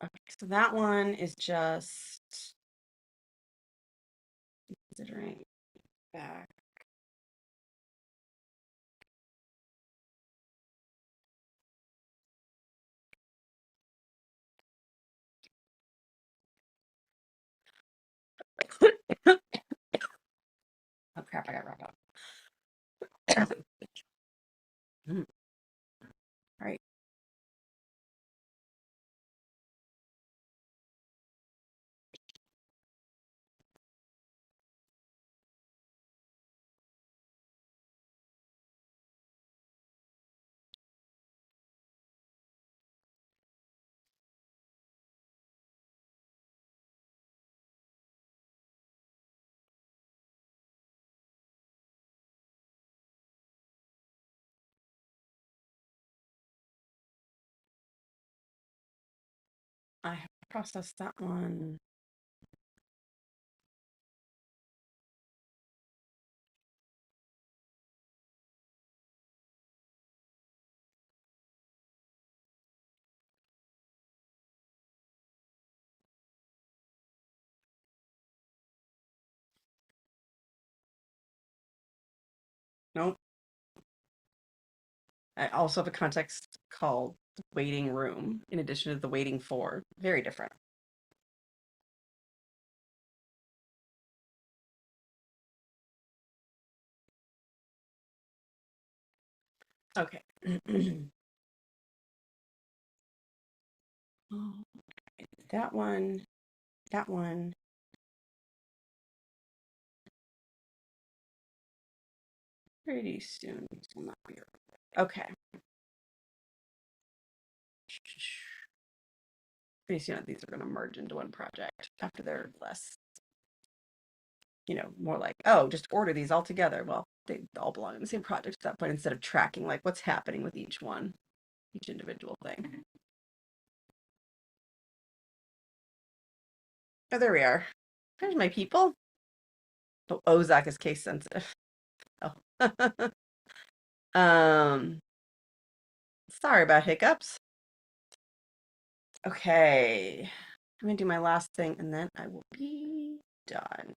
Okay, so that one is just considering back. Oh crap, I got wrapped up. All right. I have processed that one. Nope. I also have a context called waiting room in addition to the waiting for. Very different. Okay. Oh, that one, that one. Pretty soon these will not be okay. Pretty soon these are going to merge into one project after they're less, more like, oh, just order these all together. Well, they all belong in the same project at that point instead of tracking like what's happening with each one, each individual thing. Oh, there we are. There's my people. Oh, Ozak is case sensitive. Oh. Sorry about hiccups. Okay. I'm gonna do my last thing and then I will be done.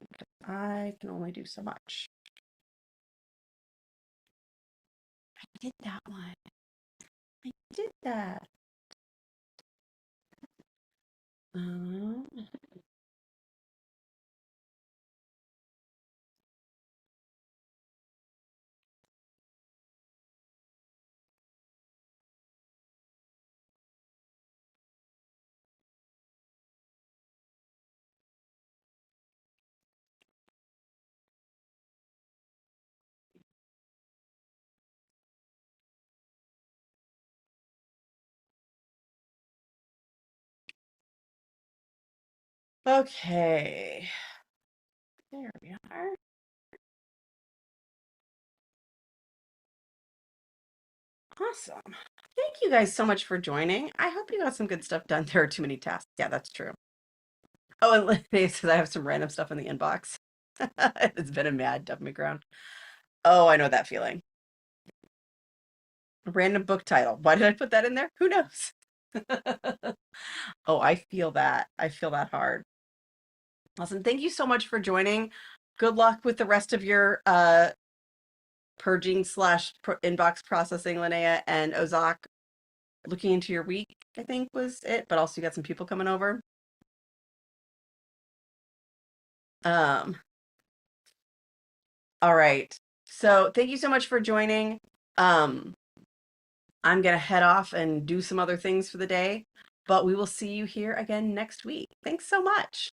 I can only do so much. I did that one. I did that. Um, okay. There we are. Awesome. Thank you guys so much for joining. I hope you got some good stuff done. There are too many tasks. Yeah, that's true. Oh, and Lindsay says I have some random stuff in the inbox. It's been a mad dumping ground. Oh, I know that feeling. A random book title. Why did I put that in there? Who knows? Oh, I feel that. I feel that hard. Awesome. Thank you so much for joining. Good luck with the rest of your purging slash inbox processing, Linnea and Ozak. Looking into your week, I think was it, but also you got some people coming over. Um, all right. So thank you so much for joining. I'm gonna head off and do some other things for the day, but we will see you here again next week. Thanks so much.